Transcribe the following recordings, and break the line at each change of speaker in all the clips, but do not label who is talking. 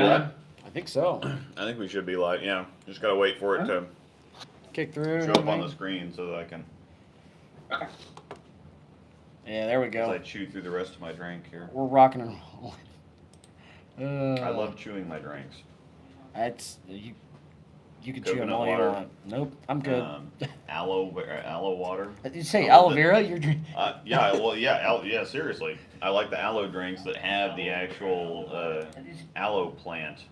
that?
I think so.
I think we should be live. Yeah, just gotta wait for it to
Kick through.
show up on the screen so that I can.
Okay.
Yeah, there we
As
go.
I chew through the rest of my drink here.
We're rocking and rolling.
I love chewing my drinks.
That's you can chew them
Coconut
all you
water.
want. Nope, I'm good.
Aloe water.
Did you say
I
aloe
love
vera? You're drinking.
Yeah, well, yeah, seriously. I like the aloe drinks that have the actual aloe plant.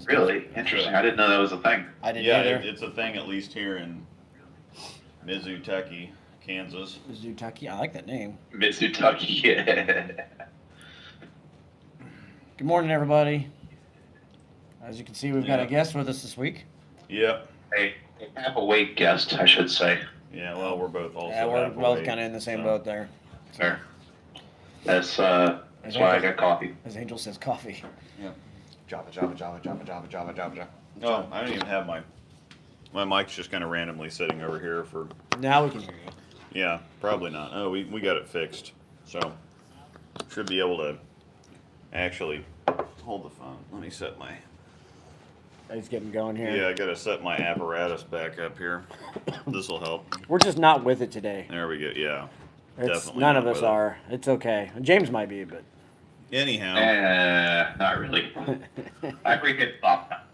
Really? Interesting. I didn't know that was a thing.
I didn't
Yeah,
either.
it's a thing at least here in Mizutucky, Kansas.
Zutucky. I like that name.
Mitsutucky.
Good morning, everybody. As you can see, we've got a guest with us this week.
Yep.
A half-awake guest, I should say.
Yeah, well, we're both also
Yeah, we're
half
both
awake,
kind of in the same
so.
boat there.
Fair. That's why I got coffee.
As Angel says, coffee.
Yeah. Java. Oh, I don't even have my mic's just kind of randomly sitting over here for.
Now we can hear you.
Yeah, probably not. Oh, we got it fixed, so should be able to actually hold the phone. Let me set my.
He's getting going here.
Yeah, I gotta set my apparatus back up here. This will help.
We're just not with it today.
There we go. Yeah. Definitely
None
not
of us
with it.
are. It's okay. James might be, but.
Anyhow.
Not really. I forget thought.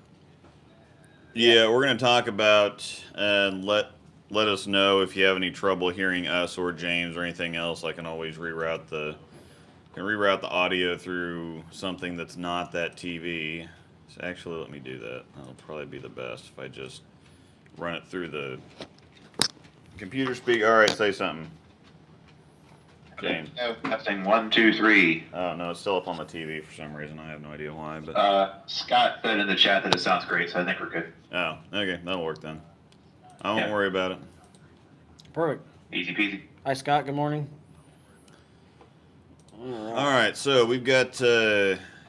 Yeah, we're gonna talk about let us know if you have any trouble hearing us or James or anything else. I can always reroute the audio through something that's not that TV. So actually, let me do that. That'll probably be the best if I just run it through the computer speak. All right, say something. James.
No, testing 1, 2, 3.
Oh no, it's still up on the TV for some reason. I have no idea why, but
Scott said in the chat that it sounds great, so I think we're good.
oh, okay, that'll work then. I won't
Yeah.
worry about it.
Perfect.
Easy peasy.
Hi, Scott. Good morning.
All right, so we've got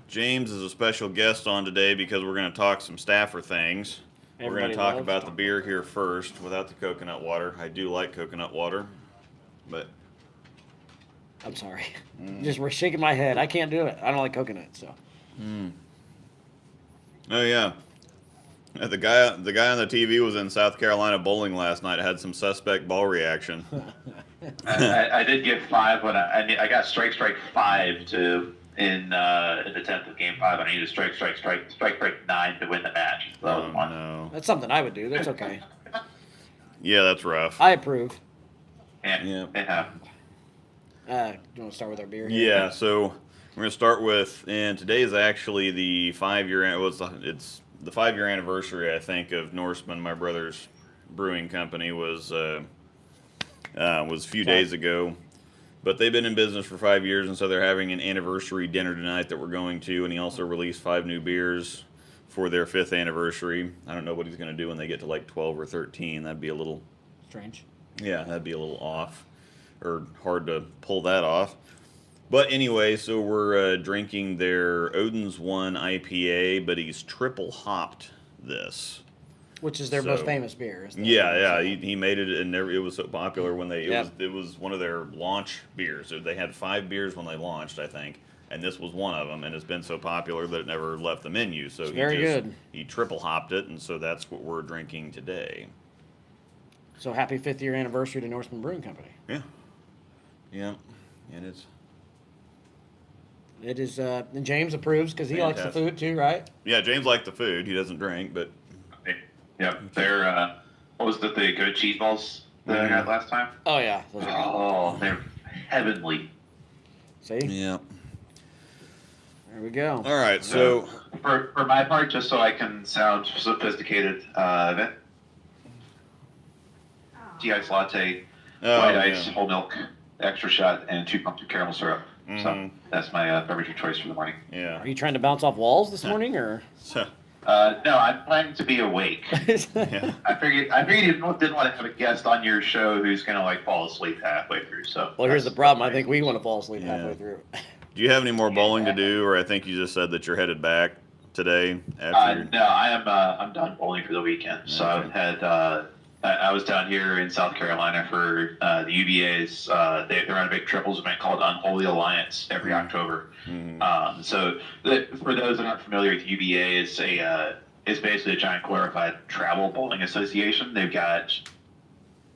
James as a special guest on today because we're going to talk some staffer things. We're going
Everybody
to talk
loves
about the beer here first without the coconut water. I do like coconut water, but
I'm sorry. Just we're shaking my head. I can't do it. I don't like coconut, so.
oh yeah, the guy on the TV was in South Carolina bowling last night. Had some suspect ball reaction.
I did get 5 when I got strike 5 to in the 10th of game 5. I needed strike 9 to win the match. So that was one.
No.
That's something I would do. That's okay.
Yeah, that's rough.
I approve.
Yeah, it happened.
You want to start with our beer here?
Yeah, so we're gonna start with, and today is actually the 5-year. It's the 5-year anniversary, I think, of Norseman. My brother's brewing company was a few days ago, but they've been in business for 5 years, and so they're having an anniversary dinner tonight that we're going to. And he also released 5 new beers for their 5th anniversary. I don't know what he's gonna do when they get to like 12 or 13. That'd be a little
Strange.
Yeah, that'd be a little off, or hard to pull that off. But anyway, so we're drinking their Odin's One IPA, but he's triple hopped this.
Which is their most famous beer. Is
Yeah. He made it, and it was so popular when they.
Yep.
It was one of their launch beers. So they had 5 beers when they launched, I think, and this was one of them. And it's been so popular that it never left the menu. So
It's very good.
He triple hopped it, and so that's what we're drinking today.
So happy 5th year anniversary to Norseman Brewing Company.
Yeah, it is.
It is, and James approves because he likes the
Fantastic.
food too, right?
Yeah, James liked the food. He doesn't drink, but
Yeah, they're what was it, the good cheese balls that I got last time?
Oh yeah, those are good.
Oh, they're heavenly.
See,
yeah.
there we go.
All right, so
For my part, just so I can sound sophisticated, tea ice latte, white ice, whole milk, extra shot, and 2 pumps of caramel syrup. So that's my beverage of choice for the morning.
yeah.
Are you trying to bounce off walls this morning, or?
So,
No, I'm planning to be awake.
yeah.
I figured you didn't want to have a guest on your show who's gonna like fall asleep halfway through. So
Well, here's the problem. I think we want to fall asleep halfway through.
Do you have any more bowling to do, or I think you just said that you're headed back today after?
No, I'm done bowling for the weekend. So
Okay.
I've had I was down here in South Carolina for the UVA's. They run a big triples event called Unholy Alliance every October. So for those that aren't familiar with UVA, it's basically a giant glorified travel bowling association. They've got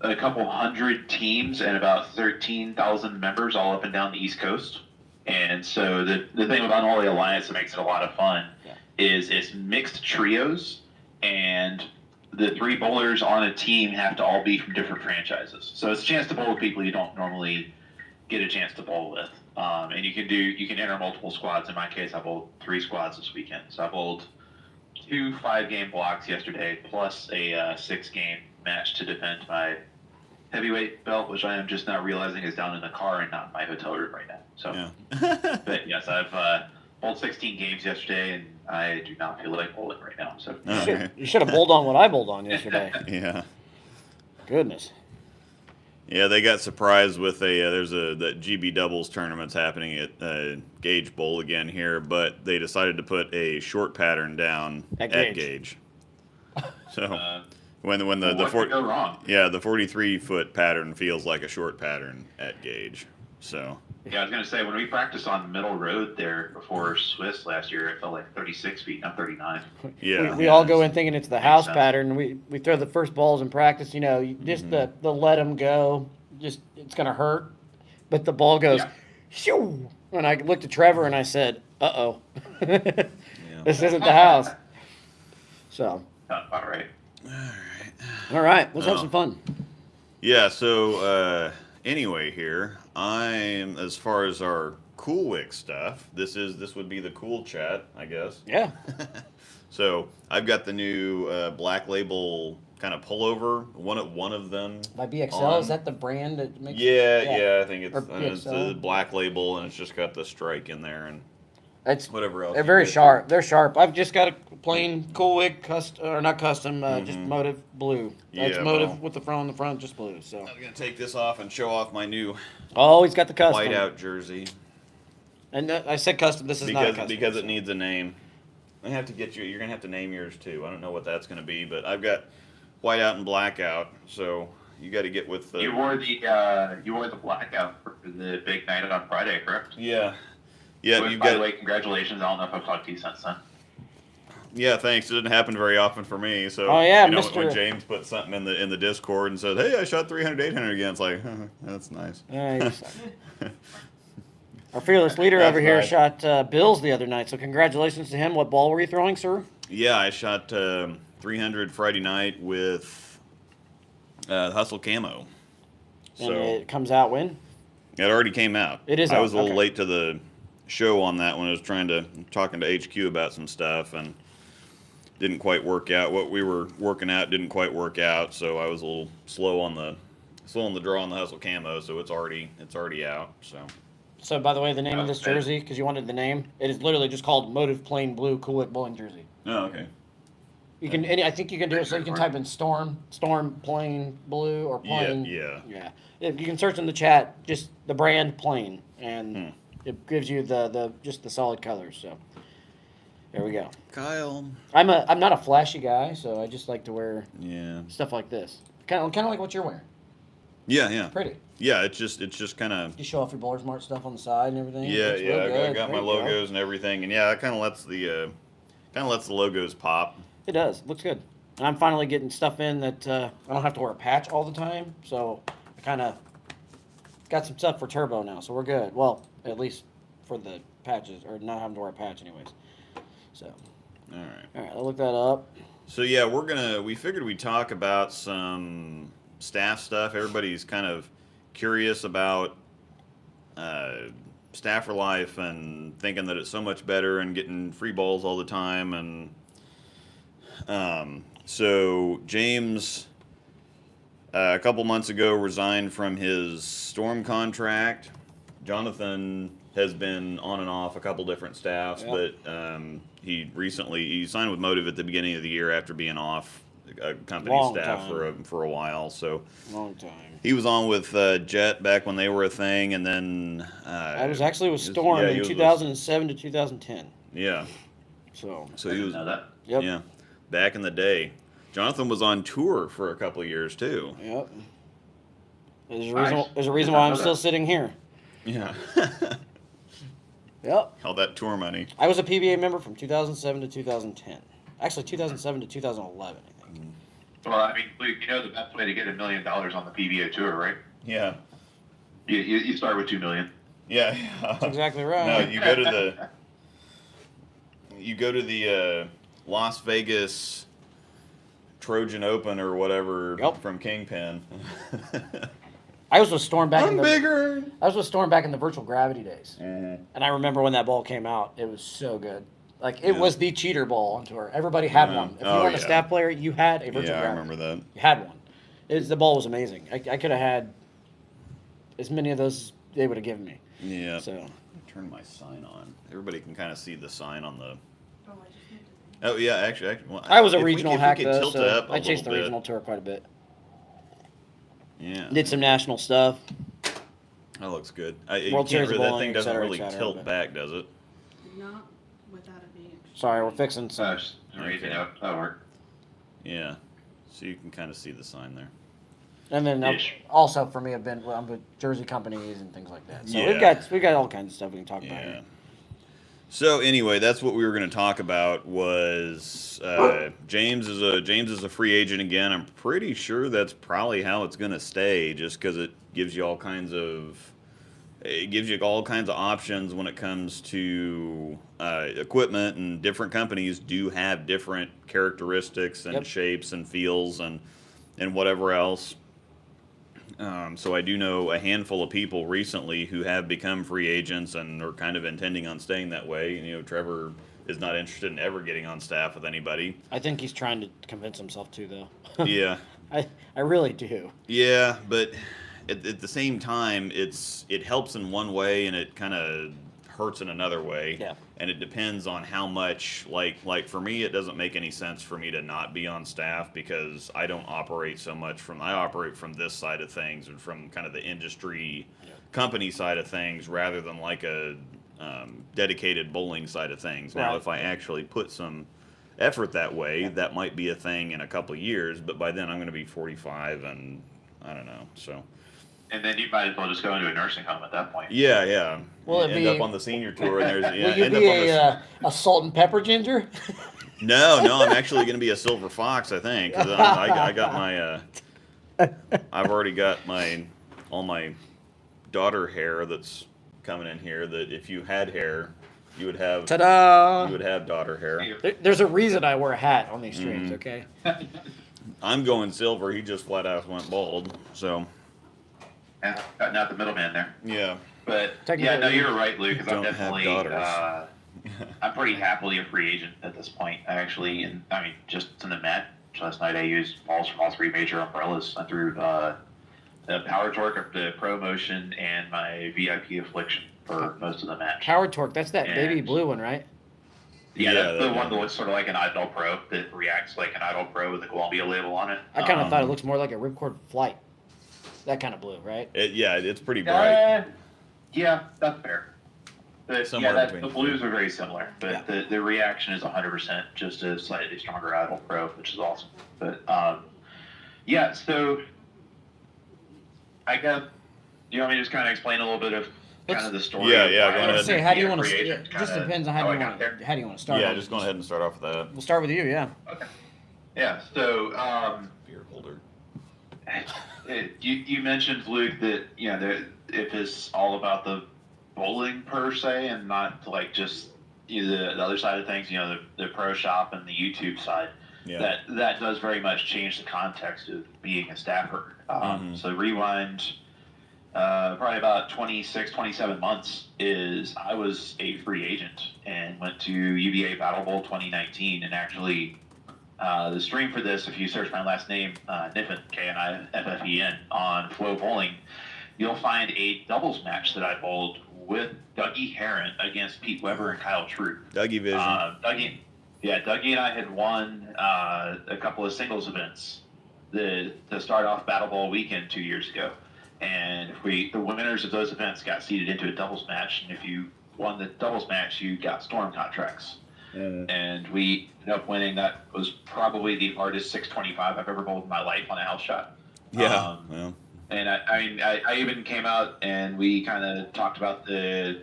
a couple hundred teams and about 13,000 members all up and down the East Coast. And so the thing with Unholy Alliance that makes it a lot of fun is it's mixed trios, and the 3 bowlers on a team have to all be from different franchises. So it's a chance to bowl with people you don't normally get a chance to bowl with. And you can enter multiple squads. In my case, I bowled 3 squads this weekend. So I bowled 2 5-game blocks yesterday, plus a 6-game match to defend my heavyweight belt, which I am just now realizing is down in the car and not in my hotel room right now. So, yeah. But yes, I've bowled 16 games yesterday, and I do not feel like bowling right now. So
You should have bowled on what I bowled on yesterday.
Yeah.
Goodness.
Yeah, they got surprised with that GB doubles tournament's happening at Gage Bowl again here, but they decided to put a short pattern down at Gage. So when the
what could go wrong?
Yeah, the 43-foot pattern feels like a short pattern at Gage. So
yeah, I was gonna say when we practiced on Middle Road there before Swiss last year, it felt like 36 feet, not 39.
Yeah,
we all go in thinking it's the house pattern. We throw the first balls in practice. You know, just the let them go. Just it's gonna hurt, but the ball goes, shoo. And I looked at Trevor and I said, "Uh-oh, this isn't the house." So.
All right.
All right. Let's have some fun.
Yeah. So anyway, here I'm as far as our Coolwick stuff. This would be the cool chat, I guess.
Yeah.
So I've got the new Black Label kind of pullover. One of them.
By BXL, is that the brand that makes?
Yeah. I think it's the
BXL.
Black Label, and it's just got the strike in there and
It's
whatever else.
They're very sharp. They're sharp. I've just got a plain Coolwick not custom, just motive blue. That's motive with the front on the front, just blue. So
I'm gonna take this off and show off my new
oh, he's got the custom
whiteout jersey.
And I said custom. This is not a custom
because it needs a name. I have to get you. You're gonna have to name yours too. I don't know what that's gonna be, but I've got whiteout and blackout. So you got to get with the.
You wore the blackout for the big night on Friday, correct?
Yeah. Yeah.
By the way, congratulations. I don't know if I've talked to you since then.
Yeah, thanks. It didn't happen very often for me. So when James put something in the Discord and said, "Hey, I shot 300, 800 again," it's like, that's nice.
Our fearless leader over here shot Bills the other night, so congratulations to him. What ball were you throwing, sir?
Yeah, I shot 300 Friday night with Hustle Camo.
And it comes out when?
It already came out.
It is.
I was a little late to the show on that one. I was talking to HQ about some stuff and didn't quite work out. What we were working out didn't quite work out, so I was a little slow on the draw on the Hustle Camo. So it's already out.
So, by the way, the name of this jersey, because you wanted the name, it is literally just called Motive Plain Blue Coolwick Bowling Jersey.
Oh, okay.
You can, I think you can do it so you can type in Storm Plain Blue or Plain. Yeah. You can search in the chat just the brand Plain, and it gives you just the solid colors. So, there we go.
Kyle.
I'm not a flashy guy, so I just like to wear stuff like this. Kind of like what you're wearing.
Yeah.
Pretty.
Yeah, it's just kind of.
You show off your Bowler Smart stuff on the side and everything.
I got my logos and everything, and it kind of lets the logos pop.
It does. Looks good. And I'm finally getting stuff in that I don't have to wear a patch all the time, so I kind of got some stuff for Turbo now, so we're good. Well, at least for the patches, or not having to wear a patch anyways. So.
All right.
I'll look that up.
So yeah, we figured we'd talk about some staff stuff. Everybody's kind of curious about staffer life and thinking that it's so much better and getting free balls all the time. And so James, a couple months ago, resigned from his Storm contract. Jonathan has been on and off a couple different staffs, but he signed with Motive at the beginning of the year after being off a company staff for a while. So
long time.
He was on with Jet back when they were a thing, and then
I was actually with Storm in 2007 to 2010.
Yeah.
So
he was.
Know that.
Yep.
Yeah, back in the day. Jonathan was on tour for a couple of years too.
Yep.
Nice.
There's a reason why I'm still sitting here.
Yeah.
Yep.
All that tour money.
I was a PBA member from 2007 to 2010. Actually, 2007 to 2011, I think.
Well, I mean, Luke, you know the best way to get $1 million on the PBA tour, right?
Yeah.
You start with $2 million.
Yeah.
That's exactly right.
No, you go to the Las Vegas Trojan Open or whatever from Kingpin.
I was with Storm back in the
bigger.
I was with Storm back in the virtual gravity days,
Mm-hmm.
and I remember when that ball came out. It was so good. Like it was the cheater ball on tour. Everybody had one. If you weren't a staff player, you had a virtual gravity.
I remember that.
You had one. The ball was amazing. I could have had as many of those as they would have given me.
Yeah.
So
Turn my sign on. Everybody can kind of see the sign on the. Oh yeah, actually well,
I was a
if we
regional
could
hack
tilt
though,
it
so
up a
I chased the
little bit.
regional tour quite a bit.
Yeah.
Did some national stuff.
That looks good.
World Series of
that
Bowling,
thing doesn't
et
really
cetera,
tilt
but-
back, does it?
Not without it being.
Sorry, we're fixing some.
Raising up. That'll work.
Yeah. So you can kind of see the sign there.
And then
Ish.
also for me, I'm with jersey companies and things like that. So
Yeah.
we've got all kinds of stuff we can talk about
Yeah.
here.
So anyway, that's what we were going to talk about. Was James is a free agent again? I'm pretty sure that's probably how it's going to stay, just because it gives you all kinds of options when it comes to equipment, and different companies do have different characteristics and shapes and feels and whatever else. So I do know a handful of people recently who have become free agents and are kind of intending on staying that way. And, Trevor is not interested in ever getting on staff with anybody.
I think he's trying to convince himself to, though.
Yeah.
I really do.
Yeah, but at the same time, it helps in one way and it kind of hurts in another way.
Yeah.
And it depends on how much, like for me, it doesn't make any sense for me to not be on staff because I don't operate so much I operate from this side of things and from kind of the industry company side of things rather than like a dedicated bowling side of things. Now, if I actually put some effort that way, that might be a thing in a couple of years, but by then I'm going to be 45 and I don't know, so.
And then you might as well just go into a nursing home at that point.
Yeah.
Will it
end
be-
up on the senior tour and there's
Will you be a salt and pepper ginger?
No, I'm actually going to be a silver fox, I think. 'Cause I got my I've already got all my daughter hair that's coming in here, that if you had hair, you would have
Ta-da!
you would have daughter hair.
There's a reason I wear a hat on these streams, okay?
I'm going silver. He just flat out went bald. So,
Yeah, cutting out the middleman there.
yeah.
But
Technically,
no, you're right, Luke. Because I'm
don't have
definitely,
daughters.
I'm pretty happily a free agent at this point. Just in the match last night, I used balls from all three major umbrellas. I threw the Power Torque, the Pro Motion, and my VIP Affliction for most of the match.
Power Torque, that's that baby blue one, right?
Yeah, that's the
that
one that looks sort of like an Idol Pro that reacts like an Idol Pro with a Columbia label on it.
I kind of thought it looks more like a Ripcord Flight. That kind of blue, right?
It's pretty bright.
Yeah, that's fair. But,
Somewhere
the
between
blues are very similar, but the reaction is 100% just a slightly stronger Idol Pro, which is awesome. But so I guess you want me to just kind of explain a little bit of kind of the story.
Yeah,
of
yeah,
why
go
I
ahead.
was
Say,
a
how do you want
free
to?
agent,
It just
kinda
depends on how
I
do you
got
want.
there.
How do you want to start?
Yeah,
on
just
this?
go ahead and start off with that.
We'll start with you. Yeah.
Okay. Yeah. So
Beer holder.
you mentioned, Luke, that if it's all about the bowling per se and not like just the other side of things, the pro shop and the YouTube side.
Yeah.
That does very much change the context of being a staffer. So rewind probably about 26, 27 months is I was a free agent and went to UVA Battle Bowl 2019, and actually the stream for this, if you search my last name, Niffen, Kniffen, on Flow Bowling, you'll find a doubles match that I bowled with Dougie Heron against Pete Weber and Kyle Troop.
Dougie Vision.
Dougie and I had won a couple of singles events to start off Battle Bowl weekend 2 years ago. And the winners of those events got seeded into a doubles match. And if you won the doubles match, you got Storm contracts. and we ended up winning. That was probably the hardest 625 I've ever bowled in my life on a house shot.
Yeah. Well.
And I even came out and we kind of talked about the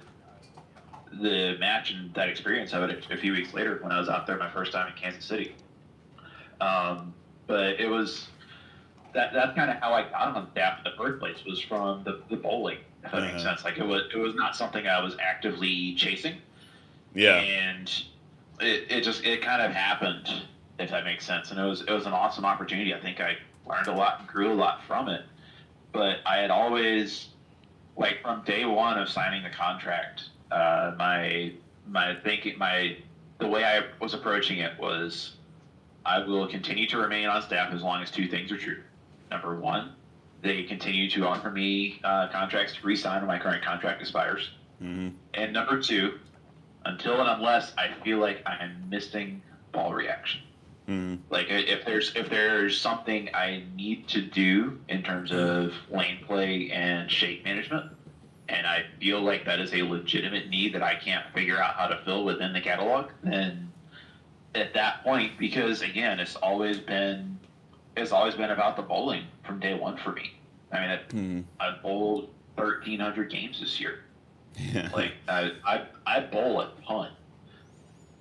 match and that experience of it a few weeks later when I was out there my first time in Kansas City. But it was that's kind of how I got on staff in the first place, was from the bowling, if that makes sense. Like it was not something I was actively chasing.
Yeah.
And it kind of happened, if that makes sense. And it was an awesome opportunity. I think I learned a lot and grew a lot from it. But I had always, like from day one of signing the contract, the way I was approaching it was, I will continue to remain on staff as long as two things are true. Number one, they continue to offer me contracts to re-sign when my current contract expires.
Mm-hmm.
And number two, until and unless I feel like I am missing ball reaction.
Mm-hmm.
Like if there's something I need to do in terms of lane play and shape management, and I feel like that is a legitimate need that I can't figure out how to fill within the catalog, then at that point, because again, it's always been about the bowling from day one for me. I mean, I bowled 1,300 games this year.
Yeah.
Like I bowl a ton.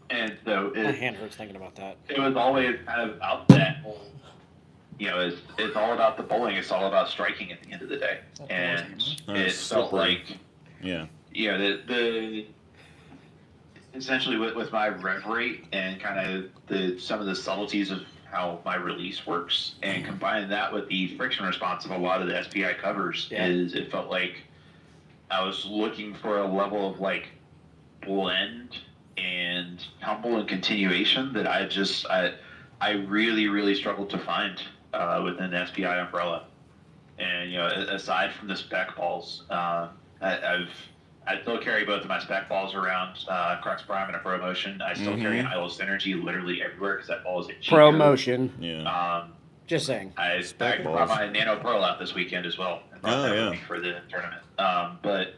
And so
My hand hurts thinking about that.
It was always kind of about that whole, it's all about the bowling. It's all about striking at the end of the day. And it felt like, the essentially with my rev rate and kind of some of the subtleties of how my release works, and combine that with the friction response of a lot of the SPI covers, it felt like I was looking for a level of like blend and tumble and continuation that I really, really struggled to find within the SPI umbrella. And aside from the spec balls, I still carry both of my spec balls around Crux Prime and a Pro Motion. I still carry an Idle Synergy literally everywhere because that ball is a cheat
Pro
code.
Motion.
Yeah.
Just saying.
I brought my Nano Pearl out this weekend as well. And brought that with me for the tournament. But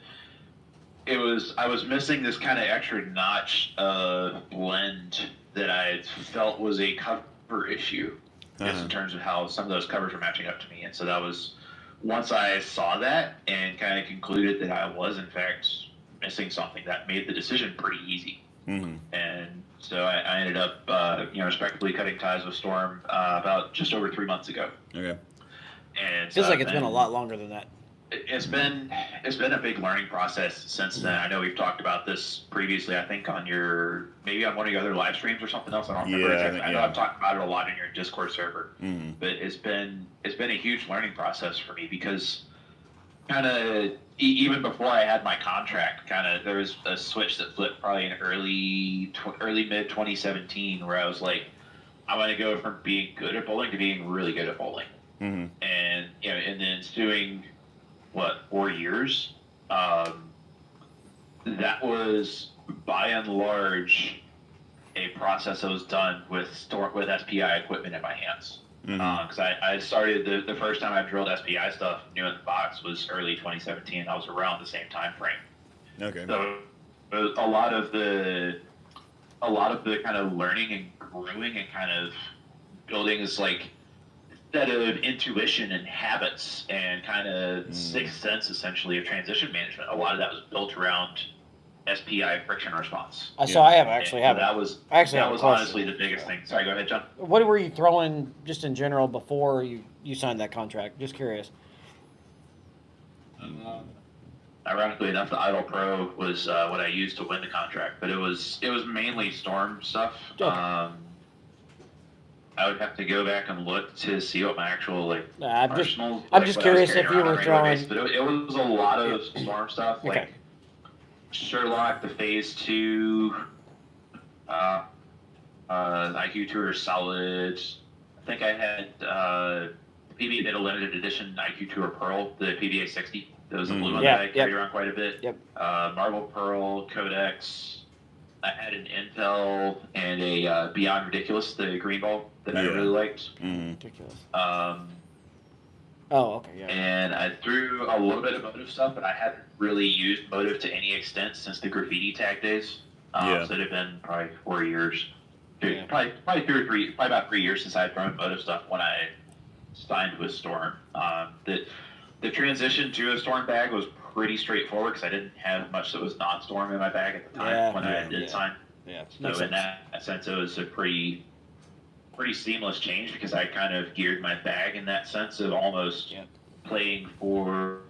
I was missing this kind of extra notch of blend that I felt was a cover issue, just in terms of how some of those covers were matching up to me. And so that was, once I saw that and kind of concluded that I was in fact missing something, that made the decision pretty easy.
Mm-hmm.
And so I ended up, respectively cutting ties with Storm about just over 3 months ago.
Okay.
And feels like it's been a lot longer than that.
It's been a big learning process since then. I know we've talked about this previously, I think maybe on one of your other live streams or something else. I don't remember exactly. I know I've talked about it a lot in your Discord server.
Mm-hmm.
But it's been a huge learning process for me, because kind of even before I had my contract, there was a switch that flipped probably in early mid 2017, where I was like, I want to go from being good at bowling to being really good at bowling.
Mm-hmm.
And and then ensuing 4 years, that was by and large a process that was done with SPI equipment in my hands. Because I started the first time I drilled SPI stuff new in the box was early 2017. I was around the same time frame.
Okay.
So a lot of the kind of learning and growing and kind of building is like set of intuition and habits and kind of sixth sense, essentially, of transition management. A lot of that was built around SPI friction response.
So I actually have
that was honestly the biggest thing. Sorry, go ahead, John.
What were you throwing just in general before you signed that contract? Just curious.
Ironically enough, the Idle Pro was what I used to win the contract, but it was mainly Storm stuff.
Okay.
I would have to go back and look to see what my actual arsenal.
I'm just curious if you were throwing.
But it was a lot of Storm stuff,
Okay.
like Sherlock, the Phase 2, IQ Tour Solid. I think I had PBA did a limited edition IQ Tour Pearl, the PBA 60. That was the blue one that I carried around quite a bit.
Yep.
Marble Pearl, Codex. I had an Intel and a Beyond Ridiculous, the green ball that I really liked.
Ridiculous. Okay, yeah.
And I threw a little bit of motive stuff, but I hadn't really used motive to any extent since the graffiti tag days.
Yeah.
So it had been probably 4 years.
Yeah.
Probably about 3 years since I had thrown motive stuff when I signed with Storm. The transition to a Storm bag was pretty straightforward because I didn't have much that was non-Storm in my bag at the time when I did sign.
Yeah.
So in that sense, it was a pretty seamless change because I kind of geared my bag in that sense of almost playing for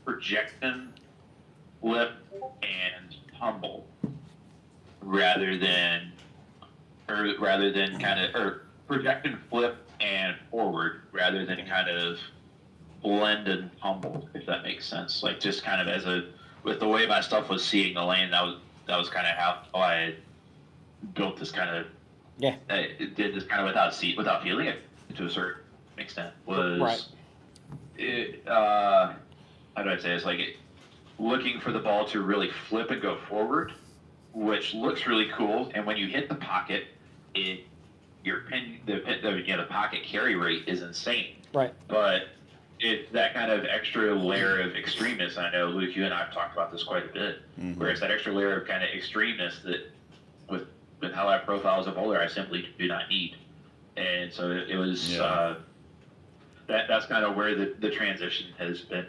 projection, flip, and tumble rather than project and flip and forward rather than kind of blend and tumble, if that makes sense. Like just kind of with the way my stuff was seeing the lane, that was kind of how I built this kind of it did this kind of without feeling it to a certain extent. Was it how do I say it's like looking for the ball to really flip and go forward, which looks really cool, and when you hit the pocket, the pocket carry rate is insane.
Right.
But it's that kind of extra layer of extremeness. I know Luke, you and I have talked about this quite a bit.
Mm-hmm.
Where it's that extra layer of kind of extremeness that with how I profile as a bowler, I simply do not need. And so it was that's kind of where the transition has been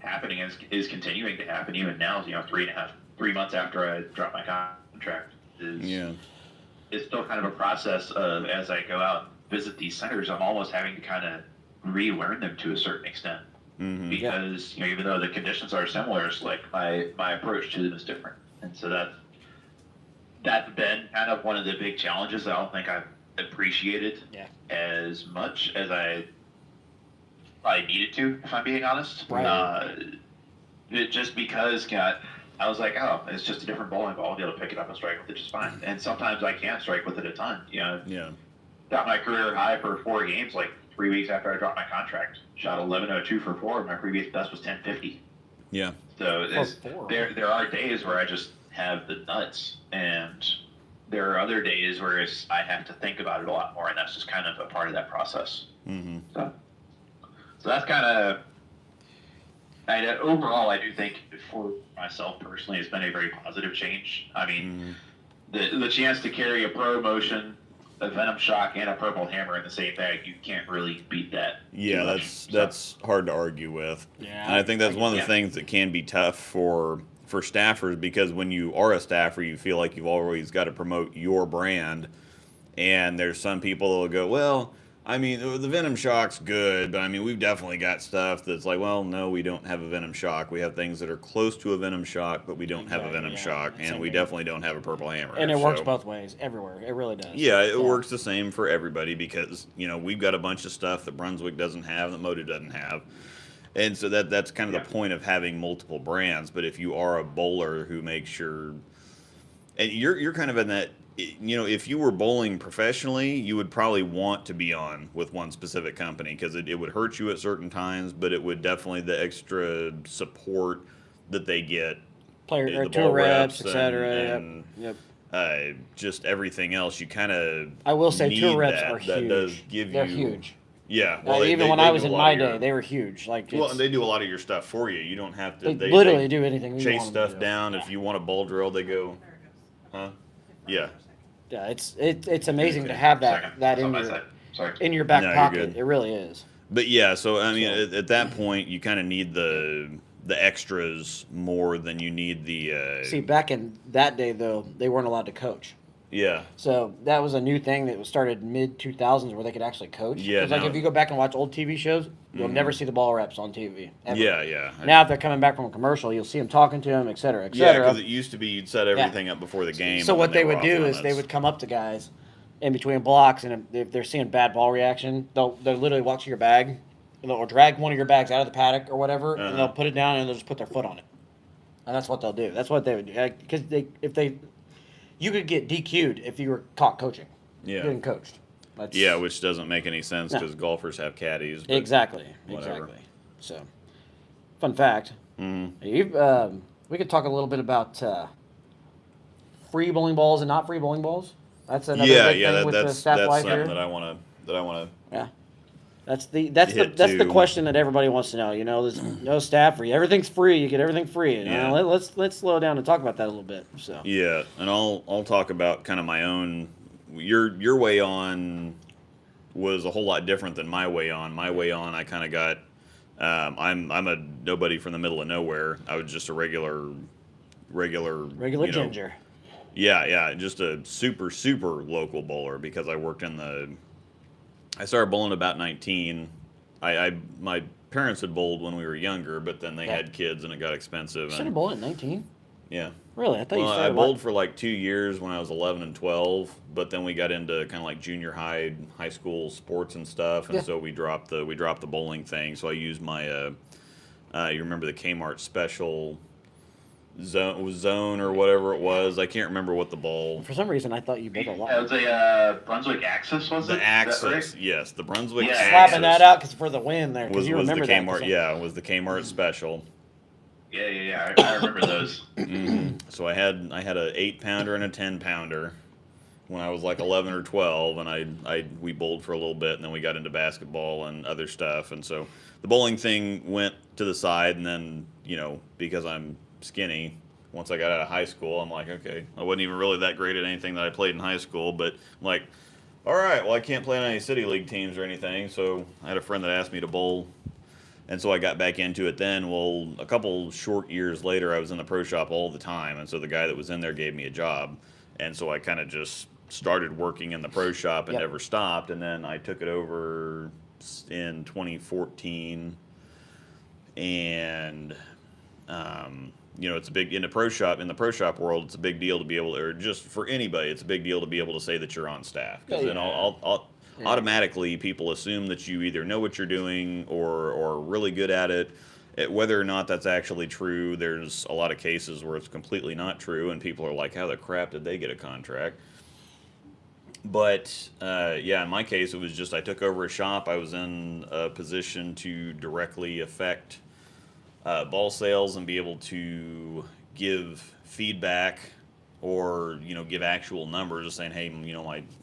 happening and is continuing to happen even now. 3 months after I dropped my contract it's still kind of a process of as I go out and visit these centers, I'm almost having to kind of relearn them to a certain extent because even though the conditions are similar, it's like my approach to them is different, and so that's been kind of one of the big challenges that I don't think I've appreciated as much as I probably needed to, if I'm being honest. Just because I was like, oh, it's just a different bowling ball. I'll be able to pick it up and strike with it just fine. And sometimes I can't strike with it a ton. Got my career high for 4 games, like 3 weeks after I dropped my contract. Shot 11.02 for 4. My previous best was 10.50.
Yeah.
So there are days where I just have the nuts, and there are other days where I have to think about it a lot more, and that's just kind of a part of that process.
Mm-hmm.
So that's kind of. Overall, I do think for myself personally, it's been a very positive change. I mean, the chance to carry a Pro Motion, a Venom Shock, and a Purple Hammer in the same bag, you can't really beat that.
Yeah, that's hard to argue with. Yeah, and I think that's one of the things that can be tough for staffers, because when you are a staffer, you feel like you've always got to promote your brand, and there's some people that will go, well, I mean, the Venom Shock's good, but I mean, we've definitely got stuff that's like, well, no, we don't have a Venom Shock. We have things that are close to a Venom Shock, but we don't have a Venom Shock, and we definitely don't have a Purple Hammer.
And it works both ways, everywhere. It really does.
Yeah, it works the same for everybody because, we've got a bunch of stuff that Brunswick doesn't have, that Motive doesn't have. And so that's kind of the point of having multiple brands. But if you are a bowler who makes sure, and you're kind of in that, if you were bowling professionally, you would probably want to be on with one specific company because it would hurt you at certain times, but it would definitely, the extra support that they get,
player or tour reps, etc.
Just everything else, you kind of.
I will say tour reps are huge.
That does give
They're
you.
huge.
Yeah,
well, even when I was in my day, they were huge. Like,
well, and they do a lot of your stuff for you. You don't have to.
They literally do anything.
Chase stuff down. If you want a bowl drill, they go. Huh? Yeah.
Yeah, it's amazing to have that in your back pocket. It really is.
But yeah, so I mean, at that point, you kind of need the extras more than you need the.
See, back in that day, though, they weren't allowed to coach.
Yeah.
So that was a new thing that was started mid-2000s where they could actually coach.
Yeah.
Because if you go back and watch old TV shows, you'll never see the ball reps on TV. Ever.
Yeah.
Now if they're coming back from a commercial, you'll see them talking to them, et cetera, et
Yeah,
cetera.
because it used to be you'd set everything up before the game.
So what they would do is they would come up to guys in between blocks, and if they're seeing bad ball reaction, they'll literally walk to your bag, or drag one of your bags out of the paddock or whatever, and they'll put it down and they'll just put their foot on it. And that's what they'll do. That's what they would do. Because you could get DQ'd if you were caught coaching.
Yeah.
Getting coached.
Which doesn't make any sense because golfers have caddies.
Exactly. So, fun fact. Mm-hmm. We could talk a little bit about free bowling balls and not free bowling balls. That's another big thing with the staff life here.
Something that I want to.
Yeah. That's the question that everybody wants to know. You know, there's no staff free. Everything's free. You get everything free. You know, let's slow down and talk about that a little bit. So
yeah, and I'll talk about kind of my own. Your way on was a whole lot different than my way on. My way on, I kind of got. I'm a nobody from the middle of nowhere. I was just a regular
ginger.
Yeah, just a super local bowler because I worked in the. I started bowling about 19. My parents had bowled when we were younger, but then they had kids and it got expensive.
Should have bowled at 19.
Yeah.
Really? I thought you started.
I bowled for like 2 years when I was 11 and 12, but then we got into kind of like junior high school sports and stuff, and so we dropped the bowling thing. So I used my you remember the Kmart special zone or whatever it was. I can't remember what the bowl.
For some reason, I thought you bowled a lot.
That was a Brunswick Axis, was it?
The Axis, yes, the Brunswick Axis.
Slapping that out because for the win there, because you remember
the
that.
it was the Kmart special.
Yeah. I remember those.
So I had an 8-pounder and a 10-pounder when I was like 11 or 12, and we bowled for a little bit, and then we got into basketball and other stuff, and so the bowling thing went to the side, and then because I'm skinny, once I got out of high school, I'm like, okay, I wasn't even really that great at anything that I played in high school, but I'm like, all right, well, I can't play on any city league teams or anything, so I had a friend that asked me to bowl, and so I got back into it then. Well, a couple short years later, I was in the pro shop all the time, and so the guy that was in there gave me a job, and so I kind of just started working in the pro shop and never stopped, and then I took it over in 2014, and it's a big in the pro shop world. It's a big deal to be able to, or just for anybody, it's a big deal to be able to say that you're on staff, because then automatically people assume that you either know what you're doing or are really good at it. Whether or not that's actually true, there's a lot of cases where it's completely not true, and people are like, how the crap did they get a contract? But in my case, it was just I took over a shop. I was in a position to directly affect ball sales and be able to give feedback or give actual numbers, just saying, hey,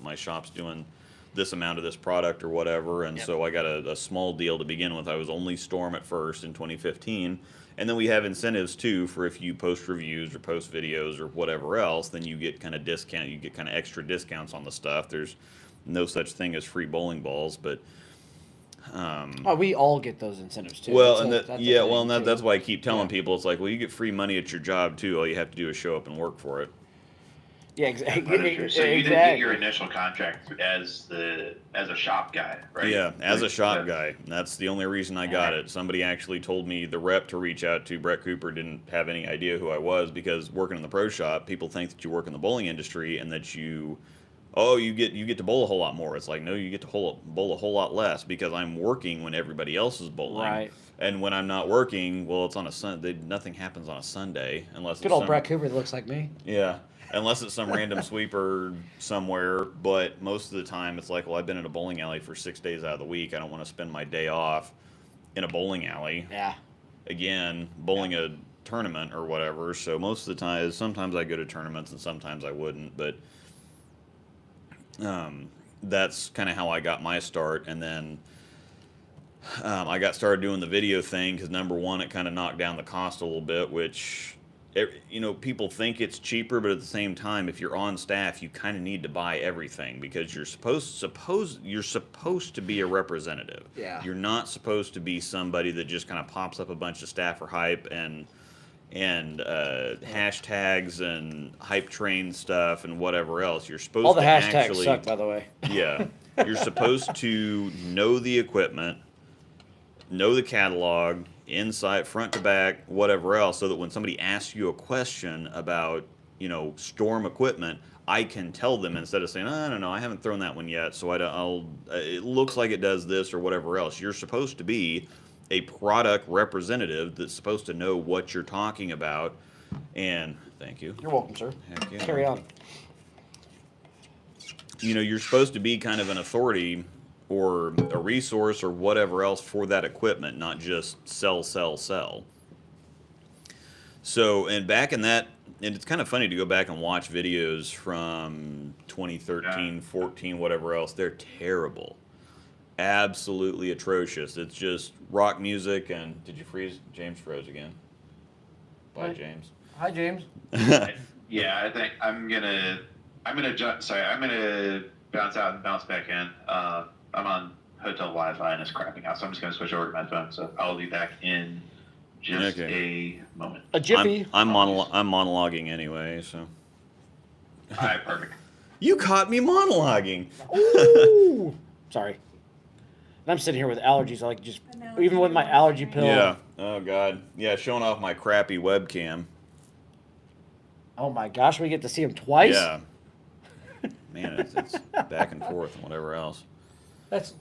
my shop's doing this amount of this product or whatever, and so I got a small deal to begin with. I was only Storm at first in 2015, and then we have incentives too for if you post reviews or post videos or whatever else, then you get kind of extra discounts on the stuff. There's no such thing as free bowling balls, but
we all get those incentives too.
Well, that's why I keep telling people, it's like, well, you get free money at your job too. All you have to do is show up and work for it.
Yeah, exactly.
So you didn't get your initial contract as a shop guy, right?
Yeah, as a shop guy. That's the only reason I got it. Somebody actually told me the rep to reach out to. Brett Cooper didn't have any idea who I was, because working in the pro shop, people think that you work in the bowling industry and that you get to bowl a whole lot more. It's like, no, you get to bowl a whole lot less, because I'm working when everybody else is bowling.
Right.
And when I'm not working, well, it's on a Sunday. Nothing happens on a Sunday unless
good old Brett Cooper that looks like me.
Yeah. Unless it's some random sweeper somewhere, but most of the time it's like, well, I've been in a bowling alley for 6 days out of the week. I don't want to spend my day off in a bowling alley.
Yeah.
Again, bowling a tournament or whatever. So most of the time, sometimes I go to tournaments and sometimes I wouldn't. But that's kind of how I got my start. And then I got started doing the video thing because, number one, it kind of knocked down the cost a little bit, which... people think it's cheaper, but at the same time, if you're on staff, you kind of need to buy everything, because you're supposed to be a representative.
Yeah.
You're not supposed to be somebody that just kind of pops up a bunch of staffer hype and hashtags and hype train stuff and whatever else. You're supposed
all the
to
hashtags suck, by the way.
Yeah. You're supposed to know the equipment, know the catalog, inside, front to back, whatever else, so that when somebody asks you a question about, Storm equipment, I can tell them, instead of saying, I don't know, I haven't thrown that one yet, so it looks like it does this or whatever else. You're supposed to be a product representative that's supposed to know what you're talking about. And thank you.
You're welcome, sir.
Heck yeah.
Carry on.
You're supposed to be kind of an authority or a resource or whatever else for that equipment, not just sell. So, and back in that, and it's kind of funny to go back and watch videos from 2013, 14, whatever else. They're terrible. absolutely atrocious. It's just rock music and did you freeze? James froze again. Bye,
Hi.
James.
Hi, James.
Yeah, I think I'm gonna bounce out and bounce back in. I'm on hotel Wi-Fi and it's crapping out, so I'm just gonna switch over to my phone. So I'll be back in just a moment.
A jiffy.
I'm monologuing anyway, so.
All right, perfect.
You caught me monologuing.
Ooh. Sorry. And I'm sitting here with allergies. Like just even with my allergy pill.
Yeah. Oh God. Yeah, showing off my crappy webcam.
Oh my gosh, we get to see him twice.
Yeah. Man, it's back and forth and whatever else.
That's.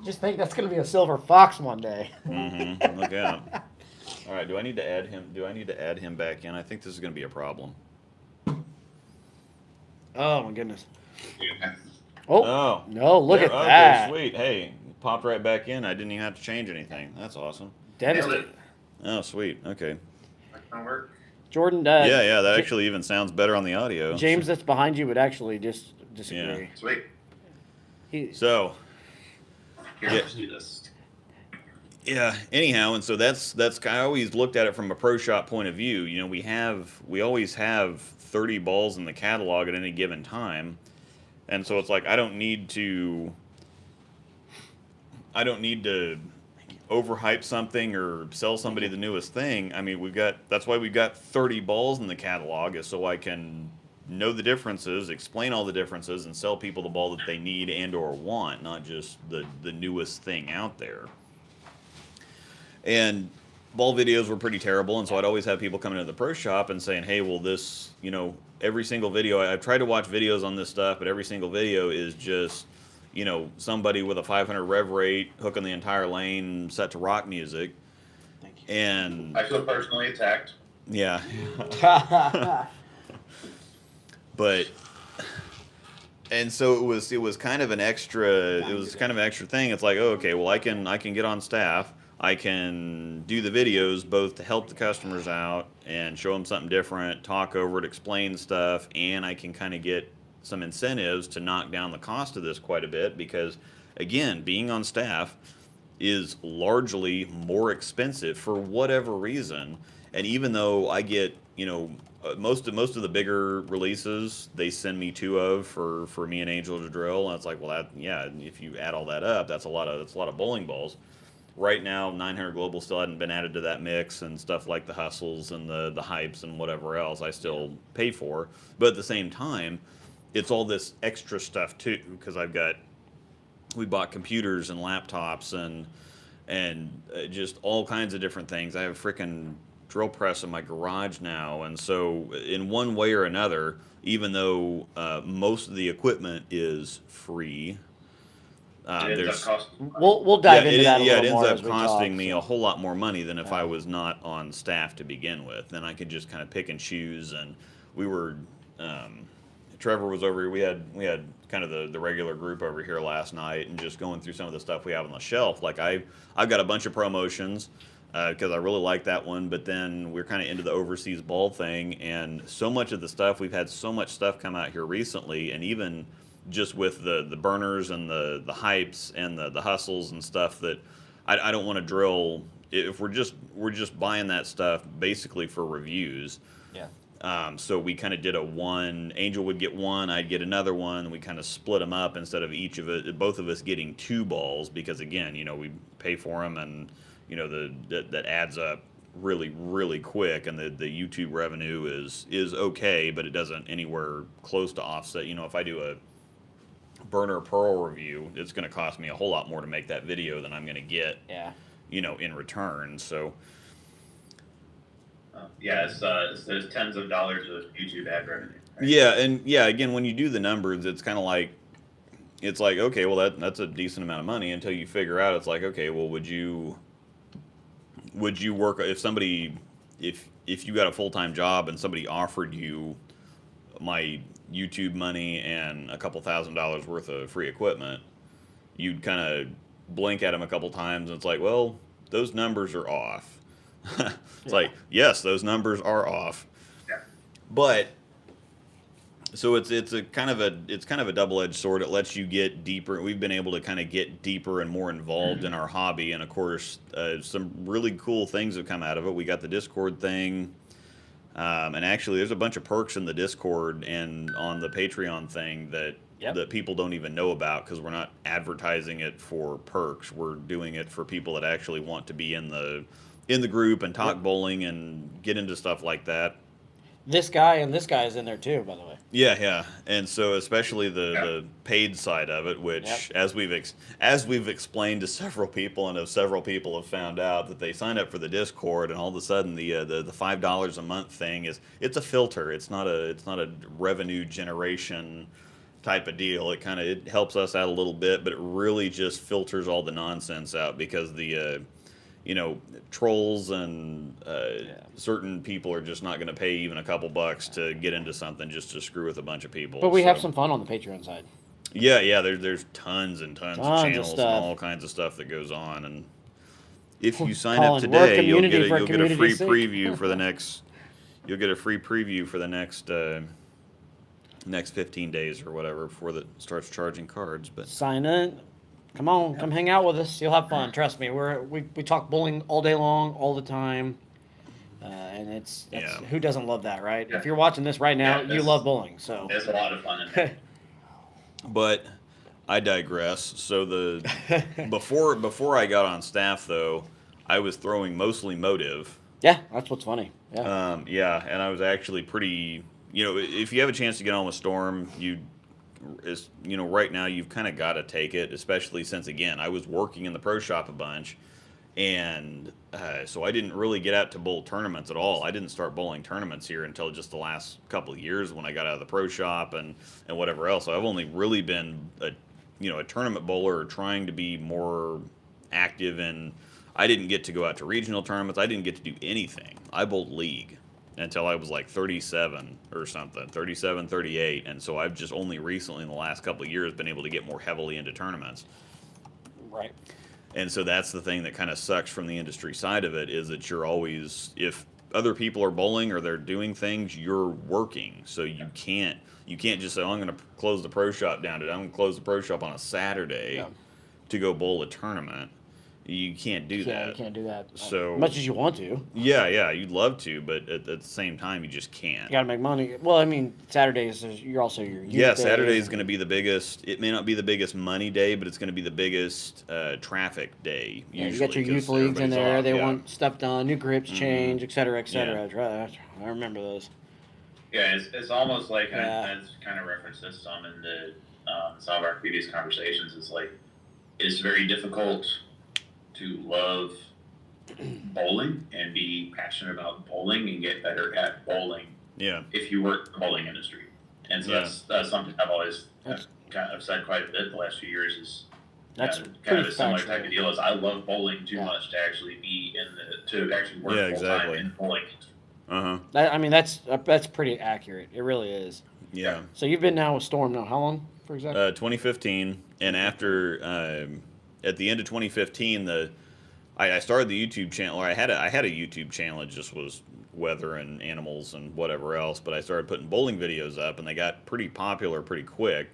Just think that's gonna be a silver fox one day.
Mm-hmm. Look out. All right. Do I need to add him? Do I need to add him back in? I think this is going to be a problem.
Oh my goodness.
Yeah.
Oh no! Look at
okay,
that.
Sweet. Hey, popped right back in. I didn't even have to change anything. That's awesome.
Devastating.
Oh, sweet. Okay.
That can work.
Jordan.
Yeah. That actually even sounds better on the audio.
James, that's behind you would actually just disagree.
Yeah.
Sweet.
So.
Here,
Yeah.
let's do this.
Yeah. Anyhow, and so that's I always looked at it from a pro shop point of view. You know, we always have 30 balls in the catalog at any given time, and so it's like I don't need to overhype something or sell somebody the newest thing. I mean, that's why we've got 30 balls in the catalog, is so I can know the differences, explain all the differences, and sell people the ball that they need and or want, not just the newest thing out there. And ball videos were pretty terrible, and so I'd always have people coming into the pro shop and saying, hey, well, this, every single video, I've tried to watch videos on this stuff, but every single video is just, somebody with a 500 rev rate hooking the entire lane set to rock music.
Thank you.
And
I feel personally attacked.
yeah. But and so it was kind of an extra thing. It's like, oh, okay, well I can get on staff. I can do the videos both to help the customers out and show them something different, talk over it, explain stuff, and I can kind of get some incentives to knock down the cost of this quite a bit because again, being on staff is largely more expensive for whatever reason. And even though I get, most of the bigger releases they send me two of for me and Angel to drill, and it's like, well, if you add all that up, that's a lot of bowling balls. Right now, 900 Global still hadn't been added to that mix, and stuff like the hustles and the hypes and whatever else I still pay for. But at the same time, it's all this extra stuff too, because we bought computers and laptops and just all kinds of different things. I have a freaking drill press in my garage now, and so in one way or another, even though most of the equipment is free,
we'll dive into that a little more.
It ends up costing me a whole lot more money than if I was not on staff to begin with. Then I could just kind of pick and choose. And we were, Trevor was over here. We had kind of the regular group over here last night, and just going through some of the stuff we have on the shelf. Like I've got a bunch of promotions because I really like that one. But then we're kind of into the overseas ball thing, and so much of the stuff we've had so much stuff come out here recently, and even just with the burners and the hypes and the hustles and stuff that I don't want to drill if we're just buying that stuff basically for reviews. Yeah. So we kind of did a one. Angel would get one, I'd get another one. And we kind of split them up instead of both of us getting two balls because again, we pay for them and that adds up really, really quick, and the YouTube revenue is okay, but it doesn't anywhere close to offset. If I do a burner pearl review, it's going to cost me a whole lot more to make that video than I'm going to get, in return. So,
it's those tens of dollars of YouTube ad revenue. Right?
Yeah, and again, when you do the numbers, it's kind of like, okay, well that's a decent amount of money until you figure out it's like, okay, well would you work if you got a full-time job and somebody offered you my YouTube money and a couple $1,000s worth of free equipment, you'd kind of blink at them a couple times and it's like, well, those numbers are off. It's like, yes, those numbers are off.
Yeah.
But So it's a kind of a double-edged sword. It lets you get deeper. We've been able to kind of get deeper and more involved in our hobby, and of course, some really cool things have come out of it. We got the Discord thing, and actually, there's a bunch of perks in the Discord and on the Patreon thing that people don't even know about because we're not advertising it for perks. We're doing it for people that actually want to be in the group and talk bowling and get into stuff like that.
This guy and this guy is in there too, by the way.
Yeah, and so especially the paid side of it, which as we've explained to several people, and several people have found out that they sign up for the Discord, and all of a sudden the $5 a month thing it's a filter. It's not a revenue generation type of deal. It helps us out a little bit, but it really just filters all the nonsense out because the trolls and certain people are just not going to pay even a couple bucks to get into something just to screw with a bunch of people.
But we have some fun on the Patreon side.
Yeah. There's tons and tons of channels and all kinds of stuff that goes on. And if you sign up today, you'll get a free preview for the next. You'll get a free preview for the next 15 days or whatever before it starts charging cards. But
sign in. Come on, come hang out with us. You'll have fun. Trust me. We talk bowling all day long, all the time, and that's who doesn't love that, right? If you're watching this right now, you love bowling. So
there's a lot of fun in it.
But I digress. So before I got on staff though, I was throwing mostly motive.
Yeah, that's what's funny. Yeah.
And I was actually pretty. If you have a chance to get on with Storm, right now you've kind of got to take it, especially since again I was working in the pro shop a bunch, and so I didn't really get out to bowl tournaments at all. I didn't start bowling tournaments here until just the last couple of years when I got out of the pro shop and whatever else. So I've only really been a tournament bowler or trying to be more active, and I didn't get to go out to regional tournaments. I didn't get to do anything. I bowled league until I was like 37 or something, 37, 38. And so I've just only recently in the last couple of years been able to get more heavily into tournaments.
Right.
And so that's the thing that kind of sucks from the industry side of it is that you're always, if other people are bowling or they're doing things, you're working. So you can't just say, I'm going to close the pro shop down today. I'm going to close the pro shop on a Saturday to go bowl a tournament. You can't do that.
Yeah, you can't do that.
So
much as you want to.
Yeah, you'd love to, but at the same time, you just can't.
You got to make money. Well, I mean, Saturdays you're also your youth
yeah. Saturday is going to be the biggest. It may not be the biggest money day, but it's going to be the biggest traffic day.
Yeah,
usually,
you got your youth leagues in there.
Off,
they want stuff done, new grips change, et cetera, et cetera. Yeah. I remember those.
Yeah, it's almost like I've kind of referenced this some in some of our previous conversations. It's like it's very difficult to love bowling and be passionate about bowling and get better at bowling.
Yeah.
If you work in the bowling industry, and so that's something I've always kind of said quite a bit the last few years. Is
that's
kind of a similar type of deal. Is I love bowling too much to actually be to actually work full time in bowling.
I mean that's pretty accurate. It really is.
Yeah.
So you've been now with Storm now. How long for exactly?
2015, and after. At the end of 2015, I started the YouTube channel. Or I had a YouTube channel. It just was weather and animals and whatever else. But I started putting bowling videos up, and they got pretty popular pretty quick.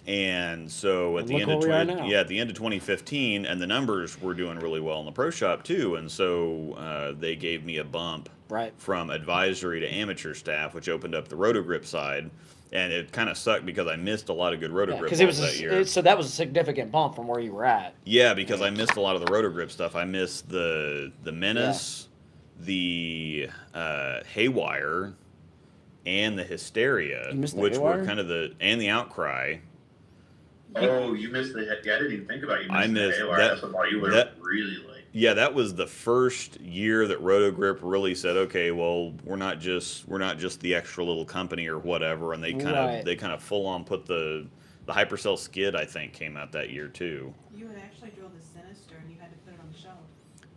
And so at the end of at the end of 2015, and the numbers were doing really well in the pro shop too. And so they gave me a bump from advisory to amateur staff, which opened up the rotogrip side. And it kind of sucked because I missed a lot of good rotogrip balls that year.
So that was a significant bump from where you were at.
Yeah, because I missed a lot of the rotogrip stuff. I missed the Menace, the Haywire, and the Hysteria, which were kind of and the Outcry.
Oh, you missed the. Yeah, I didn't even think about you. I missed the Haywire. That's what you were really like.
Yeah, that was the first year that Rotogrip really said, okay, well, we're not just the extra little company or whatever, and they kind of full on put the Hypercell skid, I think, came out that year too.
You had actually drilled a Sinister and you had to put it on the shelf.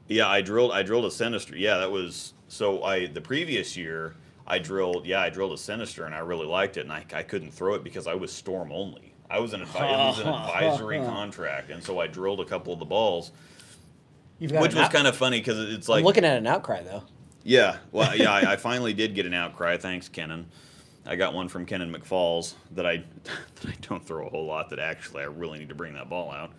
Yeah, I drilled a Sinister. Yeah, that was the previous year I drilled a Sinister and I really liked it, and I couldn't throw it because I was Storm only. It was an advisory contract, and so I drilled a couple of the balls. Which was kind of funny because it's like...
I'm looking at an Outcry, though.
Yeah. Well, yeah, I finally did get an Outcry. Thanks, Kenan. I got one from Ken and McFalls that I that I don't throw a whole lot. That actually I really need to bring that ball out.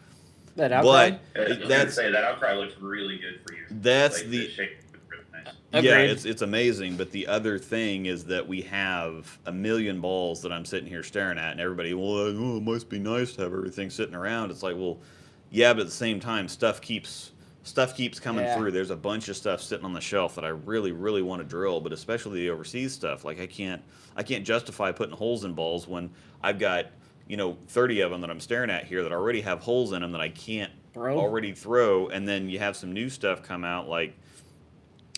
That outcry?
I was gonna say that outcry looks really good for you.
That's
like,
the
shape is really nice.
yeah,
Agreed.
it's amazing. But the other thing is that we have a million balls that I'm sitting here staring at, and everybody, well, oh, it must be nice to have everything sitting around. It's like, well, yeah, but at the same time, stuff keeps coming
Yeah.
through. There's a bunch of stuff sitting on the shelf that I really, really want to drill, but especially the overseas stuff. Like I can't justify putting holes in balls when I've got 30 of them that I'm staring at here that already have holes in them that I can't already throw, and then you have some new stuff come out. Like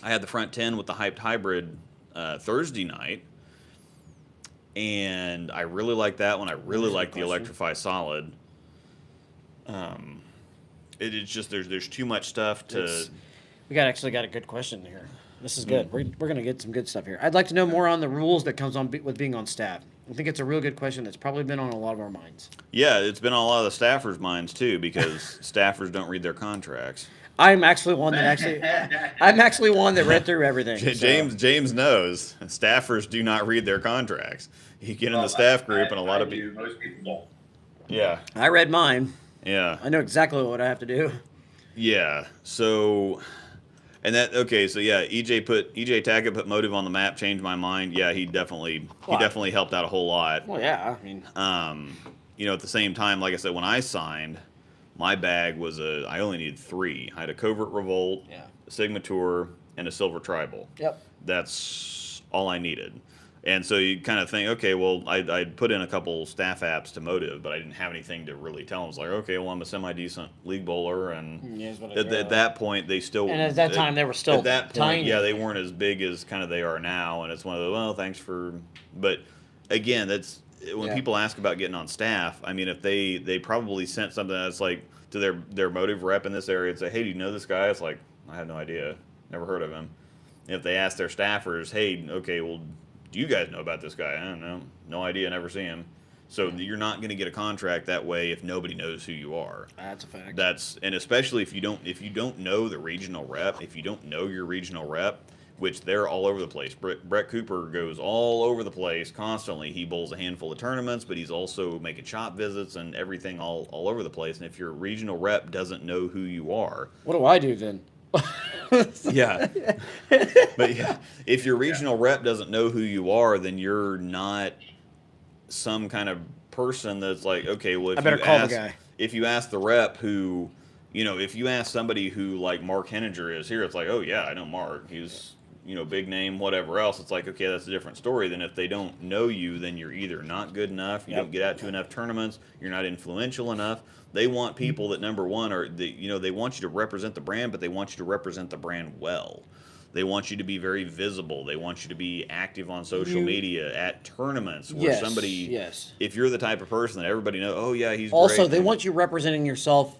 I had the front 10 with the hyped hybrid Thursday night, and I really like that one. I really like the Electrify Solid. It's just there's too much stuff to.
We actually got a good question here. This is good. We're going to get some good stuff here. I'd like to know more on the rules that comes on with being on staff. I think it's a real good question that's probably been on a lot of our minds.
Yeah, it's been on a lot of the staffers' minds too, because staffers don't read their contracts.
I'm actually one that read through everything.
James knows staffers do not read their contracts. You get in the staff group, and a lot of people.
Most people don't.
Yeah.
I read mine.
Yeah.
I know exactly what I have to do.
Yeah. So, and that so yeah, EJ Tackett put motive on the map, changed my mind. Yeah, he definitely helped out a whole lot.
Well, yeah, I mean,
at the same time, like I said, when I signed, my bag was I only needed 3. I had a Covert Revolt, a Sigma Tour, and a Silver Tribal.
Yep.
That's all I needed. And so you kind of think, okay, well, I'd put in a couple staff apps to motive, but I didn't have anything to really tell them. It's like, okay, well, I'm a semi-decent league bowler, and at that point, they still...
And at that time, they were still
at that point,
tiny.
yeah, they weren't as big as kind of they are now, and it's one of the, well, thanks for... But, again, that's... When people ask about getting on staff, I mean, if they probably sent something that's like to their motive rep in this area and say, hey, do you know this guy? It's like, I have no idea. Never heard of him. If they ask their staffers, hey, okay, well... Do you guys know about this guy? I don't know. No idea. Never see him. So you're not going to get a contract that way if nobody knows who you are.
That's a fact.
And especially if you don't know the regional rep, if you don't know your regional rep, which they're all over the place. Brett Cooper goes all over the place constantly. He bowls a handful of tournaments, but he's also making shop visits and everything all over the place. And if your regional rep doesn't know who you are,
what do I do then?
Yeah. But yeah, if your regional rep doesn't know who you are, then you're not some kind of person that's like, okay, well, if you ask the rep who, if you ask somebody who like Mark Henninger is here, it's like, oh yeah, I know Mark. He's, big name, whatever else. It's like, okay, that's a different story than if they don't know you, then you're either not good enough, you don't get out to enough tournaments, you're not influential enough. They want people that, number one, they want you to represent the brand, but they want you to represent the brand well. They want you to be very visible. They want you to be active on social media at tournaments where if you're the type of person that everybody knows, oh yeah, he's
also
great.
They want you representing yourself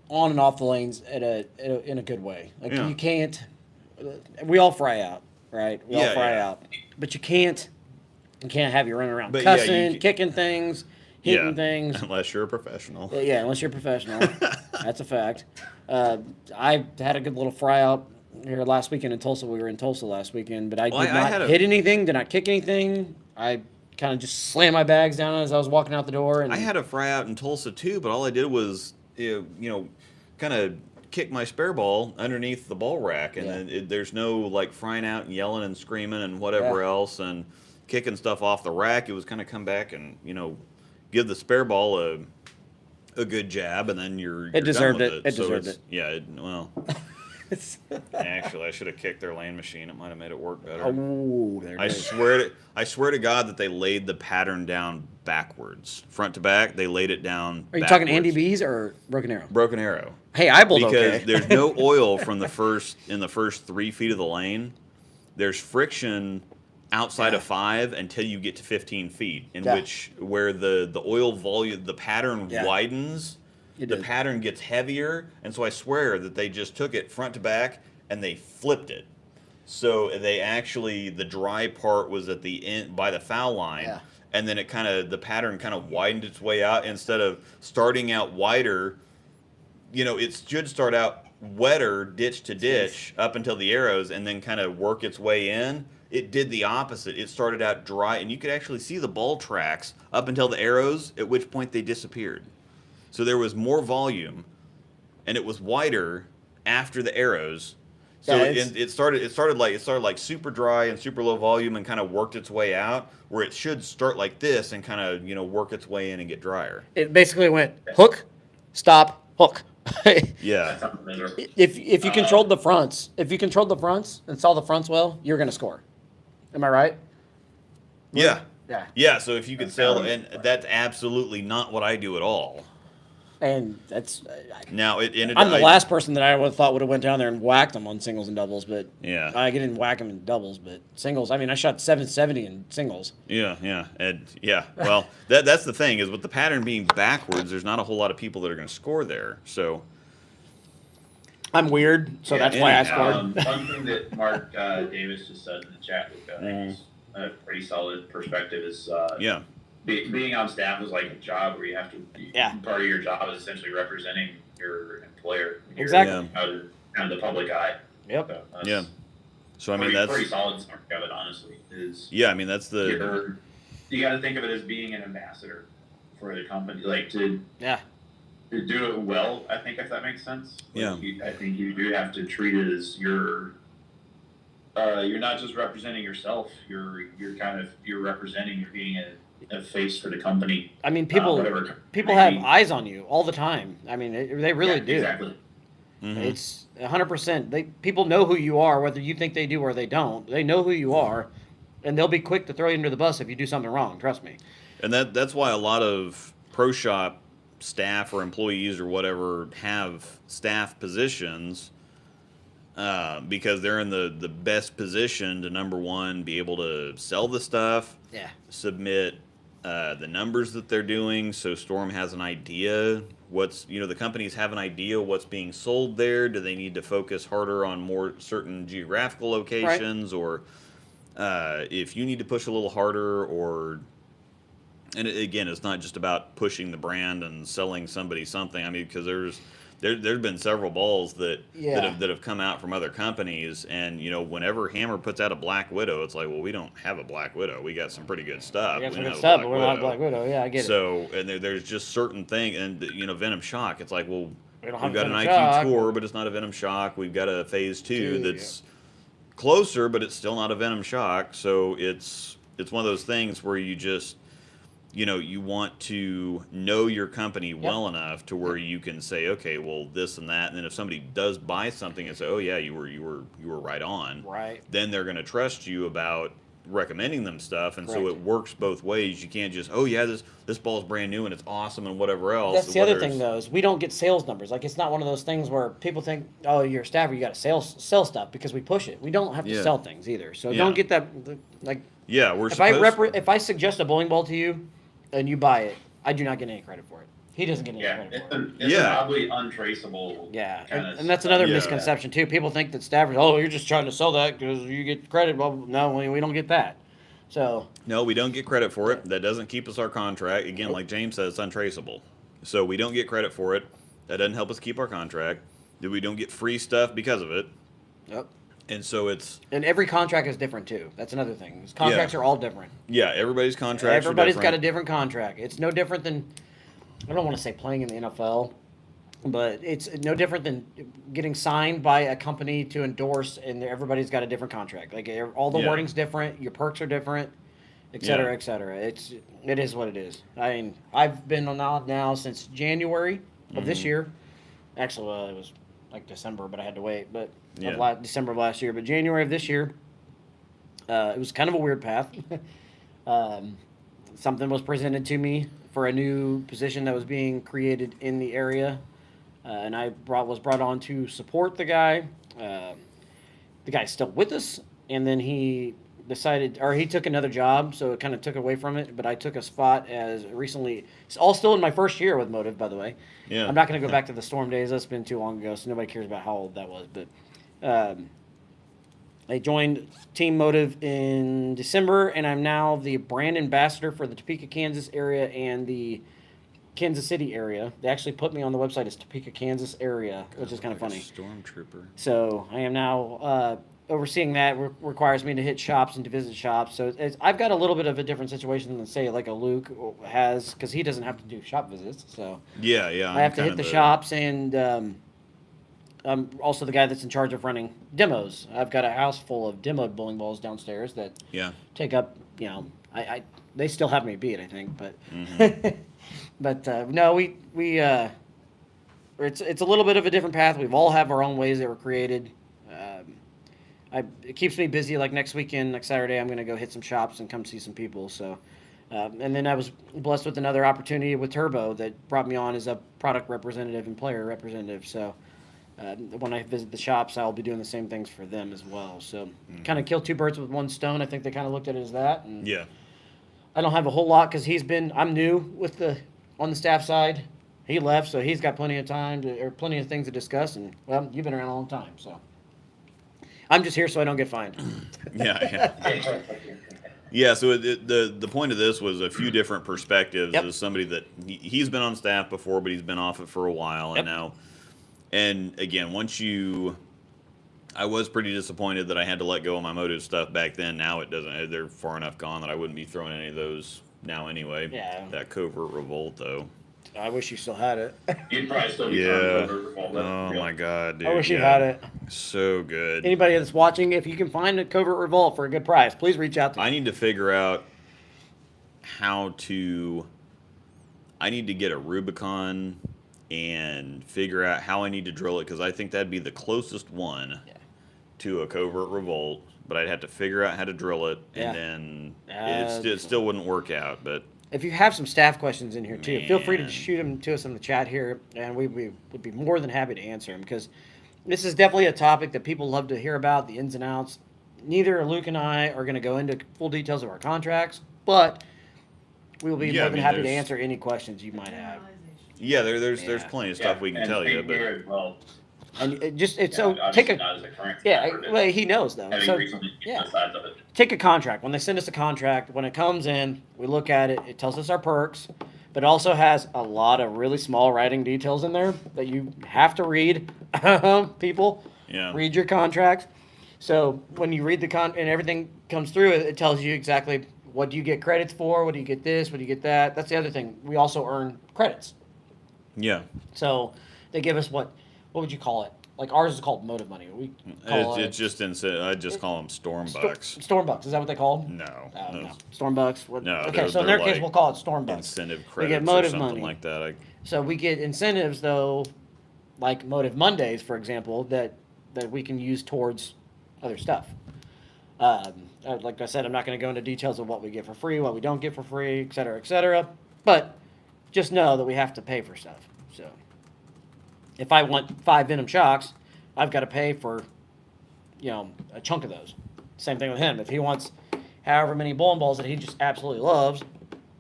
on and off the lanes in a good way. Like you can't. We all fry out, right? We all fry out, but you can't have you running around cussing, kicking things, hitting things.
Unless you're a professional.
Yeah, unless you're a professional. That's a fact. I had a good little fry out here last weekend in Tulsa. We were in Tulsa last weekekend, but I did not hit anything, did not kick anything. I kind of just slammed my bags down as I was walking out the door. And
I had a fry out in Tulsa too, but all I did was, kind of kick my spare ball underneath the ball rack, and then there's no like frying out and yelling and screaming and whatever else and kicking stuff off the rack. It was kind of come back and give the spare ball a good jab, and then you're
deserved
done with
it. It deserved it.
Yeah, well. Actually, I should have kicked their lane machine. It might have made it work better.
Oh,
I swear to God that they laid the pattern down backwards, front to back. They laid it down.
Are you talking Andy B's or Broken Arrow?
Broken Arrow.
Hey, I bowled
because there's no oil from the first 3 feet of the lane. There's friction outside of 5 until you get to 15 feet, where the oil volume, the pattern widens. The pattern gets heavier, and so I swear that they just took it front to back and they flipped it. So the dry part was at the end by the foul line, and then the pattern kind of widened its way out instead of starting out wider. It should start out wetter, ditch to ditch, up until the arrows, and then kind of work its way in. it did the opposite. It started out dry, and you could actually see the ball tracks up until the arrows, at which point they disappeared. So there was more volume, and it was wider after the arrows. So
Yeah,
it started like super dry and super low volume, and kind of worked its way out, where it should start like this and kind of work its way in and get drier.
it basically went hook, stop, hook.
Yeah.
That sounds miserable.
If you controlled the fronts, and saw the fronts well, you're gonna score. Am I right?
Yeah.
Yeah.
Yeah, so if you could sell, and that's absolutely not what I do at all.
And that's
Now
I'm the last person that I would have thought would have went down there and whacked them on singles and doubles, but
Yeah.
I didn't whack them in doubles, but singles. I mean, I shot 770 in singles.
Yeah. And yeah. Well, that's the thing is with the pattern being backwards, there's not a whole lot of people that are going to score there. So
I'm weird, so that's why I scored.
One thing that Mark Davis just said in the chat, which I think is a pretty solid perspective, is
yeah.
being on staff is like a job where you have to.
Yeah.
Part of your job is essentially representing your employer.
Exactly.
Out of kind of the public eye.
Yep.
So that's
Yeah. So I mean
pretty solid summary of it, honestly. Is
yeah. I mean that's the
you got to think of it as being an ambassador for the company, like to do it well. I think if that makes sense.
Yeah.
I think you do have to treat it as you're not just representing yourself. You're representing. You're being a face for the company.
I mean, people have eyes on you all the time. I mean, they really do.
Exactly.
Mhm.
It's 100%. People know who you are, whether you think they do or they don't. They know who you are, and they'll be quick to throw you under the bus if you do something wrong. Trust me.
And that's why a lot of pro shop staff or employees or whatever have staff positions, because they're in the best position to, number one, be able to sell the stuff, submit the numbers that they're doing, so Storm has an idea the companies have an idea what's being sold there. Do they need to focus harder on more certain geographical locations, or if you need to push a little harder, or and again, it's not just about pushing the brand and selling somebody something. I mean, because there's been several balls that have come out from other companies, and whenever Hammer puts out a Black Widow, it's like, well, we don't have a Black Widow. We got some pretty good stuff.
We got some good stuff, but we're not Black Widow. Yeah, I get it.
So, and there's just certain things, and Venom Shock. It's like, well, we've got an
Venom
IQ
Shock.
Tour, but it's not a Venom Shock. We've got a Phase 2 that's closer, but it's still not a Venom Shock. So it's one of those things where you just you want to know your company well enough to where you can say, okay, well, this and that, and then if somebody does buy something and say, oh yeah, you were right on,
right,
then they're going to trust you about recommending them stuff, and so it works both ways. You can't just, oh yeah, this ball's brand new and it's awesome and whatever else.
That's the other thing, though, is we don't get sales numbers. Like, it's not one of those things where people think, oh, you're a staffer, you got to sell stuff, because we push it. We don't have to sell things either, so don't get that. Like, if I suggest a bowling ball to you and you buy it, I do not get any credit for it. He doesn't get any credit for it.
It's probably untraceable.
Yeah, and that's another misconception too. People think that staffers, oh, you're just trying to sell that because you get credit. Well, no, we don't get that. So
no, we don't get credit for it. That doesn't keep us our contract. Again, like James says, it's untraceable. So we don't get credit for it. That doesn't help us keep our contract. We don't get free stuff because of it.
Yep.
And so
and every contract is different too. That's another thing. Contracts are all different.
Yeah, everybody's contracts.
Everybody's got a different contract. It's no different than, I don't want to say playing in the NFL, but it's no different than getting signed by a company to endorse, and everybody's got a different contract. Like, all the wording's different, your perks are different, et cetera, et cetera. It is what it is. I mean, I've been on now since January of this year. Actually, it was like December, but I had to wait. But December of last year, but January of this year, it was kind of a weird path. Something was presented to me for a new position that was being created in the area, and I was brought on to support the guy. The guy's still with us, and then he took another job, so it kind of took away from it. But I took a spot as recently. It's all still in my first year with Motive, by the way. Yeah. I'm not going to go back to the Storm days. That's been too long ago, so nobody cares about how old that was. But I joined Team Motive in December, and I'm now the brand ambassador for the Topeka, Kansas area and the Kansas City area. They actually put me on the website as Topeka, Kansas area, which is kind of funny.
Stormtrooper.
So I am now overseeing that requires me to hit shops and to visit shops. So I've got a little bit of a different situation than, say, like a Luke has, because he doesn't have to do shop visits. So
Yeah,
I have to hit the shops, and I'm also the guy that's in charge of running demos. I've got a house full of demoed bowling balls downstairs that take up, they still have me beat, I think, but but no, it's a little bit of a different path. We've all have our own ways that were created. It keeps me busy. Like next weekend, next Saturday, I'm going to go hit some shops and come see some people. So, and then I was blessed with another opportunity with Turbo that brought me on as a product representative and player representative. So, when I visit the shops, I'll be doing the same things for them as well. So, kind of kill two birds with one stone. I think they kind of looked at it as that. And I don't have a whole lot because I'm new with on the staff side. He left, so he's got plenty of time or plenty of things to discuss. And well, you've been around a long time, so I'm just here so I don't get fined.
Yeah. So the point of this was a few different perspectives. As somebody that he's been on staff before, but he's been off it for a while, and now, and again, I was pretty disappointed that I had to let go of my motive stuff back then. Now it doesn't. They're far enough gone that I wouldn't be throwing any of those now anyway.
Yeah.
That covert revolt though.
I wish you still had it.
You'd probably still be throwing covert revolt.
Oh my god, dude.
I wish you had it.
So good.
Anybody that's watching, if you can find a covert revolt for a good price, please reach out to me.
I need to figure out I need to get a Rubicon and figure out how I need to drill it, because I think that'd be the closest one to a covert revolt, but I'd have to figure out how to drill it, and then it still wouldn't work out. But
if you have some staff questions in here too, feel free to shoot them to us in the chat here, and we would be more than happy to answer them, because this is definitely a topic that people love to hear about, the ins and outs. Neither Luke and I are going to go into full details of our contracts, but we will be more than happy to answer any questions you might have.
Yeah, there's plenty of stuff we can tell you, but
and take a well, he knows though. So take a contract. When they send us a contract, when it comes in, we look at it. It tells us our perks, but it also has a lot of really small writing details in there that you have to read. People, read your contracts. So when you read and everything comes through, it tells you exactly what do you get credits for, what do you get this, what do you get that. That's the other thing. We also earn credits.
Yeah.
So they give us what would you call it? Like ours is called motive money. We call
it's just I just call them storm bucks.
Storm bucks, is that what they call them?
No.
Storm bucks.
No.
Okay, so in their case, we'll call it storm bucks.
Incentive credits
we get motive
or something
money.
like that.
So we get incentives though, like Motive Mondays, for example, that we can use towards other stuff. Like I said, I'm not going to go into details of what we get for free, what we don't get for free, et cetera, et cetera. But just know that we have to pay for stuff. So if I want 5 Venom Shocks, I've got to pay for, a chunk of those. Same thing with him. If he wants however many bowling balls that he just absolutely loves,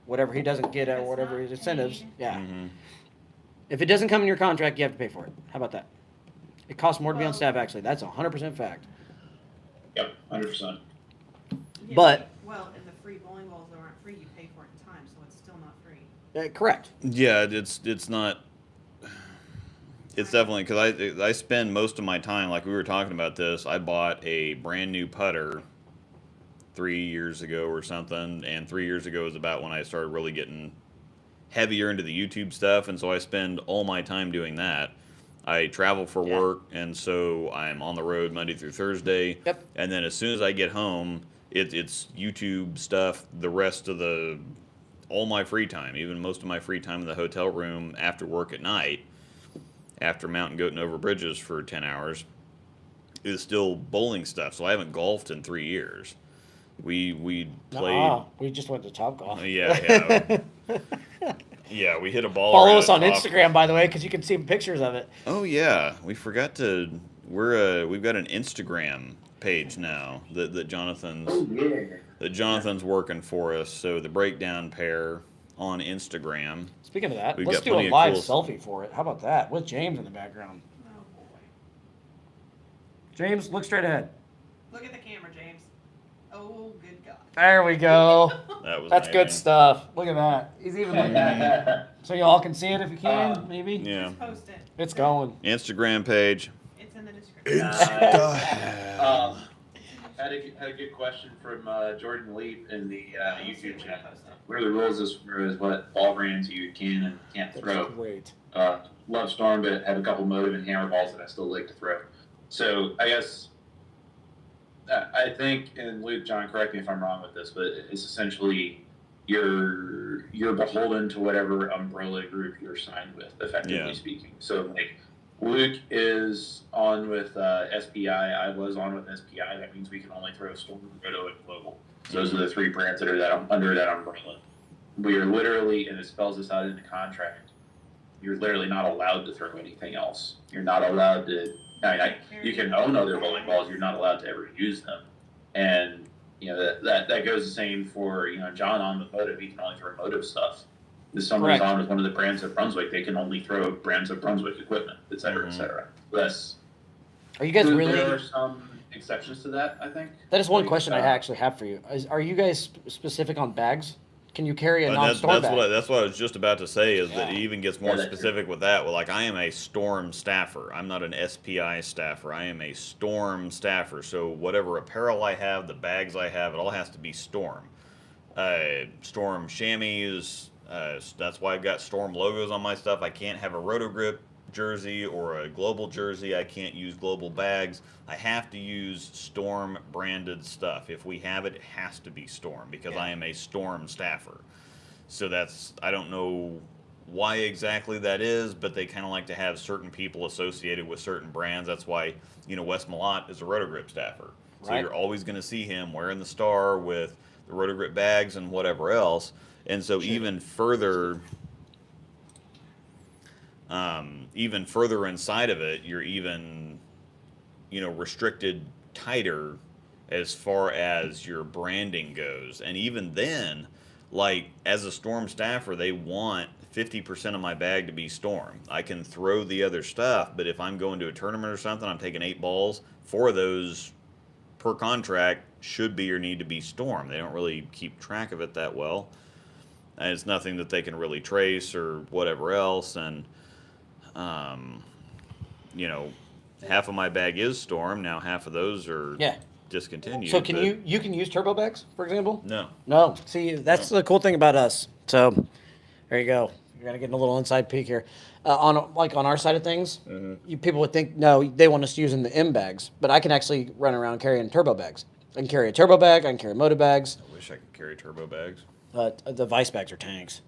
whatever he doesn't get or whatever his incentives, If it doesn't come in your contract, you have to pay for it. How about that? It costs more to be on staff, actually. That's 100% fact.
Yep, 100%.
Yeah,
But
well, and the free bowling balls that aren't free, you pay for it in time, so it's still not free.
Correct.
Yeah, it's not. It's definitely, because I spend most of my time, like we were talking about this. I bought a brand new putter 3 years ago or something, and 3 years ago was about when I started really getting heavier into the YouTube stuff, and so I spend all my time doing that. I travel for work, and so I'm on the road Monday through Thursday.
Yep.
And then as soon as I get home, it's YouTube stuff the rest of all my free time, even most of my free time in the hotel room after work at night, after mountain goating over bridges for 10 hours, is still bowling stuff. So I haven't golfed in 3 years. We played.
We just went to Topgolf.
Yeah. Yeah, we hit a ball.
Follow us on Instagram, by the way, because you can see pictures of it.
Oh yeah, we forgot to. We've got an Instagram page now that Jonathan's working for us. So the breakdown pair on Instagram.
Speaking of that,
We've
let's
got
do a
plenty of
live
cool
selfie for it. How about that? With James in the background.
Oh boy.
James, look straight ahead.
Look at the camera, James. Oh, good God.
There we go. That's good
amazing.
stuff. Look at that. He's even looking at me. So y'all can see it if you can, maybe?
Yeah.
Just post it.
It's going.
Instagram page.
It's in the description.
had a good question from Jordan Leap in the YouTube channel. What are the rules as far as what ball brands you can and can't throw?
Great.
Love Storm, but have a couple motive and hammer balls that I still like to throw. So I guess I think, and Luke, John, correct me if I'm wrong with this, but it's essentially you're beholden to whatever umbrella group you're signed with, effectively speaking. So like Luke is on with SPI. I was on with SPI. That means we can only throw Storm, Roto, and Global. So those are the three brands that are under that umbrella. We are literally, and it spells this out in the contract, you're literally not allowed to throw anything else. You're not allowed to. You can own other bowling balls. You're not allowed to ever use them. And that goes the same for John on the motive. He can only throw motive stuff. If someone's on with one of the brands of Brunswick, they can only throw brands of Brunswick equipment, et cetera, et cetera.
Are you guys really?
There are some exceptions to that, I think.
That is one question I actually have for you. Are you guys specific on bags? Can you carry a non-storm bag?
That's what I was just about to say, is that it even gets more specific with that. Well, like, I am a Storm staffer. I'm not an SPI staffer. I am a Storm staffer. So whatever apparel I have, the bags I have, it all has to be Storm. Storm chamois. That's why I've got Storm logos on my stuff. I can't have a Rotogrip jersey or a Global jersey. I can't use Global bags. I have to use Storm branded stuff. If we have it, it has to be Storm, because I am a Storm staffer. So I don't know why exactly that is, but they kind of like to have certain people associated with certain brands. That's why, Wes Malott is a Rotogrip staffer. So you're always going to see him wearing the star with the Rotogrip bags and whatever else. And so even further inside of it, you're even, restricted tighter as far as your branding goes. And even then, like, as a Storm staffer, they want 50% of my bag to be Storm. I can throw the other stuff, but if I'm going to a tournament or something, I'm taking 8 balls. 4 of those per contract should be or need to be Storm. They don't really keep track of it that well. And it's nothing that they can really trace or whatever else. And half of my bag is Storm. Now half of those are discontinued.
So you can use turbo bags, for example?
No.
See, that's the cool thing about us. So there you go. You're gonna get a little inside peek here. On our side of things, people would think they want us using the M bags, but I can actually run around carrying turbo bags. I can carry a turbo bag. I can carry motive bags.
I wish I could carry turbo bags.
The Vice bags are tanks.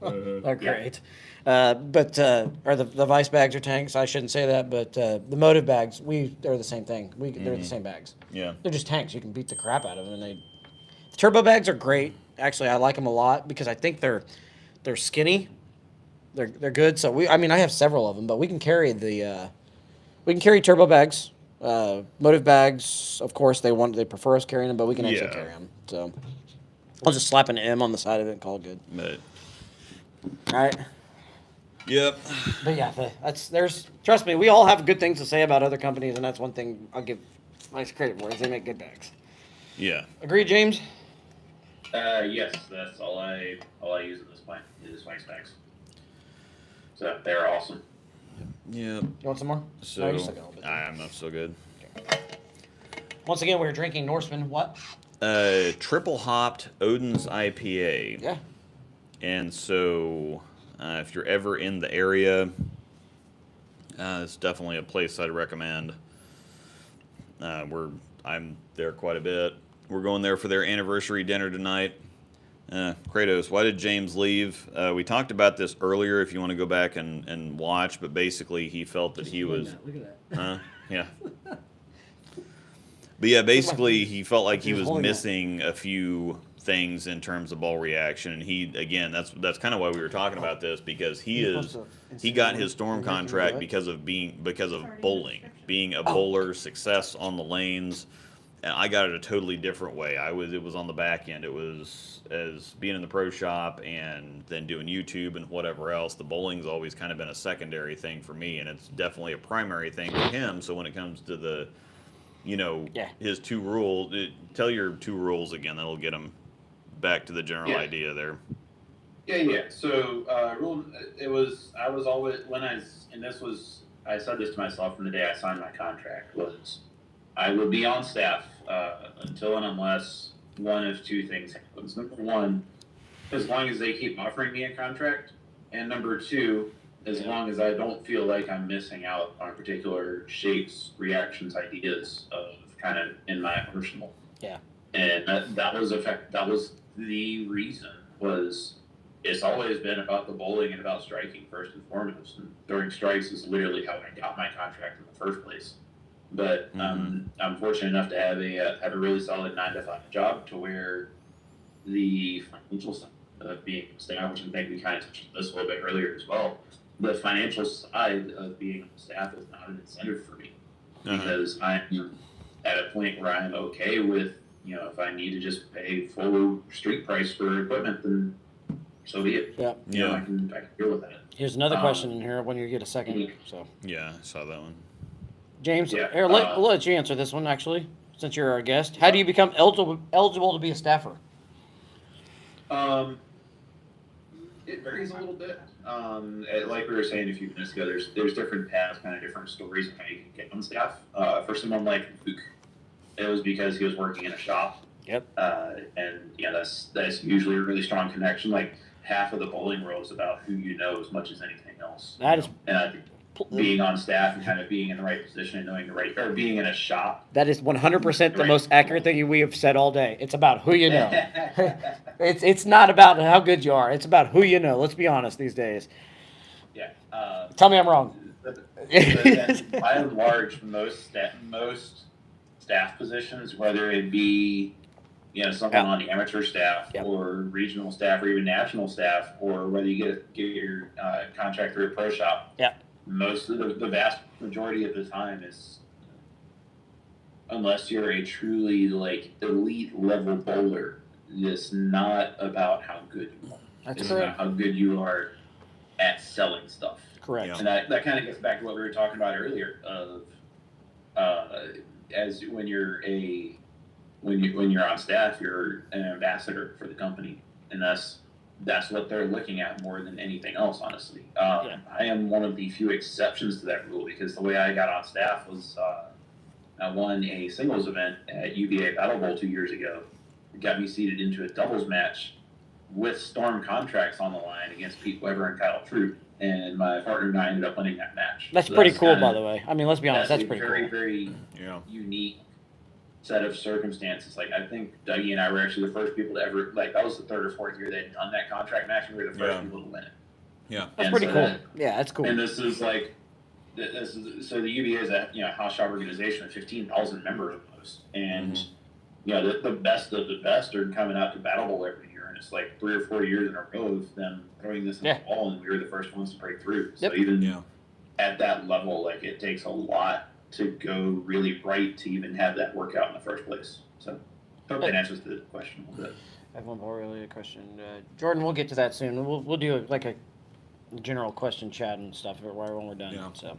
They're great. Or the Vice bags are tanks. I shouldn't say that, but the motive bags, they're the same thing. They're the same bags.
Yeah.
They're just tanks. You can beat the crap out of them. The turbo bags are great. Actually, I like them a lot because I think they're skinny. They're good. So I have several of them, but we can carry turbo bags. Motive bags, of course, they prefer us carrying them, but we can actually carry them. So I'll just slap an M on the side of it and call it good.
But,
all right.
Yep.
But trust me, we all have good things to say about other companies, and that's one thing I'll give nice credit for, is they make good bags.
Yeah.
Agree, James?
Yes, that's all I use at this point is Vice bags. So they're awesome.
Yeah.
You want some more?
So,
no, you're still going,
I'm not so good.
Okay. Once again, we're drinking Norseman. What?
Triple hopped Odin's IPA.
Yeah. And
so, if you're ever in the area, it's definitely a place I'd recommend. I'm there quite a bit. We're going there for their anniversary dinner tonight. Kratos, why did James leave? We talked about this earlier, if you want to go back and watch, but basically he felt that he was...
Look at that.
Yeah. But yeah, basically he felt like he was missing a few things in terms of ball reaction, and that's kind of why we were talking about this, because he got his Storm contract because of bowling, being a bowler, success on the lanes. And I got it a totally different way. It was on the back end. It was as being in the pro shop and then doing YouTube and whatever else. The bowling's always kind of been a secondary thing for me, and it's definitely a primary thing for him. So when it comes to the, his 2 rules, tell your 2 rules again. That'll get him back to the general idea there.
Yeah. So I said this to myself from the day I signed my contract, was I would be on staff
until and unless one of two things happens. Number one, as long as they keep offering me a contract, and number two, as long as I don't feel like I'm missing out on particular shapes, reactions, ideas of kind of in my arsenal.
Yeah.
And that was the reason was it's always been about the bowling and about striking first and foremost. And during strikes is literally how I got my contract in the first place. But I'm fortunate enough to have a really solid 9-to-5 job to where the financial side of being on staff, which I think we kind of touched on this a little bit earlier as well. The financial side of being on staff is not an incentive for me because I'm at a point where I'm okay with, if I need to just pay full street price for equipment, then so be it.
Yeah.
I can deal with that.
Here's another question in here when you get a second. So.
Yeah, I saw that one.
James,
Yeah,
here, we'll let you answer this one actually, since you're our guest. How do you become eligible to be a staffer?
It varies a little bit. Like we were saying a few minutes ago, there's different paths, kind of different stories of how you can get on staff. For someone like Luke, it was because he was working in a shop.
Yep.
And that's usually a really strong connection. Like half of the bowling world is about who you know as much as anything else.
That is.
And I think being on staff and kind of being in the right position and knowing or being in a shop.
That is 100% the most accurate thing we have said all day. It's about who you know. It's not about how good you are. It's about who you know. Let's be honest these days.
Yeah.
Tell me I'm wrong.
But by and large, most staff positions, whether it be someone on the amateur staff or regional staff or even national staff, or whether you get your contract through a pro shop.
Yeah.
Most of the vast majority of the time is, unless you're a truly elite level bowler, it's not about how good you are.
That's
it's
correct.
about how good you are at selling stuff.
Correct.
Yeah.
And that kind of gets back to what we were talking about earlier of as when you're on staff, you're an ambassador for the company, and that's what they're looking at more than anything else, honestly. I am one of the few exceptions to that rule because the way I got on staff was I won a singles event at UVA Battle Bowl 2 years ago. It got me seated into a doubles match with Storm contracts on the line against Pete Weber and Kyle Troop, and my partner and I ended up winning that match.
That's pretty cool, by the way. I mean, let's be honest, that's pretty
very,
cool.
very unique set of circumstances. Like, I think Dougie and I were actually the first people to ever, that was the third or fourth year they'd done that contract match, and we were the first people to win it.
Yeah.
That's pretty cool. That's cool.
And this is so the UVA is a house shop organization with 15,000 members almost, and the best of the best are coming out to Battle Bowl every year, and it's 3 or 4 years in a row of them throwing this in the ball, and we were the first ones to break through. So even at that level, it takes a lot to go really right to even have that work out in the first place. So hope that answers the question a little bit.
I have one more related question. Jordan, we'll get to that soon. We'll do a general question chat and stuff when we're done.
Yeah.
So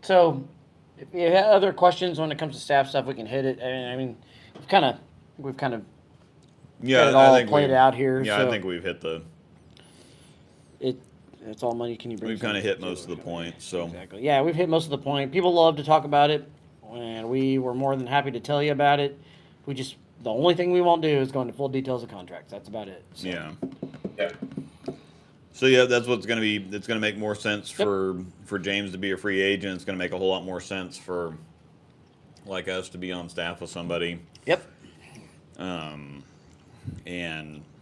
so if you have other questions when it comes to staff stuff, we can hit it. I mean, we've kind of got it all played out here.
Yeah,
so
I think we've hit
it's all money. Can you bring?
We've kind of hit most of the points. So
exactly. Yeah, we've hit most of the point. People love to talk about it, and we were more than happy to tell you about it. The only thing we won't do is go into full details of contracts. That's about it. So.
Yeah.
So that's what's going to be. It's going to make more sense for James to be a free agent. It's going to make a whole lot more sense for us to be on staff with somebody.
Yep.
And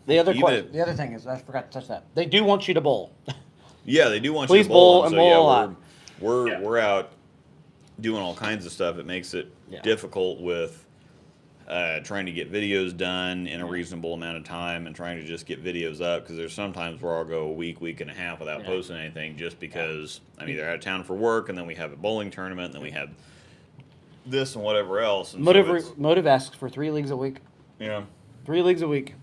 the other thing is I forgot to touch that. They do want you to bowl.
Yeah, they do want
Please
you to bowl.
and bowl a lot.
We're out doing all kinds of stuff. It makes it difficult with trying to get videos done in a reasonable amount of time and trying to just get videos up, because there's sometimes where I'll go a week and a half without posting anything just because I'm either out of town for work, and then we have a bowling tournament, and then we have this and whatever else. And
Motive asks for 3 leagues a week.
Yeah.
3 leagues a week.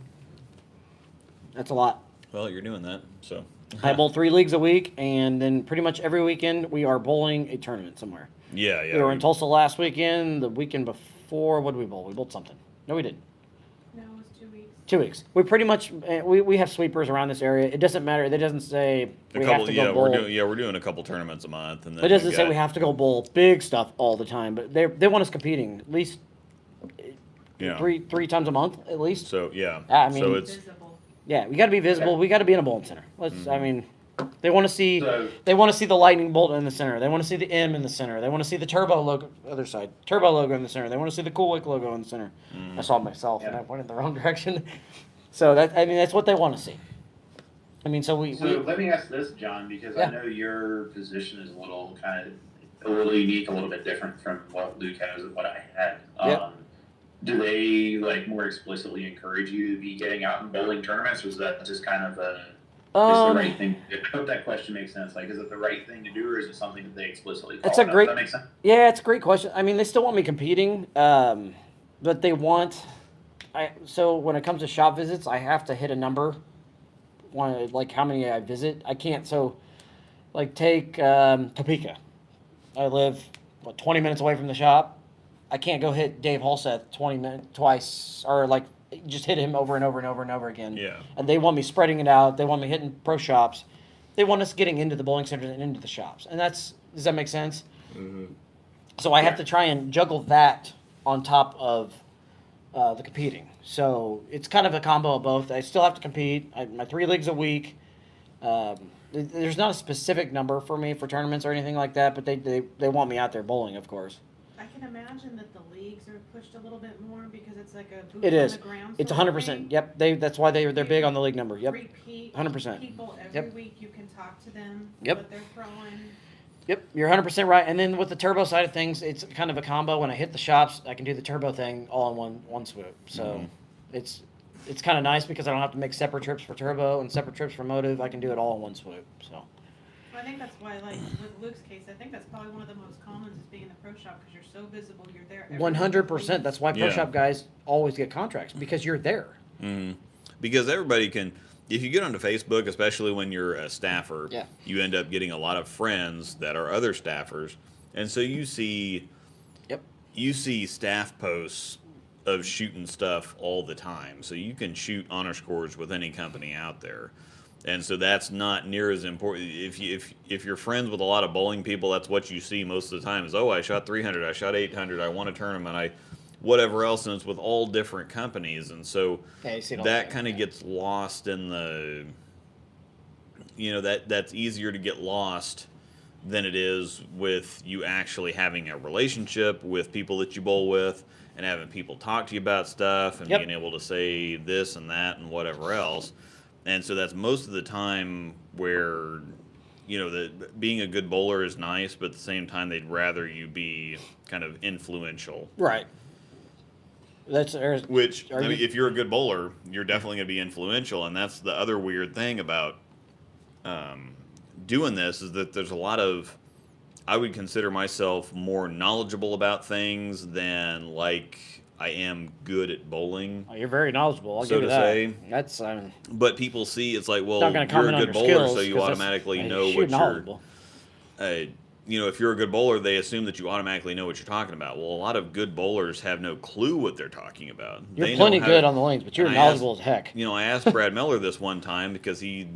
That's a lot.
Well, you're doing that, so.
I bowl 3 leagues a week, and then pretty much every weekend we are bowling a tournament somewhere.
Yeah.
We were in Tulsa last weekend. The weekend before, what did we bowl? We bowled something. No, we didn't.
No, it was 2 weeks.
2 weeks. We pretty much we have sweepers around this area. It doesn't matter. It doesn't say we have to go bowl.
We're doing a couple tournaments a month, and then
It doesn't say we have to go bowl big stuff all the time. But they want us competing at least three times a month at least.
So yeah,
I mean,
so it's
Visible.
yeah, we got to be visible. We got to be in a bowling center. I mean, they want to see the lightning bolt in the center. They want to see the M in the center. They want to see the turbo logo other side. Turbo logo in the center. They want to see the Coolwick logo in the center. I saw myself and I went in the wrong direction. So that's what they want to see. I mean, so
let me ask this, John, because I know your position is a little unique, a little bit different from what Luke has and what I had. Do they more explicitly encourage you to be getting out in bowling tournaments, or is that just kind of is the right thing? I hope that question makes sense. Is it the right thing to do, or is it something that they explicitly call
It's a great.
Does that make sense?
Yeah, it's a great question. I mean, they still want me competing, but they want. So when it comes to shop visits, I have to hit a number. How many I visit. I can't. So, take Topeka. I live 20 minutes away from the shop. I can't go hit Dave Halseth 20 minutes twice, or just hit him over and over and over and over again.
Yeah.
And they want me spreading it out. They want me hitting pro shops. They want us getting into the bowling centers and into the shops. And does that make sense?
Mm-hmm.
So I have to try and juggle that on top of the competing. So it's kind of a combo of both. I still have to compete. My 3 leagues a week. There's not a specific number for me for tournaments or anything like that, but they want me out there bowling, of course.
I can imagine that the leagues are pushed a little bit more because it's like a boots
It is.
on the ground.
It's
sort of
100%.
thing.
Yep. That's why they're big on the league number. Yep.
Repeat
100%.
people every
Yep.
week. You can talk to them.
Yep.
What they're throwing.
Yep, you're 100% right. And then with the turbo side of things, it's kind of a combo. When I hit the shops, I can do the turbo thing all in one swoop. So it's kind of nice because I don't have to make separate trips for turbo and separate trips for motive. I can do it all in one swoop. So
I think that's why, with Luke's case, I think that's probably one of the most common is being in the pro shop because you're so visible. You're there. every
100%. That's why pro
Yeah.
shop guys always get contracts because you're there.
Mm-hmm. Because everybody can, if you get onto Facebook, especially when you're a staffer, you end up getting a lot of friends that are other staffers, and so you see staff posts of shooting stuff all the time. So you can shoot honor scores with any company out there. And so that's not near as important. If you're friends with a lot of bowling people, that's what you see most of the time is, oh, I shot 300, I shot 800, I won a tournament, whatever else, and it's with all different companies. And so that kind of gets lost in the, that's easier to get lost than it is with you actually having a relationship with people that you bowl with and having people talk to you about stuff and being able to say this and that and whatever else. And so that's most of the time where, being a good bowler is nice, but at the same time, they'd rather you be kind of influential.
Right.
If you're a good bowler, you're definitely going to be influential. And that's the other weird thing about doing this is that there's a lot of, I would consider myself more knowledgeable about things than I am good at bowling.
Oh, you're very knowledgeable. I'll
so
give you
to
that.
say.
That's
but people see it's like, well,
not gonna
you're a
comment on
good
your
bowler,
skills,
so you
'cause
automatically know
shoot
what
knowledgeable.
if you're a good bowler, they assume that you automatically know what you're talking about. Well, a lot of good bowlers have no clue what they're talking about.
You're plenty good on the lanes, but you're knowledgeable as heck.
I asked Brad Miller this one time because he,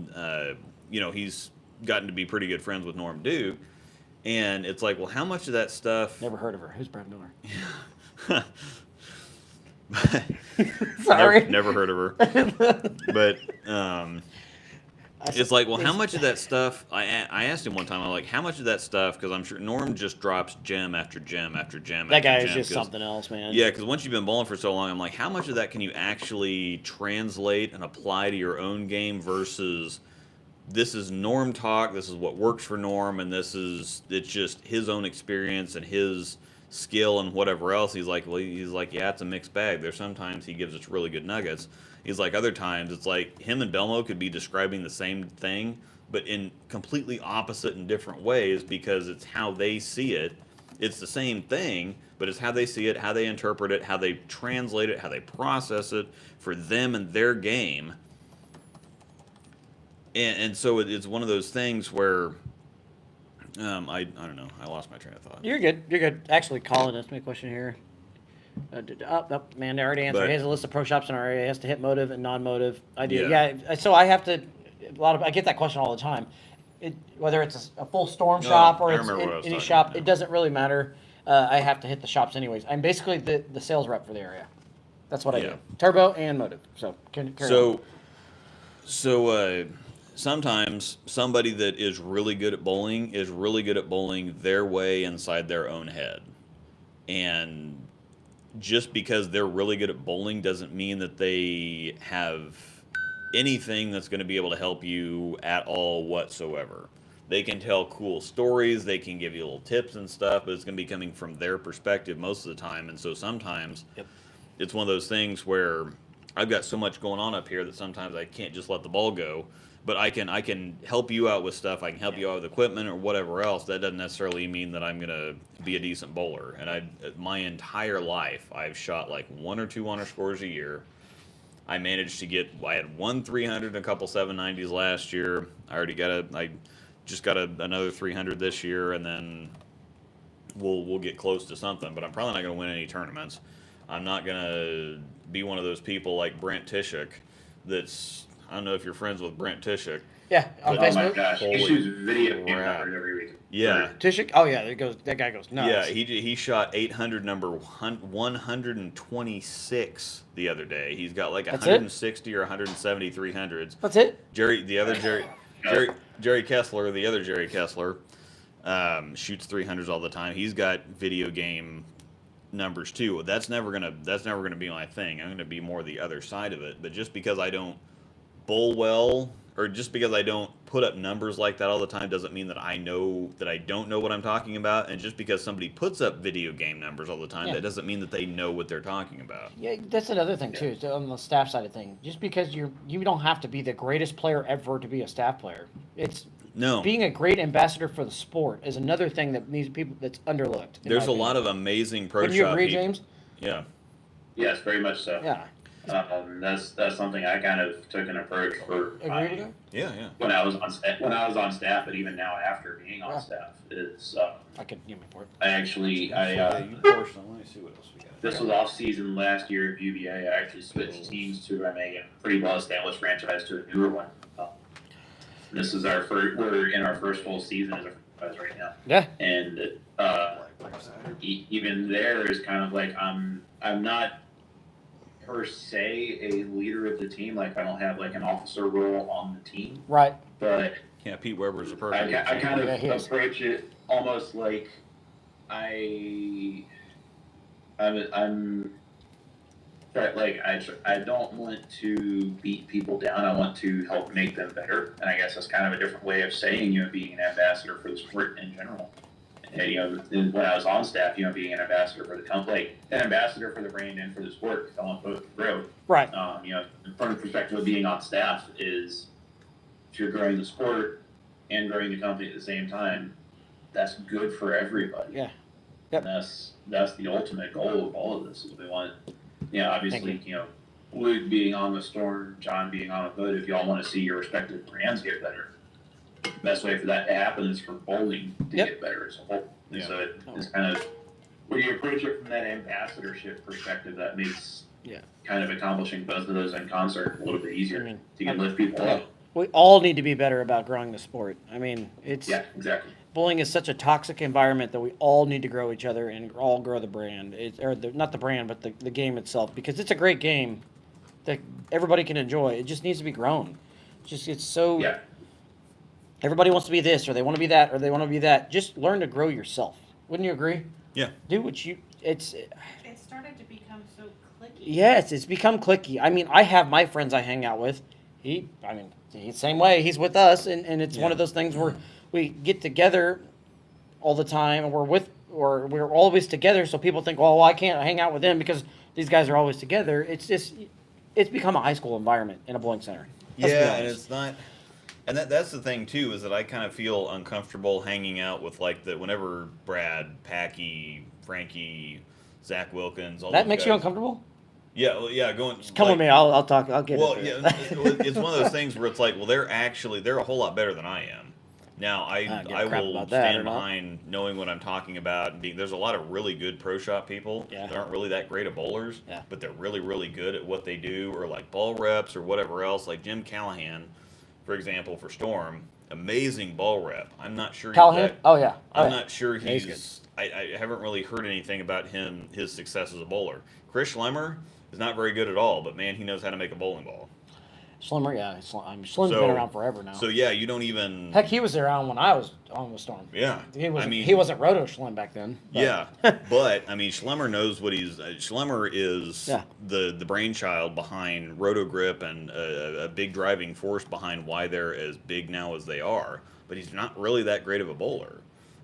he's gotten to be pretty good friends with Norm Duke. And it's like, well, how much of that stuff...
Never heard of her. Who's Brad Miller?
Sorry. Never heard of her. But it's like, well, how much of that stuff... I asked him one time, I'm like, how much of that stuff... Because I'm sure Norm just drops gem after gem after gem
that
after
guy
gem.
Is just something else, man.
Yeah, because once you've been bowling for so long, I'm like, how much of that can you actually translate and apply to your own game versus... This is Norm talk, this is what works for Norm, and it's just his own experience and his skill and whatever else. He's like, yeah, it's a mixed bag. There's sometimes he gives us really good nuggets. He's like, other times it's like him and Belmo could be describing the same thing, but in completely opposite and different ways because it's how they see it. It's the same thing, but it's how they see it, how they interpret it, how they translate it, how they process it for them and their game. And so it's one of those things where I don't know. I lost my train of thought.
You're good. You're good. Actually, Colin asked me a question here. Man, I already answered.
But-
He has a list of pro shops in our area. He has to hit motive and non-motive. I do.
Yeah.
Yeah. So I have to. I get that question all the time. Whether it's a full storm shop or
I
it's
remember what I was
any
talking
shop,
about.
it doesn't really matter. I have to hit the shops anyways. I'm basically the sales rep for the area. That's what I
Yeah.
do. Turbo and motive. So carry on.
So sometimes somebody that is really good at bowling is really good at bowling their way inside their own head. And just because they're really good at bowling doesn't mean that they have anything that's going to be able to help you at all whatsoever. They can tell cool stories, they can give you little tips and stuff, but it's going to be coming from their perspective most of the time. And so sometimes it's one of those things where I've got so much going on up here that sometimes I can't just let the ball go. But I can help you out with stuff. I can help you out with equipment or whatever else. That doesn't necessarily mean that I'm gonna be a decent bowler. And my entire life, I've shot like 1 or 2 honor scores a year. I managed to get. I had 1 300 and a couple 790s last year. I just got another 300 this year, and then we'll get close to something. But I'm probably not gonna win any tournaments. I'm not gonna be one of those people like Brent Tishuk. I don't know if you're friends with Brent Tishuk.
Yeah, on
But-
Oh my
Facebook.
gosh, he
Holy
shoots video game
crap.
numbers every week.
Yeah.
Tishik. Oh yeah, that guy goes nuts.
Yeah, he shot 800 number 126 the other day. He's got like
That's it?
160 or 170 300s.
That's it.
Jerry Kessler, the other Jerry Kessler, shoots 300s all the time. He's got video game numbers too. That's never gonna be my thing. I'm gonna be more the other side of it. But just because I don't bowl well, or just because I don't put up numbers like that all the time, doesn't mean that I don't know what I'm talking about. And just because somebody puts up video game numbers all the time,
Yeah.
that doesn't mean that they know what they're talking about.
Yeah, that's another thing too. So on the staff side of things, just because you don't have to be the greatest player ever to be a staff player. It's
No,
being a great ambassador for the sport is another thing that needs people that's underlooked. in
there's
my
a lot
opinion.
of amazing pro
Wouldn't you
shop
agree,
people.
James?
Yeah.
Yes, very much so.
Yeah,
That's something I kind of took an approach for
agree with that.
Yeah.
when I was on staff, but even now after being on
Yeah.
staff, is
I could give me a report.
you portion. Let me see what else we got.
this was off season last year at UVA. I actually switched teams to a pretty well established franchise to a newer one. This is we're in our first full season as a franchise right now,
Yeah,
and even there is kind of like I'm not per se a leader of the team. Like I don't have like an officer role on the team,
right.
but
Yeah, Pete Weber's a
I
perfect.
kind of
Yeah, he is.
approach it almost like I'm like I don't want to beat people down. I want to help make them better, and I guess that's kind of a different way of saying being an ambassador for the sport in general. And, when I was on staff, being an ambassador for the company, like an ambassador for the brand and for the sport, because I want both to grow.
Right.
From the perspective of being on staff is if you're growing the sport and growing the company at the same time, that's good for everybody.
Yeah. Yep.
And that's the ultimate goal of all of this is we want, obviously, Luke being on the Storm, John being on a Motive, y'all want to see your respective brands get better. The best way for that to happen is for bowling to
Yep.
get better as a whole. And
Yeah.
so it's kind of when you approach it from that ambassadorship perspective, that makes kind of accomplishing both of those in concert a little bit easier
I mean,
to can lift people up.
We all need to be better about growing the sport. I mean, it's
Yeah, exactly.
bowling is such a toxic environment that we all need to grow each other and all grow the brand. Not the brand, but the game itself, because it's a great game that everybody can enjoy. It just needs to be grown. It's so.
Yeah.
Everybody wants to be this, or they want to be that, or they want to be that. Just learn to grow yourself. Wouldn't you agree?
Yeah.
Do what you.
It started to become so clicky.
Yes, it's become clicky. I mean, I have my friends I hang out with. He's the same way. He's with us, and it's one of those things where we get together all the time, and we're always together. So people think, well, I can't hang out with them because these guys are always together. It's become a high school environment in a bowling center. Let's be
Yeah, and
honest.
it's not. And that's the thing too, is that I kind of feel uncomfortable hanging out with whenever Brad, Packy, Frankie, Zach Wilkins, all
That
those
makes you
guys-
uncomfortable?
Yeah, well, yeah, going.
Come with me. I'll talk. I'll get
Well,
it.
yeah, it's one of those things where it's like, well, they're a whole lot better than I am. Now, I
give a
I
crap
will
about that or
stand
not.
behind knowing what I'm talking about. And being, there's a lot of really good pro shop people
Yeah.
that aren't really that great at bowlers,
Yeah.
but they're really, really good at what they do, or like ball reps or whatever else. Like Jim Callahan, for example, for Storm, amazing ball rep. I'm not sure
Callahan?
that,
Oh yeah.
I'm not sure
Yeah, he's
he's. I haven't really heard anything about his success as a bowler. Chris Schlemmer is not very good at all, but man, he knows how to make a bowling ball.
Slimmer, yeah. Slim's been around forever now.
So yeah, you don't even.
Heck, he was around when I was on with Storm.
Yeah,
He wasn't Roto Slim back then. But.
Yeah, but I mean, Schlemmer knows what he's. Schlemmer is
Yeah.
the brainchild behind Roto Grip and a big driving force behind why they're as big now as they are. But he's not really that great of a bowler.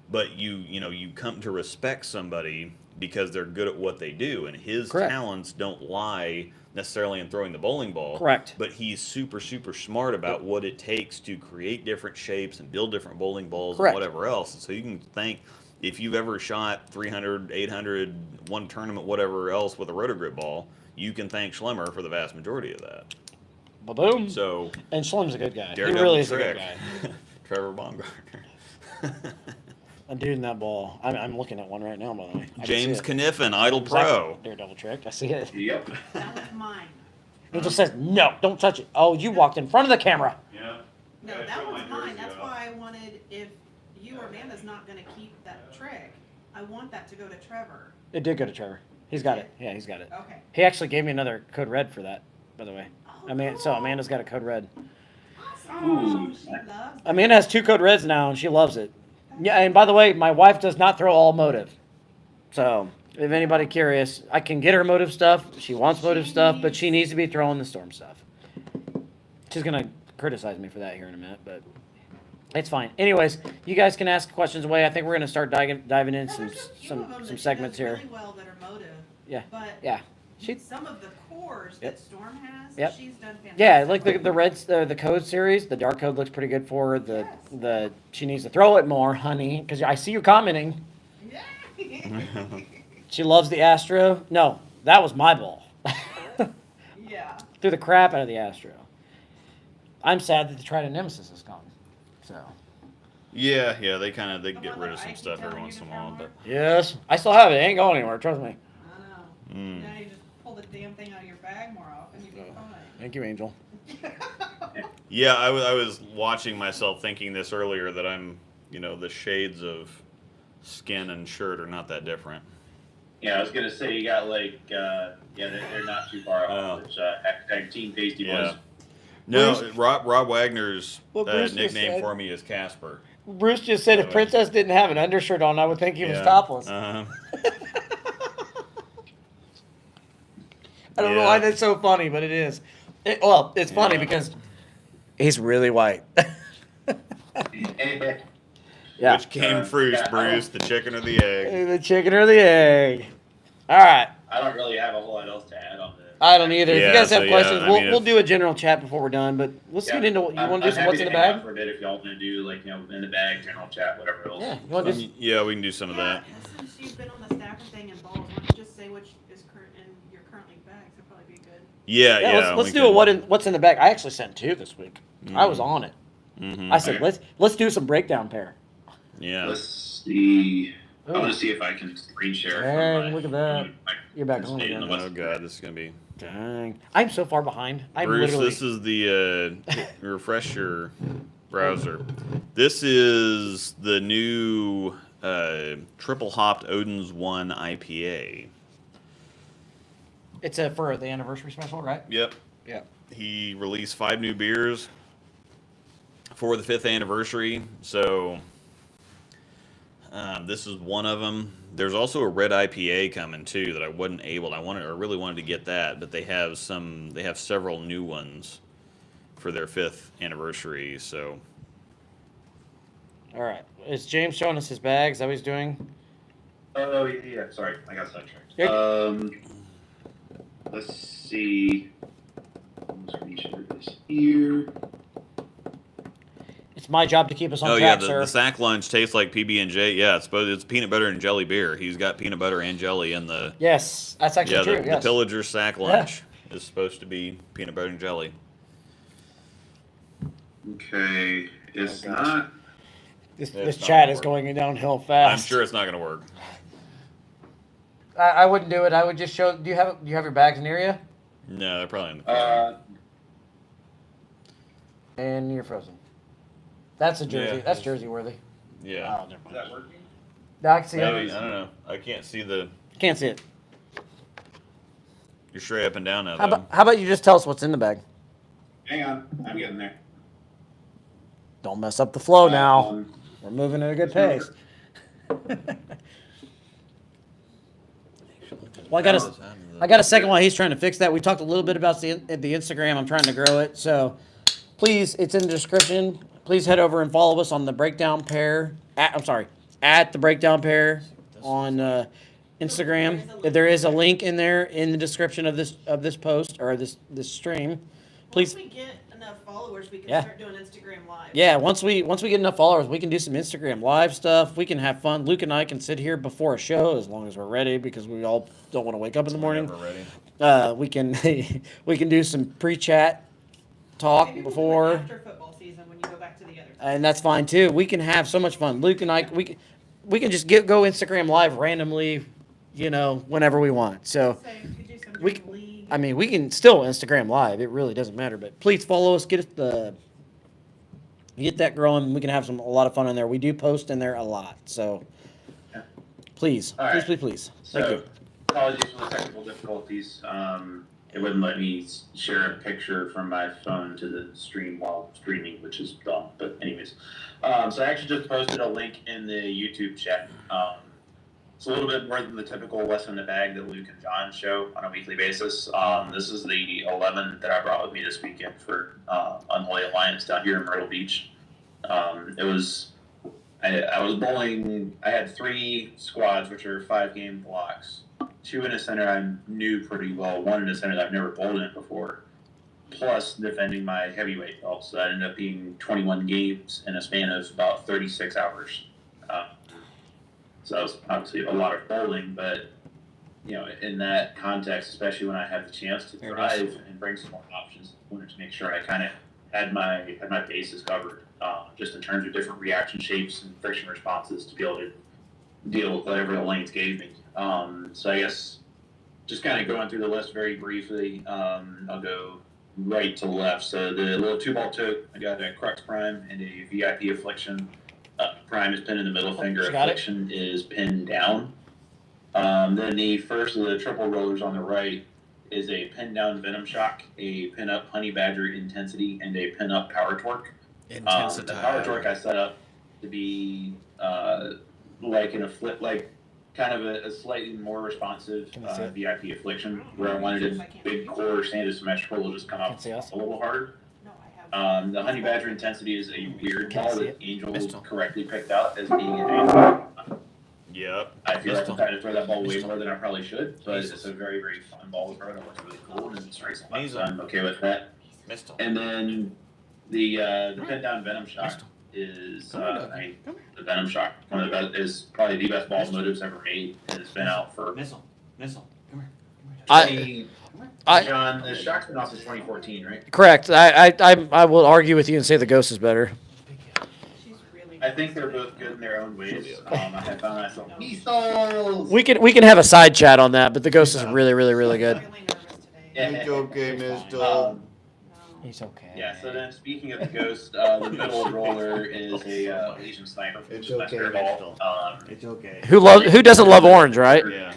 But you come to respect somebody because they're good at what they do, and his
Correct.
talents don't lie necessarily in throwing the bowling ball.
Correct.
But he's super smart about what it takes to create different shapes and build different bowling balls
Correct.
and whatever else. And so you can thank, if you've ever shot 300, 800, one tournament, whatever else with a rotor grip ball, you can thank Schlemmer for the vast majority of that.
Ba-boom.
So
And Slim's a good guy. He
Daredevil
really is a
trick.
good guy.
Trevor Baumgartner.
I'm doing that ball. I'm looking at one right now, by the way. I can
James
see it.
Kniffen, Idle
Exactly.
Pro.
Daredevil trick. I see it.
Yep.
That was mine.
Angel says, no, don't touch it. Oh, you walked in front of the camera.
Yeah.
No, that one's mine. That's why I wanted, if you or Amanda's not gonna keep that trick, I want that to go to Trevor.
It did go to Trevor. He's got it. Yeah, he's got it.
Okay.
He actually gave me another code red for that, by the way.
Oh,
So
cool.
Amanda's got a code red.
Awesome. She loves
Amanda has 2 code reds now, and she loves it. Yeah, and by the way, my wife does not throw all motive. So, if anybody curious, I can get her motive stuff. She wants motive stuff, but she needs to be throwing the Storm stuff. She's going to criticize me for that here in a minute, but it's fine. Anyways, you guys can ask questions away. I think we're going to start diving in
No,
some
there's a few of them that
some
she
segments
does
here.
really well that are motive.
Yeah.
But
Yeah. She
some of the cores
Yep.
that Storm has,
Yep.
she's done fantastic.
Yeah, like the reds, the code series, the dark code looks pretty good for her. The she needs to throw it more, honey, because I see you commenting.
Yeah.
She loves the Astro. No, that was my ball.
Yeah.
Threw the crap out of the Astro. I'm sad that the Trident Nemesis is gone. So
Yeah, they
The
get
one
rid
that
of some
I keep
stuff every
telling
once
you
in a
to
while,
throw
but
yes, I still have it. It ain't going anywhere. Trust me.
I know.
mm.
Now you just pull the damn thing out of your bag more often, you'd be
Thank you, Angel.
fine.
Yeah, I was watching myself thinking this earlier that I'm, the shades of skin and shirt are not that different.
Yeah, I was gonna say you got like, they're not too far off.
Oh.
Which Team Tasty was.
No,
Bruce-
Rob Wagner's
What Bruce just
nickname
said.
for me is Casper.
Bruce just said if
Anyway.
Princess didn't have an undershirt on, I would think he was
Yeah.
topless.
Uh-huh.
I don't know
Yeah.
why that's so funny, but it is. It's funny
Yeah.
because he's really white.
And
Yeah.
Which came first,
yeah,
Bruce, the chicken or the egg?
The chicken or the egg? All right.
I don't really have a whole lot else to add on this.
I don't either. If
Yeah,
you guys have
so, yeah,
questions,
I
we'll
mean,
we'll
if-
do a general chat before we're done. But let's get into what you want to do. Some what's in the bag?
For a bit if y'all want to do like in the bag, general chat, whatever else.
Yeah. You want to just
Yeah, we can do some of that.
Since you've been on the stacker thing in balls, why don't you just say which is current in your currently bags? That'd probably be good.
Yeah.
let's
we
do
can-
a what's in the bag. I actually sent 2 this week. I was on it.
Mhm.
I said let's do some breakdown pair.
Yeah.
Let's see. I'm
Ooh.
gonna see if I can screen share.
Dang,
from my-
look at that.
from my-
You're back home
Staying
again.
in the
Oh god, this is gonna be.
Dang. I'm so far behind. I'm
Bruce,
literally.
this is the refresh your browser. This is the new triple hopped Odin's One IPA.
It's for the anniversary special, right?
Yep.
Yeah.
He released 5 new beers for the 5th anniversary. So this is one of them. There's also a red IPA coming too that I wasn't able. I really wanted to get that, but they have several new ones for their 5th anniversary. So
All right. Is James showing us his bag? Is that what he's doing?
Oh yeah. Sorry, I got sidetracked.
You're-
Let's see. I'm screen share this here.
It's my job to keep us on
oh yeah,
track,
the
sir.
sack lunch tastes like PB&J. Yeah, it's peanut butter and jelly beer. He's got peanut butter and jelly in the
Yes, that's actually true.
the
Yes.
Pillager sack lunch is supposed to be peanut butter and jelly.
Okay, it's
Oh, gosh. This
It's not
chat
gonna
is
work.
going downhill
I'm
fast.
sure it's not going to work.
I wouldn't do it. I would just show. Do you have your bags near you?
No, they're probably in the car.
And you're frozen. That's a jersey.
Yeah.
That's jersey worthy.
Yeah.
Oh, never
Is
mind.
that working?
No, I can see
Maybe,
it.
I don't know. I can't see the.
Can't see it.
You're straight up and down now,
How
though.
about you just tell us what's in the bag?
Hang on, I'm getting there.
Don't mess up the flow now. We're moving at a good pace. Well, I got a second while he's trying to fix that. We talked a little bit about the Instagram. I'm trying to grow it. So please, it's in the description. Please head over and follow us on the breakdown pair. At the breakdown pair on Instagram. There is a link in there in the description of this post or this stream. Please.
Once we get enough followers, we can
Yeah.
start doing Instagram Live.
Yeah, once we get enough followers, we can do some Instagram live stuff. We can have fun. Luke and I can sit here before a show as long as we're ready because we all don't want to wake up in the morning.
Ready.
We can we can do some pre-chat talk
Maybe we'll do it
before,
after football season when you go back to the other.
and that's fine too. We can have so much fun. Luke and I we can just go Instagram live randomly, whenever we want. So.
So you could do some
We-
dream league.
I mean, we can still Instagram live. It really doesn't matter. But please follow us. Get that growing. We can have a lot of fun in there. We do post in there a lot. So please,
All right.
please. Thank
So,
you.
apologies for the technical difficulties. It wouldn't let me share a picture from my phone to the stream while streaming, which is dumb. But anyways, so I actually just posted a link in the YouTube chat. It's a little bit more than the typical What's in the Bag that Luke and John show on a weekly basis. This is the 11 that I brought with me this weekend for Unholy Alliance down here in Myrtle Beach. I was bowling. I had 3 squads, which are 5-game blocks. 2 in a center I knew pretty well. 1 in a center that I've never bowled in before. Plus defending my heavyweight belt. So that ended up being 21 games in a span of about 36 hours. So that was obviously a lot of bowling, but in that context, especially when I had the chance to drive and bring some more options, I wanted to make sure I kind of had my bases covered, just in terms of different reaction shapes and friction responses to be able to deal with whatever the lanes gave me. So I guess just kind of going through the list very briefly, I'll go right to left. So the little 2-ball tote, I got a Crux Prime and a VIP Affliction. Prime is pinned in the middle finger. Affliction is pinned down. Then the first of the triple rollers on the right is a pin down Venom Shock, a pin up Honey Badger Intensity, and a pin up Power Torque. The Power Torque I set up to be like in a flip, like kind of a slightly more responsive VIP Affliction, where I wanted a big core standard symmetrical will just come up a little hard.
No, I have.
The Honey Badger Intensity is a weird
Can I
ball
see
that
it?
Angel correctly picked out as being an angel.
Yep.
I feel like I'm trying to throw that ball way more than I probably should, but it's a very, very fun ball to throw, and it looks really cool, and it strikes a lot, so I'm okay with that. And then the pin down Venom Shock is the Venom Shock. One of the best, is probably the best ball motives ever made, and it's been out for
Missile, come here.
John, the Shock's been out since 2014, right?
Correct. I will argue with you and say the Ghost is better.
She's really.
I think they're both good in their own ways. I have found myself missiles.
We can have a side chat on that, but the Ghost is really, really, really good.
I'm really nervous today.
It's
okay,
Mister.
No.
He's okay.
Yeah, so then speaking of the Ghost, the middle roller is a Legion Sniper.
It's
That's their
okay,
ball.
It's okay.
Who doesn't love orange, right?
Yeah.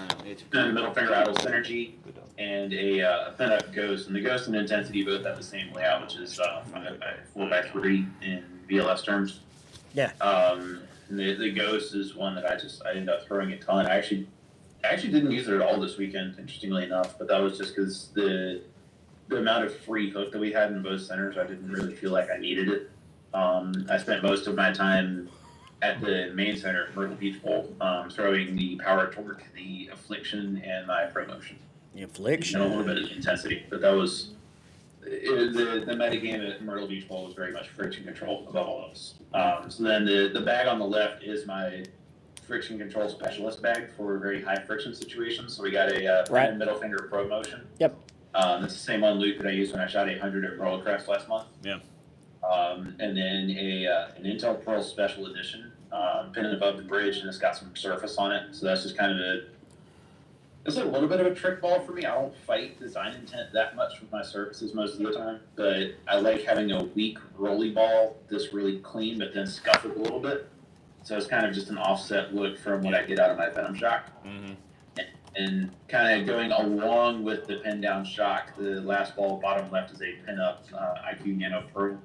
Then the middle finger idle synergy and a pin up Ghost. And the Ghost and Intensity both have the same layout, which is 4x3 in VLS terms.
Yeah.
The Ghost is one that I ended up throwing a ton. I actually didn't use it at all this weekend, interestingly enough, but that was just because the amount of free hook that we had in both centers, I didn't really feel like I needed it. I spent most of my time at the main center, Myrtle Beach Bowl, throwing the Power Torque, the Affliction, and my Promotion.
The Affliction.
And a little bit of Intensity, but that was the metagame at Myrtle Beach Bowl was very much friction control above all else. So then the bag on the left is my friction control specialist bag for very high friction situations. So we got a
Right.
middle finger Promotion.
Yep.
That's the same on Luke that I used when I shot 800 at Roller Crest last month.
Yeah.
and then an Intel Pearl Special Edition, pinned above the bridge, and it's got some surface on it. So that's just kind of it's a little bit of a trick ball for me. I don't fight design intent that much with my surfaces most of the time, but I like having a weak rolly ball that's really clean, but then scuff it a little bit. So it's kind of just an offset look from what I get out of my Venom shock.
Mm-hmm.
And kind of going along with the pin down shock, the last ball bottom left is a pin up IQ Nano Pearl.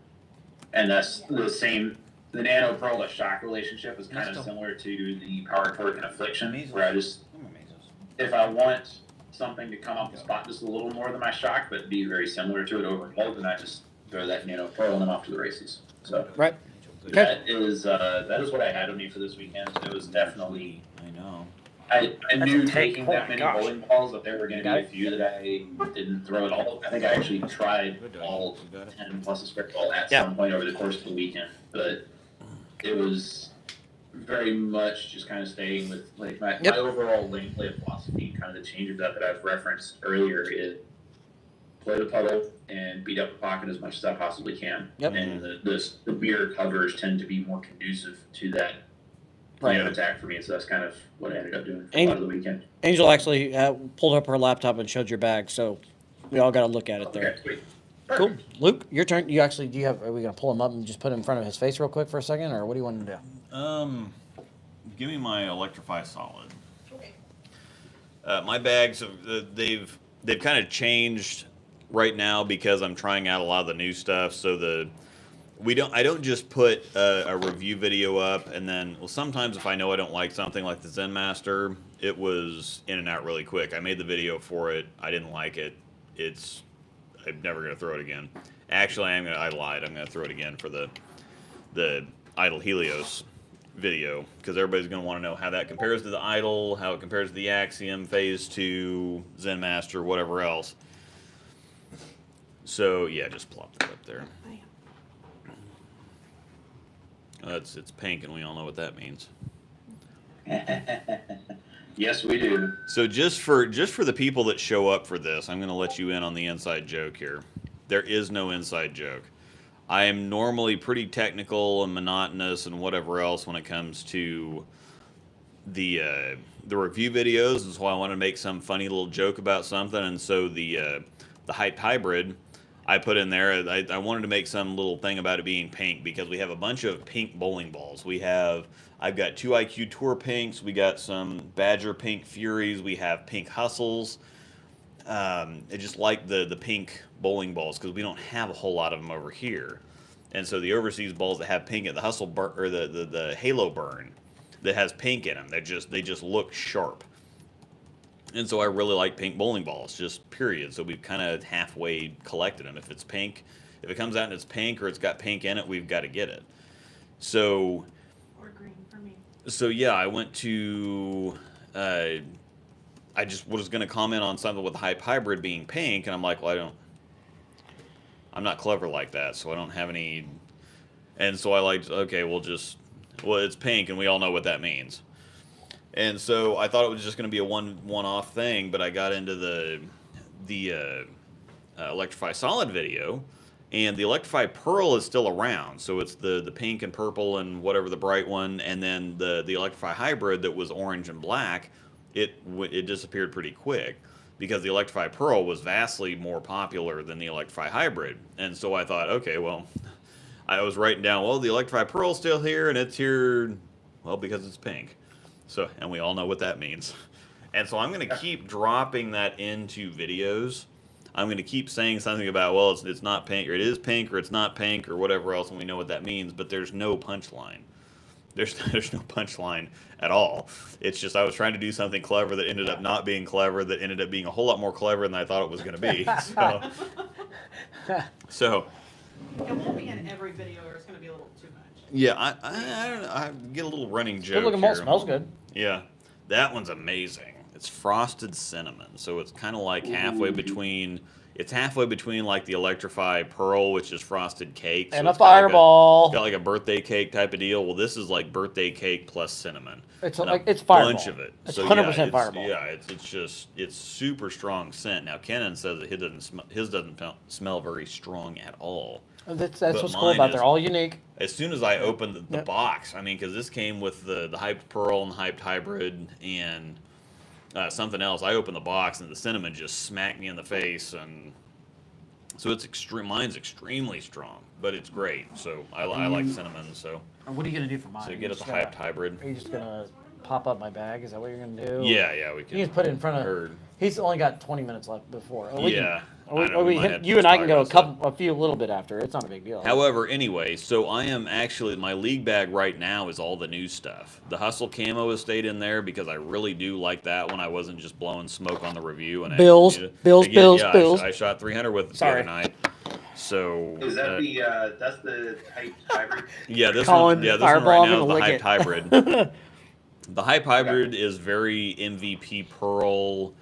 And that's the same. The Nano Pearl to shock relationship is kind of similar to the Power Torque and Affliction, where I just, if I want something to come off the spot just a little more than my shock, but be very similar to it overall, then I just throw that Nano Pearl and I'm off to the races. So
Right.
that is what I had on me for this weekend. It was definitely.
I know.
I knew
a
taking
take.
that
Oh my
many
gosh.
bowling balls that there were going to
Got
be a
it?
few that I didn't throw at all. I think I actually tried all 10 plus a spare ball at
Yeah.
some point over the course of the weekend, but it was very much just kind of staying with like my overall lane play philosophy. Kind of the change of that I've referenced earlier is play the puddle and beat up the pocket as much as I possibly can.
Yep.
And the mirror covers tend to be more conducive to that plan of attack for me, so that's kind of what I ended up doing for a lot of the weekend.
Angel actually pulled up her laptop and showed your bag, so we all got to look at it there.
Okay, sweet.
Cool. Luke, your turn. You actually, do you have, are we going to pull him up and just put him in front of his face real quick for a second, or what do you want to do?
Give me my Electrify Solid.
Okay.
My bags, they've kind of changed right now because I'm trying out a lot of the new stuff. So I don't just put a review video up and then, well, sometimes if I know I don't like something like the Zen Master, it was in and out really quick. I made the video for it. I didn't like it. I'm never going to throw it again. Actually, I lied. I'm going to throw it again for the Idle Helios video because everybody's going to want to know how that compares to the Idle, how it compares to the Axiom, Phase 2, Zen Master, whatever else. So, yeah, just plop that up there. It's pink, and we all know what that means.
Yes, we do.
So just for the people that show up for this, I'm going to let you in on the inside joke here. There is no inside joke. I am normally pretty technical and monotonous and whatever else when it comes to the review videos, and so I want to make some funny little joke about something. And so the hyped hybrid, I put in there. I wanted to make some little thing about it being pink because we have a bunch of pink bowling balls. I've got 2 IQ Tour pinks. We got some Badger pink Furies. We have pink Hustles. I just like the pink bowling balls because we don't have a whole lot of them over here. And so the overseas balls that have pink, the Hustle burn or the Halo burn that has pink in them, they just look sharp. And so I really like pink bowling balls, just period. So we've kind of halfway collected them. If it's pink, if it comes out and it's pink or it's got pink in it, we've got to get it. So,
Or green for me.
so yeah, I went to, I just was going to comment on something with the Hype Hybrid being pink, and I'm like, well, I'm not clever like that, so I don't have any, and so I like, okay, well, it's pink, and we all know what that means. And so I thought it was just going to be a one-off thing, but I got into the Electrify Solid video, and the Electrify Pearl is still around. So it's the pink and purple and whatever the bright one, and then the Electrify Hybrid that was orange and black, it disappeared pretty quick because the Electrify Pearl was vastly more popular than the Electrify Hybrid. And so I thought, okay, well, I was writing down, well, the Electrify Pearl's still here, and it's here, well, because it's pink. So, and we all know what that means. And so I'm going to keep dropping that into videos. I'm going to keep saying something about, well, it's not pink, or it is pink, or it's not pink, or whatever else, and we know what that means. But there's no punchline. There's no punchline at all. It's just I was trying to do something clever that ended up not being clever, that ended up being a whole lot more clever than I thought it was going to be. So
It won't be in every video or it's going to be a little too much.
yeah, I don't know. I get a little running joke
Good looking ball,
here.
smells good.
Yeah, that one's amazing. It's frosted cinnamon, so it's kind of like halfway between. It's halfway between like the Electrify Pearl, which is frosted cake, so
And a
it's got like
fireball.
it's got like a birthday cake type of deal. Well, this is like birthday cake plus cinnamon.
It's
And
like
a
it's fireball.
bunch of it.
It's
So
100% fireball.
Yeah, it's super strong scent. Now Kenan says that his doesn't smell very strong at all.
That's
But
what's cool
mine
about.
is-
They're all unique.
As soon as I opened the
Yep.
box, I mean, because this came with the hyped pearl and the hyped hybrid and something else. I opened the box and the cinnamon just smacked me in the face, and so it's extreme. Mine's extremely strong, but it's great. So I like cinnamon. So
What are you gonna do for mine?
so you get it the hyped hybrid.
Are you just gonna pop up my bag? Is that what you're gonna do?
Yeah, we
You
can.
just put it in front of.
Heard.
He's only got 20 minutes left before.
Yeah, I know, we might have to
you and I
talk
can go
about
a few little bit after. It's not a big deal.
However, anyway, so I am actually, my league bag right now is all the new stuff. The Hustle Camo has stayed in there because I really do like that one. I wasn't just blowing smoke on the review. And
Bills.
I shot 300 with it the
Sorry.
other night. So
Is that that's the hype hybrid?
yeah, this
Colin,
one, this
Fireball,
one right
I'm
now is
gonna
the
lick
hyped
it.
hybrid. The hype hybrid is very MVP Pearl.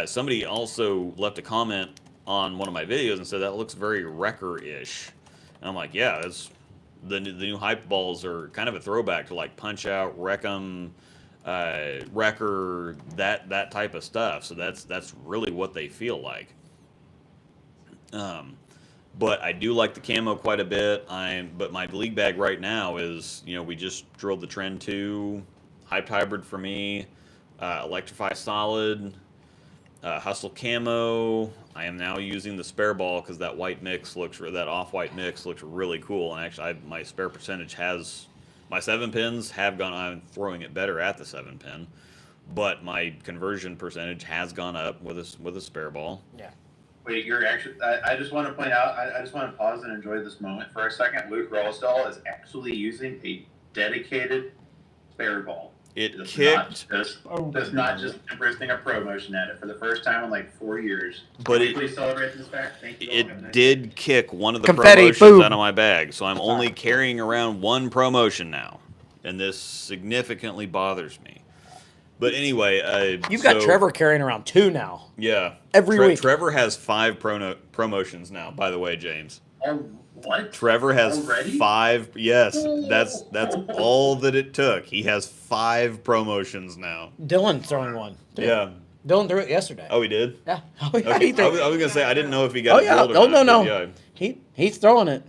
Somebody also left a comment on one of my videos and said that looks very Wrecker-ish. And I'm like, yeah, that's the new hype balls are kind of a throwback to like Punch Out, Wreck-'em, Wrecker, that type of stuff. So that's really what they feel like. But I do like the camo quite a bit. But my league bag right now is, we just drilled the Trend 2, hyped hybrid for me, Electrify Solid, Hustle Camo. I am now using the spare ball because that white mix that off-white mix looks really cool. And actually, my spare percentage my 7-pins have gone. I'm throwing it better at the 7-pin, but my conversion percentage has gone up with a spare ball.
Yeah.
Wait, you're actually. I just want to point out. I just want to pause and enjoy this moment for a second. Luke Rollstall is actually using a dedicated spare ball.
It
Does
kicked,
not just embracing a promotion at it for the first time in like 4 years.
But
Can we
it-
please celebrate this fact. Thank you. all.
it did kick one of the
Confetti,
promotions
boom.
out of my bag, so I'm only carrying around one promotion now, and this significantly bothers me. But anyway,
You've got
so-
Trevor carrying around 2 now.
Yeah,
Every week.
Trevor has 5 promotions now. By the way, James.
Oh, what?
Trevor has
Already?
5. Yes, that's all that it took. He has 5 promotions now.
Dylan's throwing one. too.
Yeah.
Dylan threw it yesterday.
Oh, he did.
Yeah.
Okay.
He threw-
I was gonna say I didn't know if he got
Oh
it
yeah.
drilled or
Oh
not,
no
but
no. He's throwing it.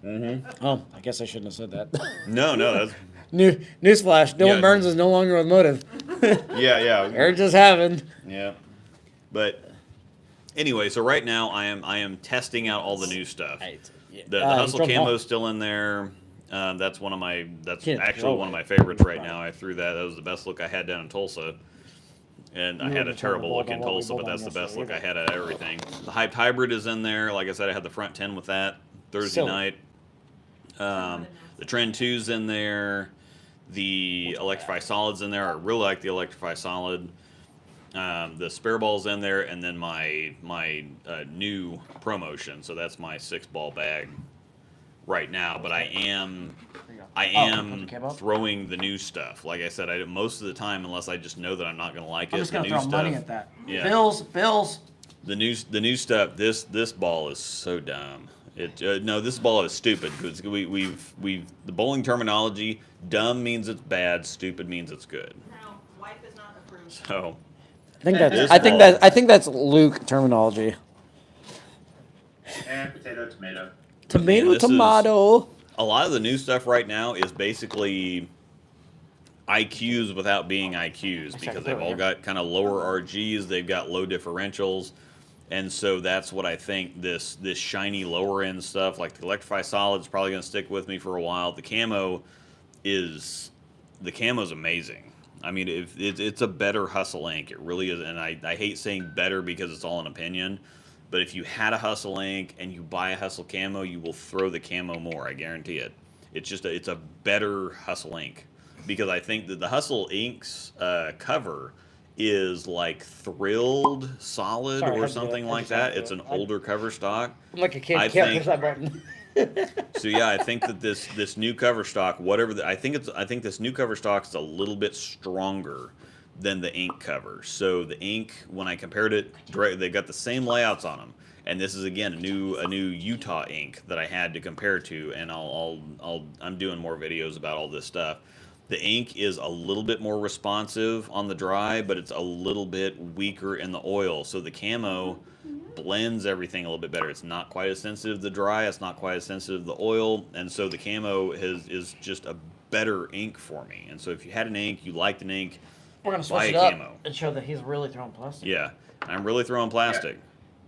Mm-hmm.
Oh, I guess I shouldn't have said that.
No, that's
Newsflash: Dylan
Yeah.
Burns is no longer with Motive.
yeah.
It just happened.
Yeah, but anyway, so right now I am testing out all the new stuff. The Hustle Camo is still in there. That's one of my
Can't
actually
throw
one of
it.
my favorites right now. I threw that. That was the best look I had down in Tulsa. And I had a terrible look in Tulsa, but that's the best look I had at everything. The hyped hybrid is in there. Like I said, I had the front 10 with that Thursday
Silly.
night. The Trend 2's in there. The Electrify Solid's in there. I really like the Electrify Solid. The spare ball's in there, and then my new promotion. So that's my 6-ball bag right now. But I am
camo?
throwing the new stuff. Like I said, most of the time, unless I just know that I'm not going to like it,
I'm just
the
gonna
new
throw
stuff.
money at that.
Yeah.
Bills.
The new stuff. This ball is so dumb. No, this ball is stupid because we've the bowling terminology. Dumb means it's bad. Stupid means it's good.
No, wife is not approved.
So
I think that's Luke terminology.
And potato, tomato.
Tomato,
this is-
tomato.
a lot of the new stuff right now is basically IQs without being IQs because they've all got kind of lower RGs. They've got low differentials. And so that's what I think this shiny lower end stuff, like the Electrify Solid, is probably going to stick with me for a while. The camo's amazing. I mean, it's a better Hustle ink. It really is. And I hate saying better because it's all an opinion. But if you had a Hustle ink and you buy a Hustle camo, you will throw the camo more. I guarantee it. It's a better Hustle ink because I think that the Hustle ink's cover is like Thrilled Solid
Sorry, I
or
had to do
something
it. I
like
just had
that.
to do
It's
it.
an older cover stock.
I'm like a kid.
I
Can't
think-
push that button.
So yeah, I think that this new cover stock, I think this new cover stock is a little bit stronger than the ink cover. So the ink, when I compared it, they got the same layouts on them, and this is again a new Utah ink that I had to compare to, and I'm doing more videos about all this stuff. The ink is a little bit more responsive on the dry, but it's a little bit weaker in the oil. So the camo blends everything a little bit better. It's not quite as sensitive to the dry. It's not quite as sensitive to the oil. And so the camo is just a better ink for me. And so if you had an ink, you liked an ink,
We're gonna
buy
switch
a
it up
camo.
and show that he's really throwing plastic.
Yeah, I'm really throwing plastic.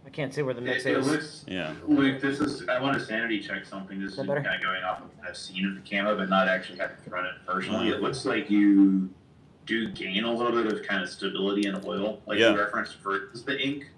I can't see where the mix
It
is.
looks,
Yeah.
Luke, I want to sanity check something. This is
that
kind
better?
of going off of what I've seen of the camo, but not actually having thrown it personally.
Mhm.
It looks like you do gain a little bit of kind of stability in oil, like
Yeah.
you referenced for the ink,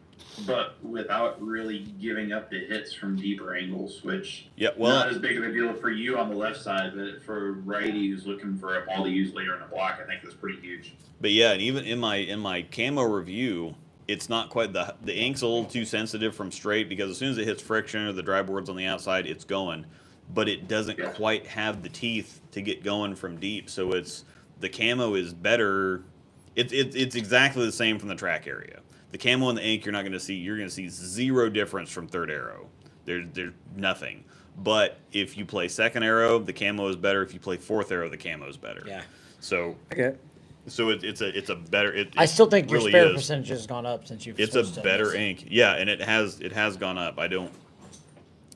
but without really giving up the hits from deeper angles, which
Yeah, well,
not as big of a deal for you on the left side, but for righty who's looking for a ball to use later in the block, I think that's pretty huge.
but yeah, and even in my camo review, it's not quite the ink's a little too sensitive from straight because as soon as it hits friction or the dry board's on the outside, it's going, but it doesn't
Yeah.
quite have the teeth to get going from deep. So it's the camo is better. It's exactly the same from the track area. The camo and the ink, you're going to see zero difference from third arrow. There's nothing. But if you play second arrow, the camo is better. If you play fourth arrow, the camo is better.
Yeah.
So
Okay.
it's a better.
I still think your
really
spare
is.
percentage has gone up since you've.
It's a
switched to
better
this.
ink. Yeah, and it has gone up. I don't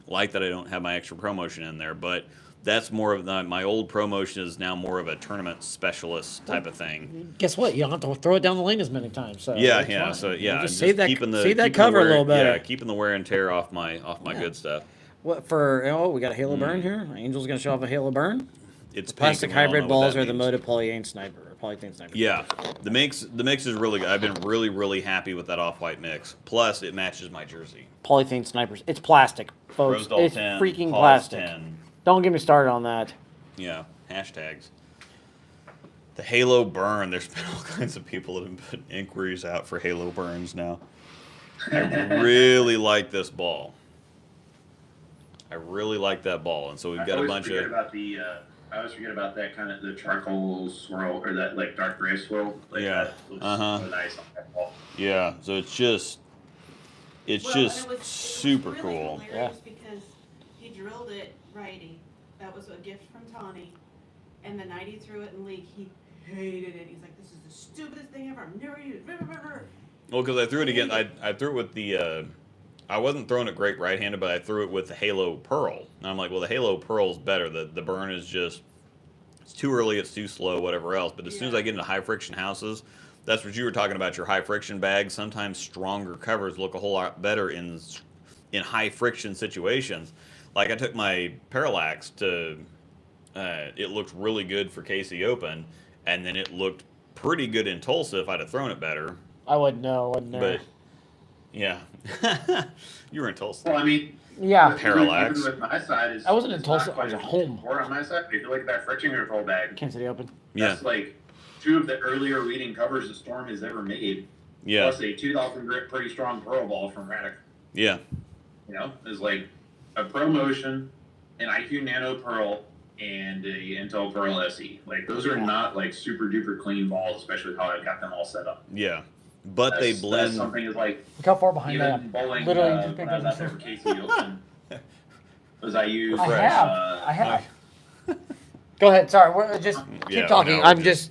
like that I don't have my extra promotion in there, but that's more of my old promotion is now more of a tournament specialist type of thing.
Guess what? You don't have to throw it down the lane as many times. So
Yeah,
it's
yeah.
fine.
So
You
yeah,
just save that
keeping
save that
keeping the
cover a
wear-
little better.
Yeah, keeping the wear and tear off my good stuff.
What for? Oh, we got a Halo Burn here. Angel's gonna show off a Halo Burn.
It's
The plastic
pink, and we all
hybrid
know what
balls
that
are the
means.
Moto Polyethylene Sniper or Polyethylene Sniper.
Yeah, the mix is really good. I've been really happy with that off-white mix. Plus, it matches my jersey.
Polyethylene Snipers. It's plastic, folks.
Rosedal
It's
10,
freaking
Paws
plastic.
10.
Don't get me started on that.
Yeah, hashtags. The Halo Burn. There's been all kinds of people that have put inquiries out for Halo Burns now. I really like this ball. I really like that ball, and so we've got a bunch of.
I always forget about that kind of the charcoal swirl or that like dark gray swirl. Like
Yeah.
that looks
Uh-huh.
so nice on that ball.
Yeah, so it's just
Well, and it was
super
really
cool.
hilarious because he drilled it righty. That was a gift from Tawny. And the night he threw it in league, he hated it. He's like, "This is the stupidest thing ever. I'm never used."
Well, because I threw it again. I threw it with the. I wasn't throwing it great right-handed, but I threw it with the Halo Pearl. And I'm like, well, the Halo Pearl's better. The burn is just, it's too early, it's too slow, whatever else. But as soon as I get into high-friction houses, that's what you were talking about, your high-friction bags. Sometimes stronger covers look a whole lot better in high-friction situations. Like I took my Parallax to, it looked really good for KC Open, and then it looked pretty good in Tulsa if I'd have thrown it better.
I wouldn't know. Wasn't there?
But yeah, you were in Tulsa.
Well, I mean,
Yeah.
Parallax.
Even with my side is
I wasn't in
it's not
Tulsa, I
quite
was at
as
home.
Or on my side, if you look at that friction control bag,
Kansas City Open.
Yeah,
that's like two of the earlier leading covers the Storm has ever made.
yeah,
Plus a 2,000 grit, pretty strong Pearl ball from Radic.
yeah,
You know, is like a ProMotion, an IQ Nano Pearl, and a Intel Pearl SE. Like those are not like super duper clean balls, especially how I got them all set up.
yeah. But they
That's
blend.
something is like
Look how far behind I
even
am.
bowling.
Literally just
When
picked
I was
up
out there
the
for KC Open, was I used
I have.
uh,
I have. Go ahead. Sorry. We're just keep
Yeah,
talking.
no,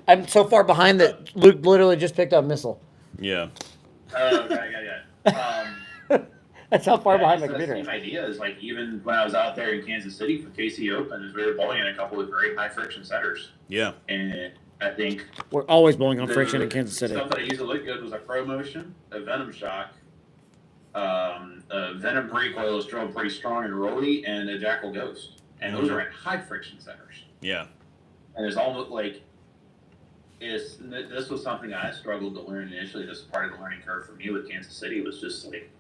I'm so far behind that Luke literally just picked up missile.
Yeah,
yeah.
That's how far behind my
the
computer
same
is.
idea is like even when I was out there in Kansas City for KC Open, is we were bowling in a couple of very high friction centers,
yeah,
and I think
We're always bowling on
the
friction in Kansas City.
stuff that I used to look good was a ProMotion, a Venom Shock, a Venom recoil is drilled pretty strong and rolly, and a Jackal Ghost, and those are in high friction centers.
yeah,
And it's almost like this was something I struggled to learn initially. This is part of the learning curve for me with Kansas City was just like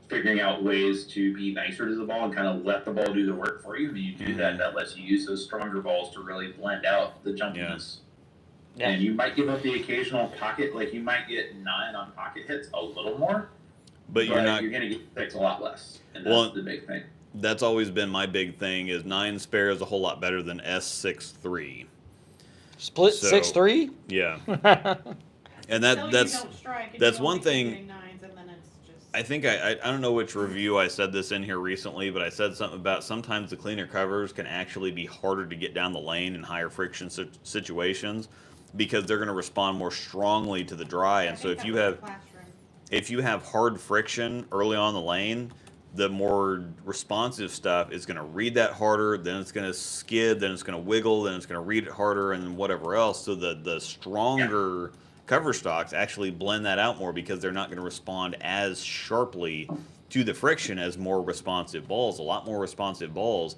figuring out ways to be nicer to the ball and kind of let the ball do the work for you. When you do that, that lets you use those stronger balls to really blend out the jumpiness.
Yeah.
And you might give up the occasional pocket, like you might get 9 on pocket hits a little more,
but you're not.
You're going to get 6 a lot less, and that's
Well,
the big thing.
That's always been my big thing. Is 9 spare is a whole lot better than S63.
Split
So-
6-3.
Yeah, and
Until
that's
you don't strike and
that's
you
one
only keep
thing.
getting nines, and then it's just.
I think I don't know which review I said this in here recently, but I said something about sometimes the cleaner covers can actually be harder to get down the lane in higher friction situations because they're going to respond more strongly to the dry. And so if you have, if you have hard friction early on the lane, the more responsive stuff is going to read that harder, then it's going to skid, then it's going to wiggle, then it's going to read it harder, and whatever else. So the stronger cover stocks actually blend that out more because they're not going to respond as sharply to the friction as more responsive balls. A lot more responsive balls,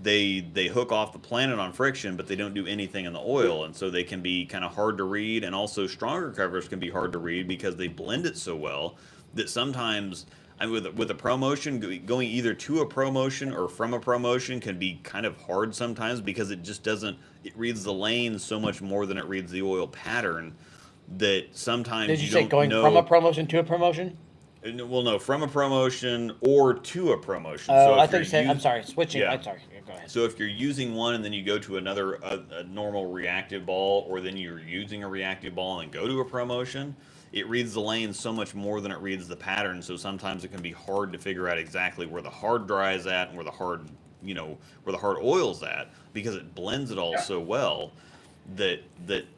they hook off the planet on friction, but they don't do anything in the oil, and so they can be kind of hard to read. And also stronger covers can be hard to read because they blend it so well that sometimes, I mean, with a ProMotion, going either to a ProMotion or from a ProMotion can be kind of hard sometimes because it just doesn't, it reads the lane so much more than it reads the oil pattern that sometimes
Did you
you
say
don't
going
know.
from a promotion to a promotion?
Well, no, from a ProMotion or to a ProMotion.
Oh,
So
I
if
thought you
you're
said,
us-
I'm sorry, switching.
Yeah.
I'm sorry. Yeah, go ahead.
So if you're using one and then you go to another, a normal reactive ball, or then you're using a reactive ball and go to a ProMotion, it reads the lane so much more than it reads the pattern. So sometimes it can be hard to figure out exactly where the hard dry is at and where the hard, where the hard oil's at, because it blends it all so well that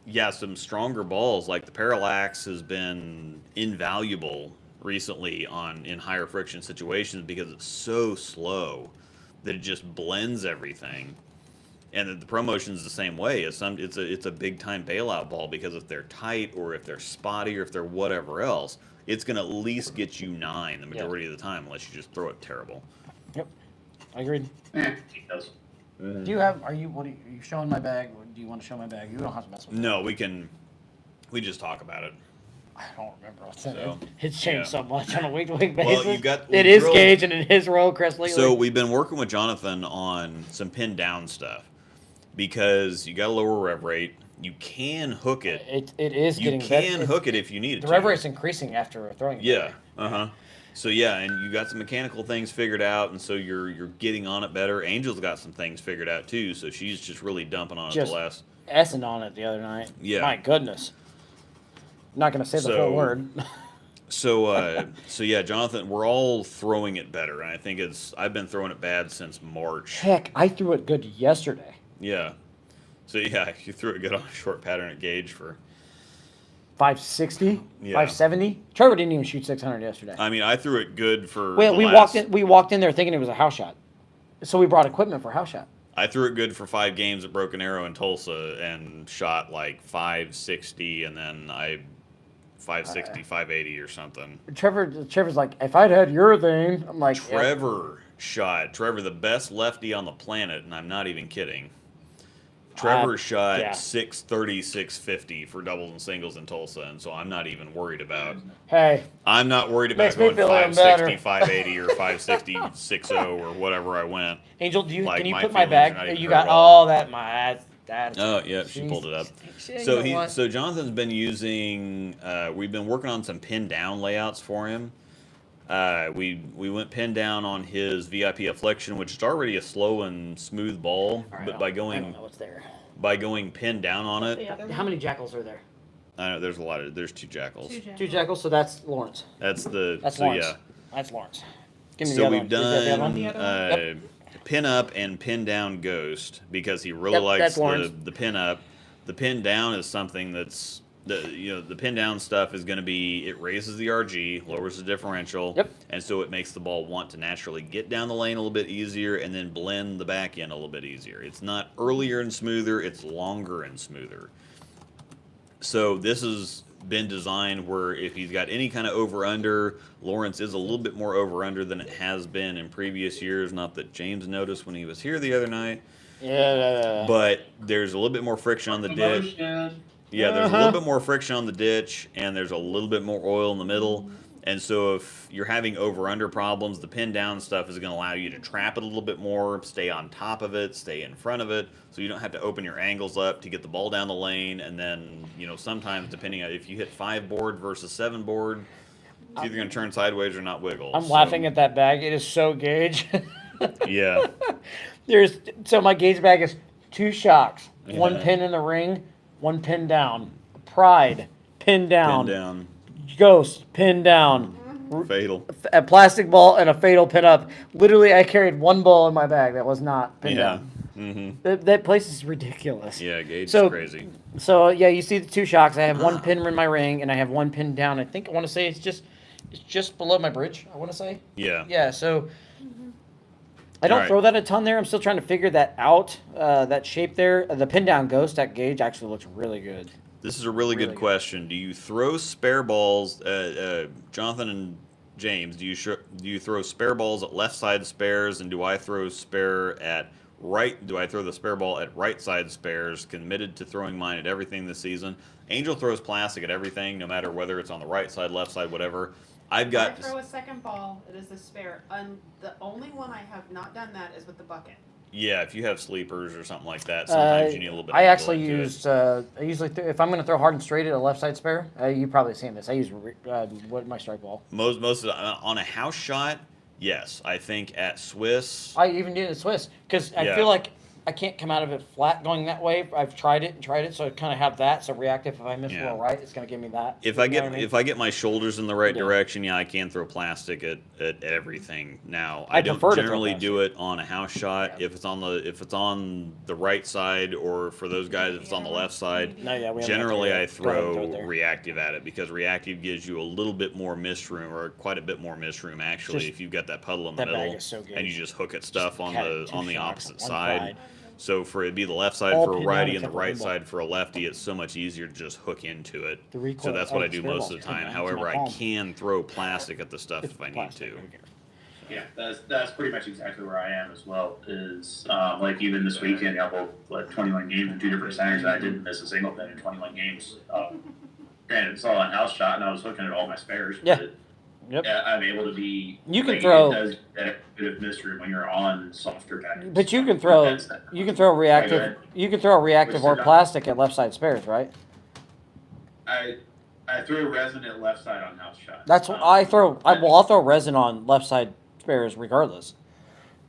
yeah, some stronger balls like the Parallax has been invaluable recently in higher friction situations because it's so slow that it just blends everything. And the ProMotion's the same way. It's a big time bailout ball because if they're tight or if they're spotty or if they're whatever else, it's gonna at least get you 9 the majority of the time, unless you just throw it terrible.
Yep, I agreed.
He does.
Do you have? Are you showing my bag? Or do you want to show my bag? You don't have to mess with it.
No, we just talk about it.
I don't remember what's in
So,
it. It's changed
yeah.
so much on a week-to-week basis.
Well,
It is Gage and it is Royal Crest lately.
So we've been working with Jonathan on some pin down stuff because you got a lower rev rate. You can hook it.
It is
You
getting
can
better.
hook it if you need it.
The
to.
rev rate's increasing after throwing it.
Yeah. So yeah, and you got some mechanical things figured out, and so you're getting on it better. Angel's got some things figured out too, so she's just really dumping on it
Just
the last.
Essing on it the other night.
Yeah.
My goodness. Not gonna say the
So-
full word.
So yeah, Jonathan, we're all throwing it better, and I think I've been throwing it bad since March.
Heck, I threw it good yesterday.
Yeah. So yeah, you threw it good on a short pattern at Gage for.
560,
Yeah.
570. Trevor didn't even shoot 600 yesterday.
I mean, I threw it good for.
Well,
the
we
last-
walked in there thinking it was a house shot, so we brought equipment for house shot.
I threw it good for 5 games at Broken Arrow in Tulsa and shot like 560, and then 560, 580 or something.
Trevor's like, if I'd had your thing, I'm like, yeah.
Trevor, the best lefty on the planet, and I'm not even kidding. Trevor shot
yeah.
630, 650 for doubles and singles in Tulsa, and so I'm not even worried about.
Hey,
I'm not worried about
Makes me
going
feel even
560,
better.
580, or 560, 60 or whatever I went.
Angel,
Like,
can you
my
put my
feelings are not
bag?
even
You
hurt
got
at all.
that.
Oh yeah, she pulled it up. So Jonathan's been using. We've been working on some pin down layouts for him. We went pin down on his VIP Affliction, which is already a slow and smooth ball, but
I don't know what's there.
by going pin down on it,
How many jackals are there?
I know there's 2 jackals.
Two jackals, so that's Lawrence.
That's
That's
so
Lawrence.
yeah.
That's Lawrence. Give me the
So
other
we've
one. Is that the other one?
done pin up and pin down Ghost because he really
Yep,
likes
that's Lawrence.
the pin up. The pin down is something that's the pin down stuff is going to be, it raises the RG, lowers the differential,
Yep.
and so it makes the ball want to naturally get down the lane a little bit easier and then blend the back end a little bit easier. It's not earlier and smoother, it's longer and smoother. So this has been designed where if he's got any kind of over-under, Lawrence is a little bit more over-under than it has been in previous years. Not that James noticed when he was here the other night,
Yeah.
but there's a little bit more friction on the ditch. Yeah, there's a little bit more friction on the ditch, and there's a little bit more oil in the middle. And so if you're having over-under problems, the pin down stuff is going to allow you to trap it a little bit more, stay on top of it, stay in front of it, so you don't have to open your angles up to get the ball down the lane. And then, sometimes depending on if you hit 5 board versus 7 board, it's either going to turn sideways or not wiggle.
I'm laughing at that bag. It is so Gage.
Yeah.
So my Gage bag is 2 shocks, 1
Yeah.
pin in the ring, 1 pin down, Pride, pin down,
Pin down.
Ghost, pin down,
Fatal.
a plastic ball, and a fatal pin up. Literally, I carried 1 ball in my bag that was not pinned
Yeah.
down.
Mm-hmm.
That place is ridiculous.
Yeah, Gage
So-
is crazy.
So yeah, you see the 2 shocks. I have 1 pin in my ring, and I have 1 pin down. I want to say it's just It's just below my bridge, I want to say.
Yeah.
Yeah, so I don't
Alright.
throw that a ton there. I'm still trying to figure that out. That shape there, the pin down ghost at Gage actually looks really good.
This is a really
Really
good
good.
question. Do you throw spare balls, Jonathan and James? Do you throw spare balls at left side spares, and do I throw spare at right? Do I throw the spare ball at right side spares? Committed to throwing mine at everything this season. Angel throws plastic at everything, no matter whether it's on the right side, left side, whatever. I've
If I
got.
throw a second ball, it is a spare. The only one I have not done that is with the bucket.
Yeah, if you have sleepers or something like that, sometimes you need a little bit.
I
of
actually
angle into it.
use. I usually, if I'm going to throw hard and straight at a left side spare, you probably seen this. I use what my strike ball.
Most of the, on a house shot, yes. I think at Swiss.
I even did it Swiss because I
Yeah.
feel like I can't come out of it flat going that way. I've tried it, so I kind of have that. So reactive, if I miss a
Yeah.
little right, it's going to give me that.
If
You
I
know
get
what I mean?
if I get my shoulders in the right
Yeah.
direction, yeah, I can throw plastic at everything. Now
I
I don't
prefer to throw
generally
plastic.
do it on a house shot.
Yeah.
If it's on the right side, or for those guys, if it's on the left side.
No, yeah, we haven't
Generally, I
got to go ahead and
throw
it there.
reactive at it because reactive gives you a little bit more mist room, or quite a bit more mist room actually.
Just-
if you've got that puddle in the
that bag
middle
is so good.
and you just hook at stuff on
Had
the
two
on the
shots,
opposite
one
side.
side.
So for it be the left side
All
for a
pinned
righty
down
and the
except for
right
pinball.
side for a lefty, it's so much easier to just hook into it.
The recoil-
So that's what
oh,
I do
spare
most of
ball's
the time.
pinned down to
However,
my
I
palm.
can throw plastic at the stuff
It's
if I need
plastic,
to.
I don't care.
Yeah, that's pretty much exactly where I am as well. Is like even this weekend, I bowled like 21 games in 2 different centers, and I didn't miss a single pin in 21 games. Granted, it's all on house shot, and I was hooking at all my spares.
Yeah.
But,
Yep.
yeah, I'm able to be.
You can
like,
throw-
It does get a bit of mystery when you're on softer patterns.
But you can throw
That's-
reactive.
ahead.
You can throw reactive or
What's the-
plastic at left side spares, right?
I throw resin at left side on house shot.
That's what I throw. I'll throw resin on left side spares regardless.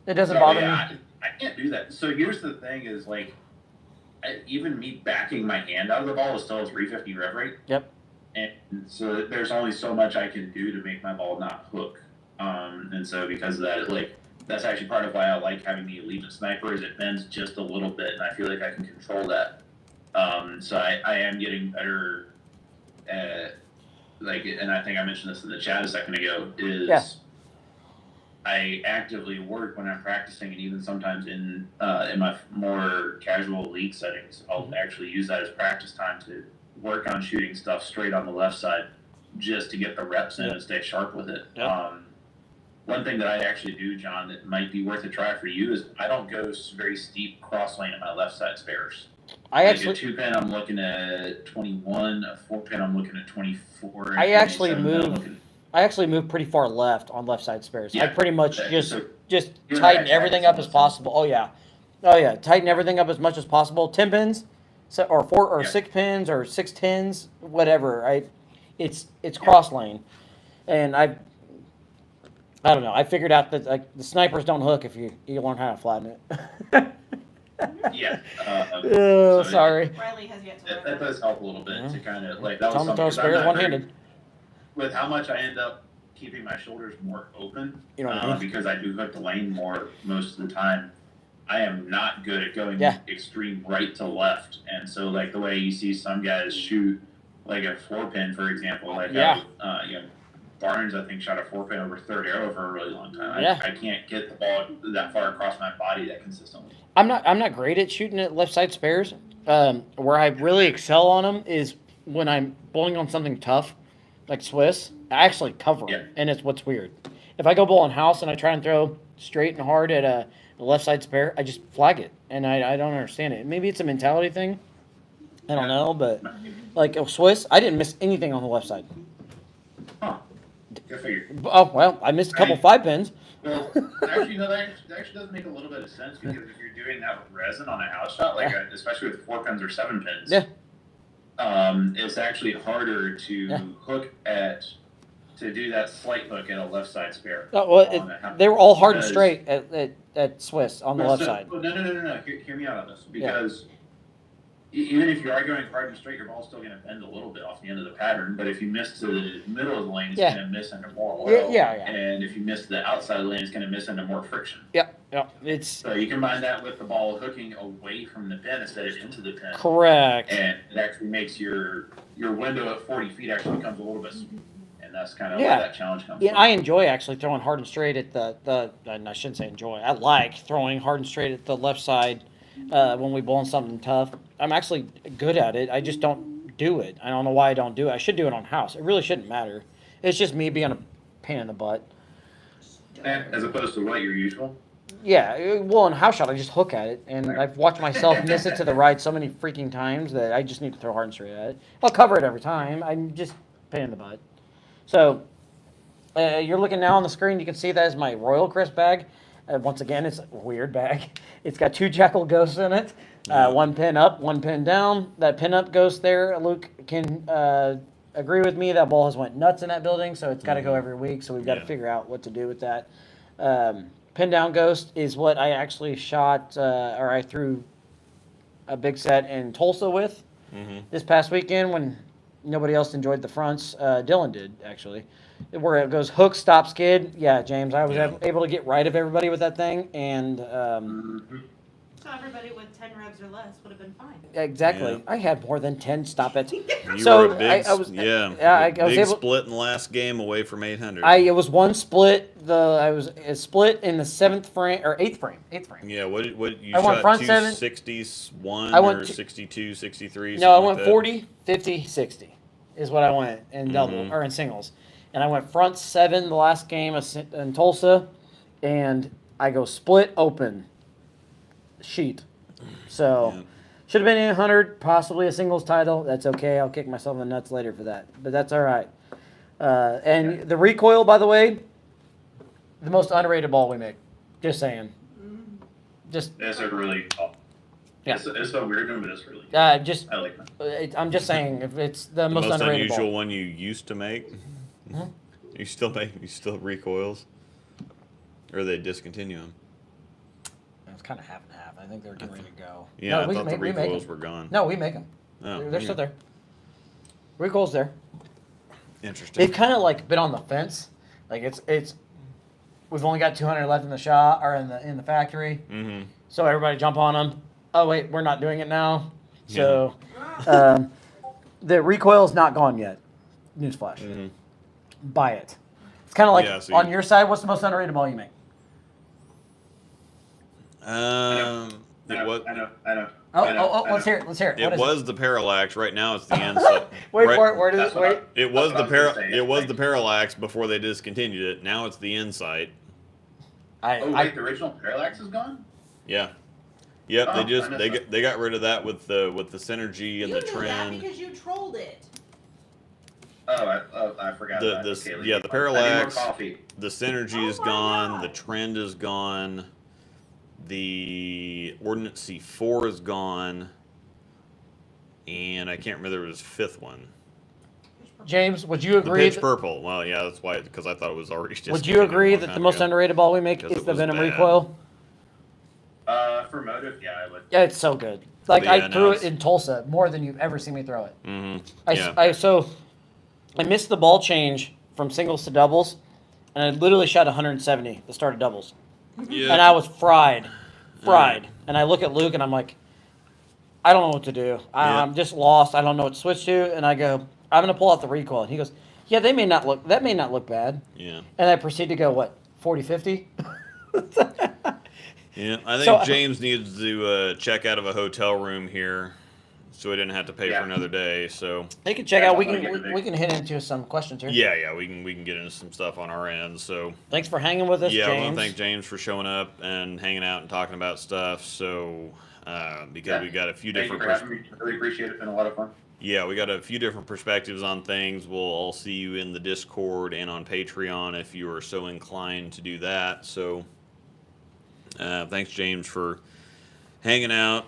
It doesn't
So,
bother
yeah,
me.
I can't do that. So here's the thing: is like, even me backing my hand out of the ball is still a 350 rev rate.
Yep.
And so there's only so much I can do to make my ball not hook. And so because of that, that's actually part of why I like having the Allegiant Sniper is it bends just a little bit, and I feel like I can control that. So I am getting better. And I think I mentioned this in the chat a second ago. Is
Yeah.
I actively work when I'm practicing, and even sometimes in my more casual league settings, I'll actually use that as practice time to work on shooting stuff straight on the left side, just to get the reps in and stay sharp with it.
Yep.
One thing that I actually do, John, that might be worth a try for you is I don't go very steep cross lane at my left side spares.
I
Like
actually,
a 2-pin, I'm looking at 21. A 4-pin, I'm looking at 24.
I actually
27, I'm
move-
looking-
I actually move pretty far left on left side spares. I
Yeah.
pretty much just
So
just
you're
tighten
not
everything up as
practicing
possible. Oh yeah, tighten everything up as much as possible. 10 pins, so, or 4 or
Yeah.
6 pins or 6 tens, whatever. It's cross lane, and I don't know. I figured out that like the snipers don't hook if you learn how to flatten it.
Yeah.
Oh,
so
sorry.
Riley has yet to learn
That
that.
does help a little bit
Yeah.
to kind of like that was
Tell them to throw
something 'cause I'm
spares
not
one
very-
handed.
With how much I end up keeping my shoulders more open,
You know what I mean?
because I do hook the lane more most of the time. I am not good at going
Yeah.
extreme right to left, and so like the way you see some guys shoot like a 4-pin, for example, like
Yeah.
Barnes, I think shot a 4-pin over third arrow for a really long time.
Yeah.
I can't get the ball that far across my body that consistently.
I'm not great at shooting at left side spares. Where I really excel on them is when I'm bowling on something tough, like Swiss. I actually cover them, and it's what's weird. If I go bowl on house and I try and throw straight and hard at a left side spare, I just flag it, and I don't understand it. Maybe it's a mentality thing. I don't know, but like Swiss, I didn't miss anything on the left side.
Huh. Go figure.
Oh well, I missed a couple 5 pins.
Well, actually, no, that actually does make a little bit of sense because if you're doing that with resin on a house shot, like especially with 4 pins or 7 pins,
Yeah.
It's actually harder to
Yeah.
hook to do that slight hook at a left side spare.
Oh, well,
on a house-
they were all hard and
because-
straight at Swiss on the
Well,
left
so-
side.
well, no. Hear me out on this because even if you are going hard and straight, your ball's still going to bend a little bit off the end of the pattern. But if you miss to the middle of the lane, it's
Yeah.
going to miss into more oil.
Yeah.
And if you miss to the outside of the lane, it's going to miss into more friction.
Yeah. It's
So you combine that with the ball hooking away from the pin instead of into the pin,
correct.
and it actually makes your window at 40 feet actually becomes a little bit, and that's kind of
Yeah.
where that challenge comes
Yeah,
from.
I enjoy actually throwing hard and straight at and I shouldn't say enjoy. I like throwing hard and straight at the left side when we bowl on something tough. I'm actually good at it. I just don't do it. I don't know why I don't do it. I should do it on house. It really shouldn't matter. It's just me being a pain in the butt.
As opposed to what your usual.
Yeah, well, in house shot, I just hook at it, and I've watched myself miss it to the right so many freaking times that I just need to throw hard and straight at it. I'll cover it every time. I'm just a pain in the butt. So, you're looking now on the screen. You can see that is my Royal Crest bag. Once again, it's a weird bag. It's got 2 Jackal ghosts in it. One pin up, one pin down. That pin up ghost there, Luke can agree with me. That ball has went nuts in that building, so it's got to go every week. So we've got to figure out what to do with that. Pin down ghost is what I actually shot, or I threw a big set in Tulsa with this past weekend when nobody else enjoyed the fronts. Dylan did, actually. Where it goes hook, stop, skid. Yeah, James, I was able to get right of everybody with that thing. And
So everybody with 10 revs or less would have been fine.
exactly.
Yeah.
I had more than 10 stop its.
You
So
were a big,
I was
big
able.
split in the last game away from 800.
It was one split. I was a split in the 7th frame or 8th frame. 8th frame.
Yeah, what you
I went
shot
front seven.
261
I went
or
to-
62, 63?
No, I
something
went
like that?
40, 50, 60 is what I went in double or in singles. And I went front 7 the last game in Tulsa, and I go split open sheet. So
Yeah.
should have been 800, possibly a singles title. That's okay. I'll kick myself in the nuts later for that, but that's all right. And the recoil, by the way, the most underrated ball we make. Just saying. Just
It's a really.
Yeah.
It's a weird one, but it's really.
just
I like that.
I'm just saying if it's the
The
most
most
underrated
unusual
ball.
one you used to make?
Huh?
You still recoils? Or they discontinue them?
It's kind of half and half. I think they're getting ready to go.
Yeah, I
we
thought the
make
recoils
them.
were gone.
No, we make them.
Oh,
They're still there. Recoil's there.
Interesting.
They've kind of like been on the fence. Like it's. We've only got 200 left in the shop or in the factory.
Mm-hmm.
So everybody jump on them. Oh wait, we're not doing it now. So, the recoil is not gone yet. Newsflash.
Mm-hmm.
Buy it. It's kind of like
Yeah, so
on your side. What's the most underrated ball you make?
It was.
I know.
Let's hear it. Let's hear it.
It
What is
was the Parallax. Right now, it's the Insight.
Wait
right,
for it. Where does
That's
it?
what
Wait.
It was
That's
the
what I was gonna say.
It was the Parallax before they discontinued it. Now it's the Insight.
Oh wait, the original Parallax is gone.
Yeah. Yep.
Oh,
They
I missed that.
they got rid of that with the synergy and
You
the
knew that
trend.
because you trolled it.
I forgot
The-
that.
the-
Okay,
yeah, the Parallax.
I need more coffee.
The synergy
Oh
is
my
gone. The
God.
trend is gone. The Ordnance C4 is gone. And I can't remember there was a 5th one.
James, would you
The
agree?
pitch purple. Well, yeah, that's why because I thought it was already.
Would you agree
discontinued a
that
long
the most
time ago.
underrated ball we make
Because
is
it
the
was
Venom
bad.
recoil?
For motive, yeah, I would.
Yeah, it's so good. Like
Yeah,
I
now
threw it
it's-
in Tulsa more than you've ever seen me throw it.
Mm-hmm. Yeah.
I missed the ball change from singles to doubles, and I literally shot 170 the start of doubles,
Yeah.
and I was fried. And I look at Luke and I'm like, I don't know what to do.
Yeah.
I'm just lost. I don't know what to switch to. And I go, I'm gonna pull out the recoil. And he goes, yeah, that may not look bad.
Yeah.
And I proceed to go what 40, 50.
Yeah. I think
So-
James needs to check out of a hotel room here, so he didn't have to pay
Yeah.
for another day. So
They can check
Yeah,
out. We
I'll get
can
it.
we can hit into some questions here.
yeah, we can get into some stuff on our end. So
Thanks for hanging with us,
yeah, I
James.
want to thank James for showing up and hanging out and talking about stuff. So because we got a few
Thank you
different
for having me. I really appreciate it. It's been a lot of fun.
yeah, we got a few different perspectives on things. We'll all see you in the Discord and on Patreon if you are so inclined to do that. So thanks, James, for hanging out.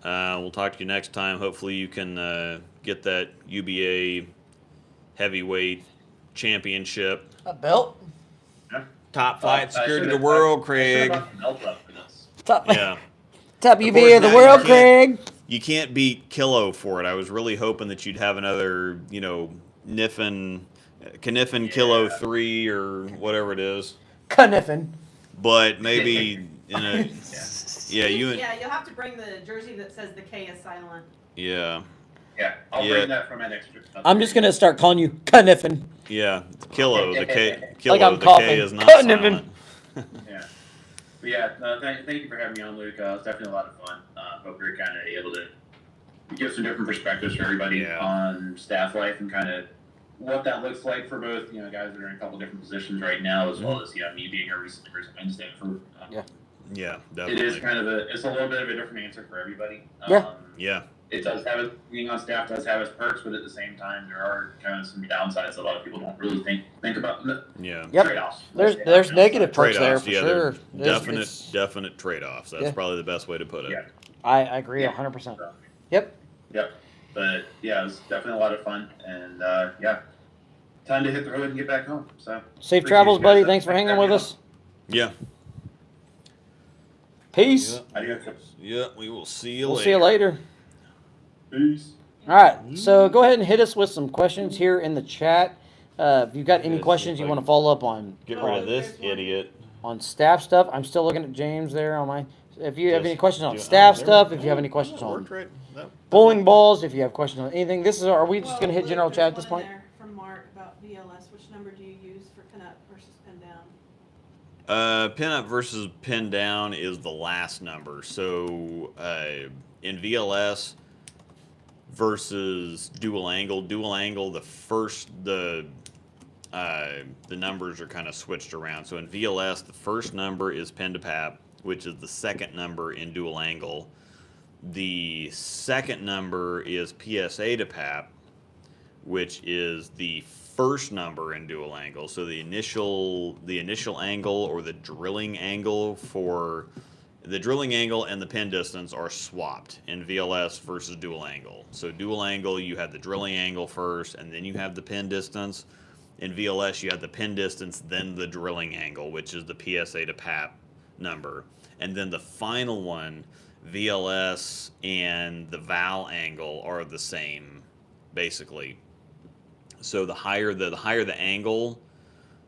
We'll talk to you next time. Hopefully you can get that UBA heavyweight championship.
A belt.
Yeah.
Top flight
I
security of the
should've-
world,
I
Craig.
should've brought the belt up for this.
Top
Yeah.
top
Of
UV
course,
of the
now
world,
you can't-
Craig.
You can't beat Kilo for it. I was really hoping that you'd have another, Kniffen Kilo 3 or whatever it is.
Kniffen.
But maybe in a yeah, you and
Yeah, you'll have to bring the jersey that says the K is silent.
yeah.
Yeah, I'll
Yeah.
bring that for my next trip.
I'm just gonna start calling you Kniffin.
Yeah, kilo. The K.
Like
Kilo.
I'm
The
coughing.
K is not
Cutting him
silent.
Yeah. But yeah, no, thank you for having me on, Luke. It was definitely a lot of fun. Hope we were kind of able to give some different perspectives for everybody
Yeah.
on staff life and kind of what that looks like for both, guys that are in a couple different positions right now, as well as, me being a recently resigned staffer.
Yeah,
It
definitely.
is it's a little bit of a different answer for everybody.
Yeah.
It does have being on staff does have its perks, but at the same time, there are kind of some downsides that a lot of people don't really think about.
Yeah.
Yep.
Trade-offs.
There's negative perks there
Trade-offs.
for
Yeah,
sure.
they're definite trade-offs. That's
Yeah.
probably the best way to put it.
Yeah.
I agree 100%. Yep.
But yeah, it was definitely a lot of fun, and time to hit the road and get back home. So
Safe travels, buddy. Thanks for hanging with us.
Yeah.
Peace.
Adios.
Yeah. We will see you
We'll
later.
see you later.
Peace.
All right, so go ahead and hit us with some questions here in the chat. If you've got any
Yes,
questions you want to follow up on
Get rid of this idiot.
on staff stuff, I'm still looking at James there on my. If you have
Yes.
any questions on
Do-
staff
there
stuff,
we
if
go.
you have any questions
That
on
worked right. That-
bowling balls, if you have questions on anything, are we just
Well,
going to hit
Luke,
general
there's
chat at this
one in
point?
there From Mark about VLS, which number do you use for pin up versus pin down?
Pin up versus pin down is the last number. So in VLS versus dual angle, the numbers are kind of switched around. So in VLS, the first number is pin to pap, which is the second number in dual angle. The second number is PSA to pap, which is the first number in dual angle. So the initial angle or the drilling angle for the drilling angle and the pin distance are swapped in VLS versus dual angle. So dual angle, you have the drilling angle first, and then you have the pin distance. In VLS, you have the pin distance, then the drilling angle, which is the PSA to pap number. And then the final one, VLS and the val angle are the same, basically. So the higher the angle,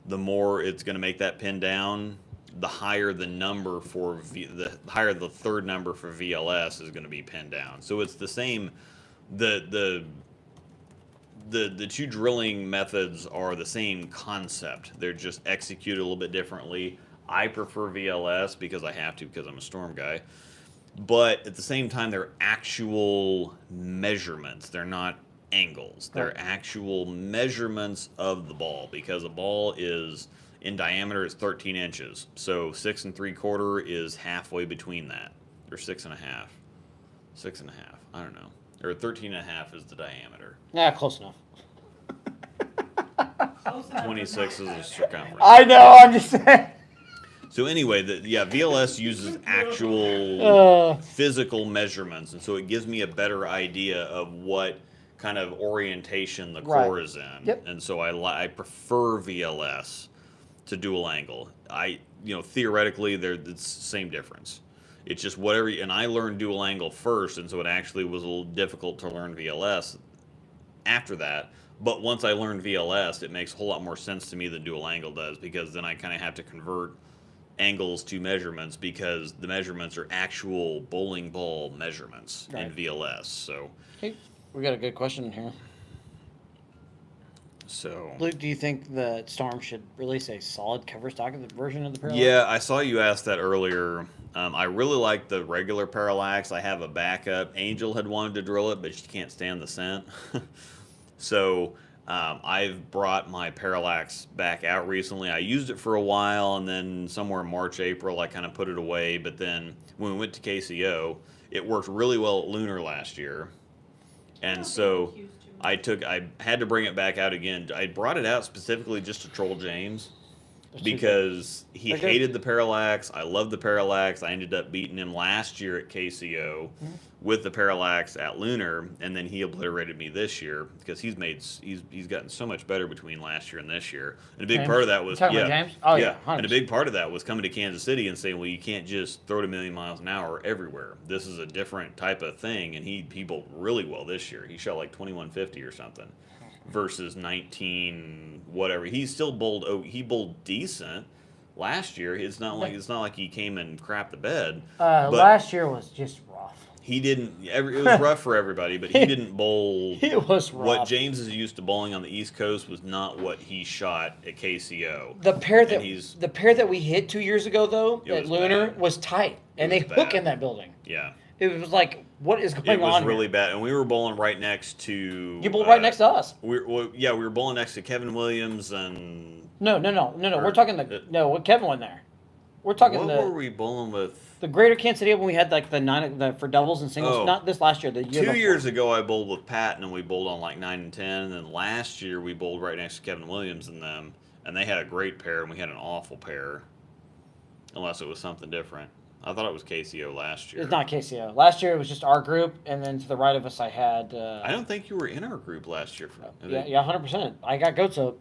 the more it's going to make that pin down. The higher the number for the higher the third number for VLS is going to be pinned down. So it's the same. The two drilling methods are the same concept. They're just executed a little bit differently. I prefer VLS because I have to, because I'm a storm guy. But at the same time, they're actual measurements. They're not angles. They're actual measurements of the ball, because a ball is in diameter is 13 inches. So 6 3/4 is halfway between that, or 6 1/2. 6 1/2. I don't know. Or 13 1/2 is the diameter.
Yeah, close enough.
Close enough.
26 is the circumference.
I know. I'm just saying.
So anyway, VLS uses actual physical measurements, and so it gives me a better idea of what kind of orientation the core is in.
Yep.
And so I prefer VLS to dual angle. Theoretically, it's the same difference. It's just whatever, and I learned dual angle first, and so it actually was a little difficult to learn VLS after that. But once I learned VLS, it makes a whole lot more sense to me than dual angle does, because then I kind of have to convert angles to measurements, because the measurements are actual bowling ball measurements in VLS. So,
Hey, we got a good question here.
so
Luke, do you think the Storm should release a solid cover stock of the version of the Parallax?
yeah, I saw you ask that earlier. I really like the regular Parallax. I have a backup. Angel had wanted to drill it, but she can't stand the scent. So I've brought my Parallax back out recently. I used it for a while, and then somewhere in March, April, I kind of put it away. But then when we went to KCO, it worked really well at Lunar last year. And so I had to bring it back out again. I brought it out specifically just to troll James, because he hated the Parallax. I love the Parallax. I ended up beating him last year at KCO with the Parallax at Lunar, and then he obliterated me this year, because he's gotten so much better between last year and this year. And a big part of that was
Talking about James? Oh yeah.
and a big part of that was coming to Kansas City and saying, well, you can't just throw it a million miles an hour everywhere. This is a different type of thing, and he bowled really well this year. He shot like 2150 or something versus 19 whatever. He still bowled. Oh, he bowled decent last year. It's not like he came and crapped the bed.
Last year was just rough.
he didn't. It was rough for everybody, but he didn't bowl.
It was rough.
What James is used to bowling on the East Coast was not what he shot at KCO.
The pair that we hit 2 years ago though at Lunar was tight, and they hook in that building.
Yeah.
It was like, what is going on?
It was really bad, and we were bowling right next to.
You bowled right next to us.
We were bowling next to Kevin Williams and.
No. We're talking what Kevin went there. We're talking
what were we bowling with?
The Greater Kansas City when we had like for doubles and singles.
Oh.
Not this last year. The year
2 years ago, I bowled with Patton, and we bowled on like 9 and 10. And then last year, we bowled right next to Kevin Williams and them, and they had a great pair, and we had an awful pair. Unless it was something different. I thought it was KCO last year.
It's not KCO. Last year it was just our group, and then to the right of us I had.
I don't think you were in our group last year.
Yeah, 100%. I got goats up.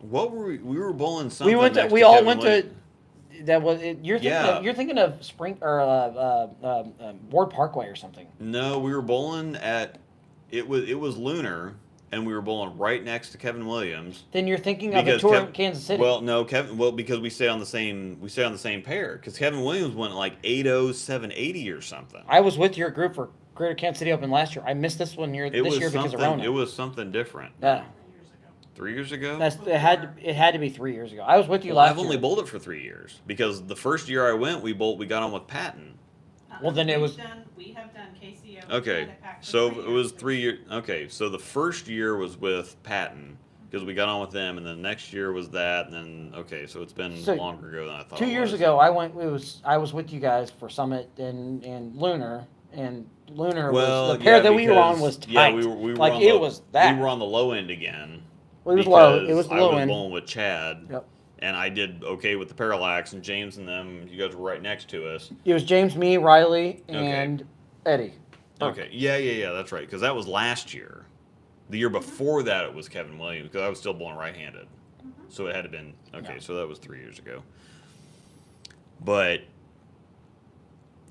What were we? We were bowling something.
We all went to. That was it, you're thinking of Spring or Ward Parkway or something.
No, we were bowling at it was Lunar, and we were bowling right next to Kevin Williams.
Then you're thinking of a tour in Kansas City.
Well, no, because we stay on the same pair. Because Kevin Williams went like 8-0, 780 or something.
I was with your group for Greater Kansas City Open last year. I missed this one year because of Rona.
It was something different.
Yeah.
3 years ago?
It had to be 3 years ago. I was with you last year.
I've only bowled it for 3 years because the first year I went, we got on with Patton.
Well, then it was.
We have done KCO.
Okay, so it was 3 years. Okay, so the first year was with Patton because we got on with them, and then next year was that, and then so it's been longer ago than I thought.
2 years ago, I was with you guys for Summit and Lunar. And Lunar was the pair that we were on was tight.
Yeah, we were
like it was that.
We were on the low end again.
Well, it was low. It was
I
low
was
end.
bowling with Chad.
Yep.
And I did okay with the Parallax, and James and them, you guys were right next to us.
It was James, me, Riley, and Eddie.
Okay. Yeah, that's right. Because that was last year. The year before that, it was Kevin Williams, because I was still bowling right-handed. So it had to been, so that was 3 years ago. But,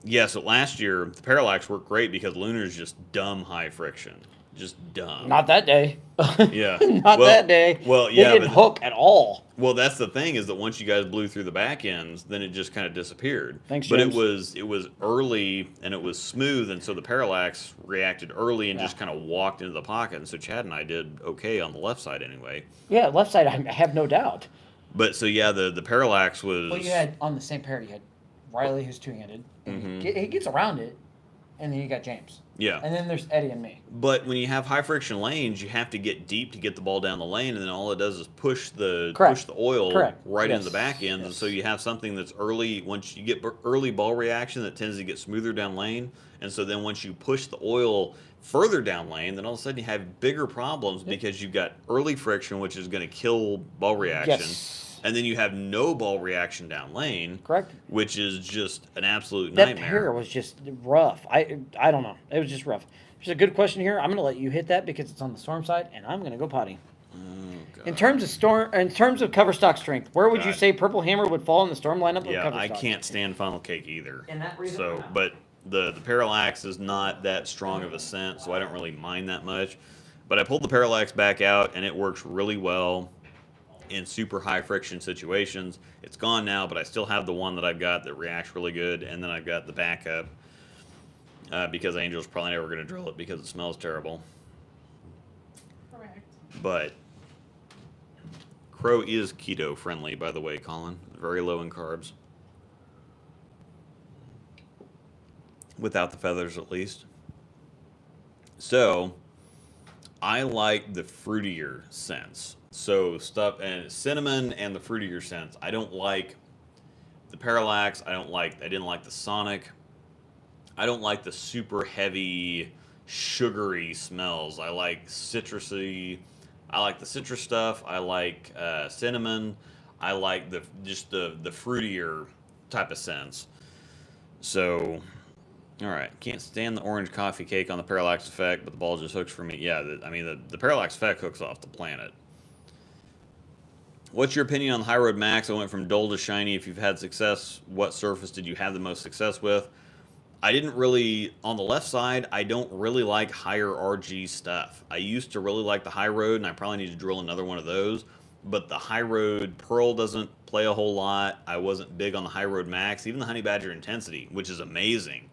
yeah, so last year, the Parallax worked great because Lunar's just dumb high friction. Just dumb.
Not that day.
Yeah.
Not that day.
Well, yeah.
They didn't hook at all.
Well, that's the thing is that once you guys blew through the back ends, then it just kind of disappeared.
Thanks,
But
James.
it was early and it was smooth, and so the Parallax reacted early and just kind of walked into the pocket. And so Chad and I did okay on the left side anyway.
Yeah, left side, I have no doubt.
But so yeah, the Parallax was.
Well, you had on the same pair. You had Riley, who's two-handed. He gets around it, and then you got James.
Yeah.
And then there's Eddie and me.
But when you have high friction lanes, you have to get deep to get the ball down the lane, and then all it does is push the oil right into the back end, and so you have something that's early. Once you get early ball reaction, that tends to get smoother down lane, and so then once you push the oil further down lane, then all of a sudden you have bigger problems because you've got early friction, which is going to kill ball reaction.
Yes.
And then you have no ball reaction down lane.
Correct.
Which is just an absolute nightmare.
That pair was just rough. I don't know. It was just rough. There's a good question here. I'm going to let you hit that because it's on the storm side, and I'm going to go potty.
Oh, God.
In terms of cover stock strength, where would you say Purple Hammer would fall in the storm lineup?
Yeah,
of cover
I
stock?
can't stand funnel cake either.
And that reason.
So, but the Parallax is not that strong of a scent, so I don't really mind that much. But I pulled the Parallax back out, and it works really well in super high friction situations. It's gone now, but I still have the one that I've got that reacts really good, and then I've got the backup because Angel's probably never going to drill it because it smells terrible.
Correct.
But Crow is keto friendly, by the way, Colin. Very low in carbs. Without the feathers, at least. So, I like the fruitier scents. So stuff and cinnamon and the fruitier scents. I don't like the Parallax. I didn't like the Sonic. I don't like the super heavy, sugary smells. I like citrusy. I like the citrus stuff. I like cinnamon. I like the fruitier type of scents. So, all right. Can't stand the orange coffee cake on the Parallax effect, but the ball just hooks for me. Yeah, the Parallax effect hooks off the planet. What's your opinion on the High Road Max? I went from dull to shiny. If you've had success, what surface did you have the most success with? I didn't really, on the left side, I don't really like higher RG stuff. I used to really like the High Road, and I probably need to drill another one of those. But the High Road Pearl doesn't play a whole lot. I wasn't big on the High Road Max, even the Honey Badger Intensity, which is amazing.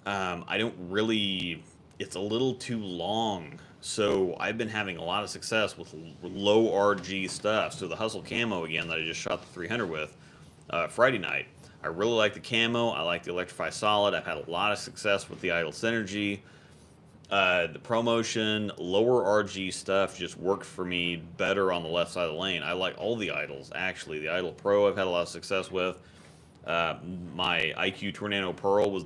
I don't really. It's a little too long. So I've been having a lot of success with low RG stuff. So the Hustle Camo again that I just shot the 300 with Friday night. I really like the camo. I like the Electrify Solid. I've had a lot of success with the Idle Synergy. The ProMotion, lower RG stuff just worked for me better on the left side of the lane. I like all the Idles, actually. The Idle Pro I've had a lot of success with. My IQ Tornado Pearl was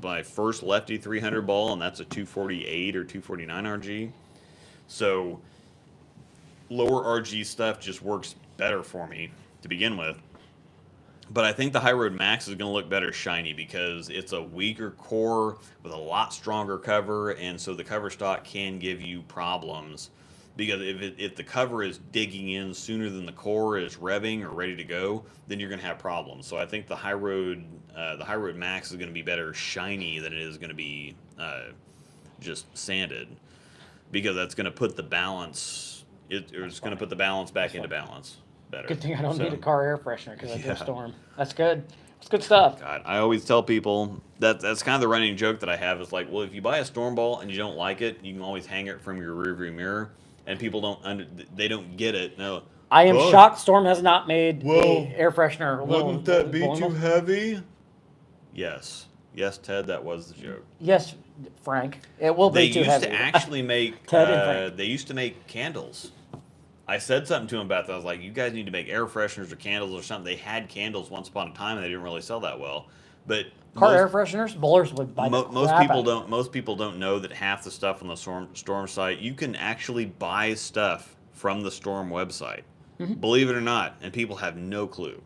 my first lefty 300 ball, and that's a 248 or 249 RG. So lower RG stuff just works better for me to begin with. But I think the High Road Max is going to look better shiny because it's a weaker core with a lot stronger cover, and so the cover stock can give you problems. Because if the cover is digging in sooner than the core is revving or ready to go, then you're going to have problems. So I think the High Road Max is going to be better shiny than it is going to be just sanded, because that's going to put the balance. It's going to put the balance back into balance better.
Good thing I don't need a car air freshener because I do a storm. That's good. It's good stuff.
God, I always tell people that's kind of the running joke that I have. Is like, well, if you buy a storm ball and you don't like it, you can always hang it from your rearview mirror. And people don't get it. No,
I am shocked Storm has not made a air freshener.
Wouldn't that be too heavy? Yes, Ted, that was the joke.
Yes, Frank, it will be too heavy.
They used to actually make. They used to make candles. I said something to him about that. I was like, "You guys need to make air fresheners or candles or something." They had candles once upon a time, and they didn't really sell that well. But
car air fresheners, bowlers would buy
most people don't know that half the stuff on the Storm site, you can actually buy stuff from the Storm website. Mm-hmm. Believe it or not, and people have no clue.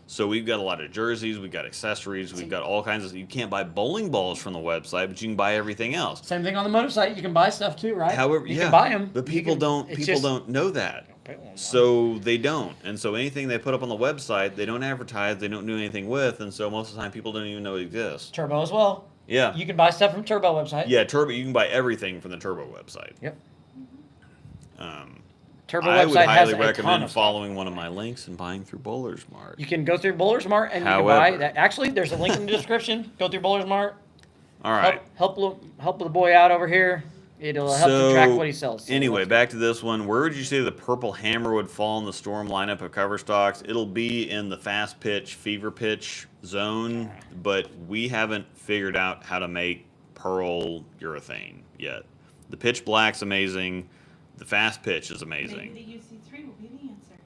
So we've got a lot of jerseys, we've got accessories, we've got all kinds of. You can't buy bowling balls from the website, but you can buy everything else.
Same thing on the motor site. You can buy stuff too, right?
However,
you can buy them,
but people don't know that. So they don't, and so anything they put up on the website, they don't advertise, they don't do anything with, and so most of the time people don't even know it exists.
Turbo as well.
Yeah.
You can buy stuff from Turbo website.
Yeah, Turbo. You can buy everything from the Turbo website.
Yep.
Turbo I would highly recommend following one of my links and buying through Bowler's Mart.
You can go through Bowler's Mart and you can buy that. Actually, there's a link in the description. Go through Bowler's Mart.
All right.
Help the boy out over here. It'll help him track what he sells.
Anyway, back to this one. Where would you say the Purple Hammer would fall in the Storm lineup of cover stocks? It'll be in the fast pitch, fever pitch zone, but we haven't figured out how to make pearl urethane yet. The pitch black's amazing. The fast pitch is amazing.
Maybe the UC3 will be the answer.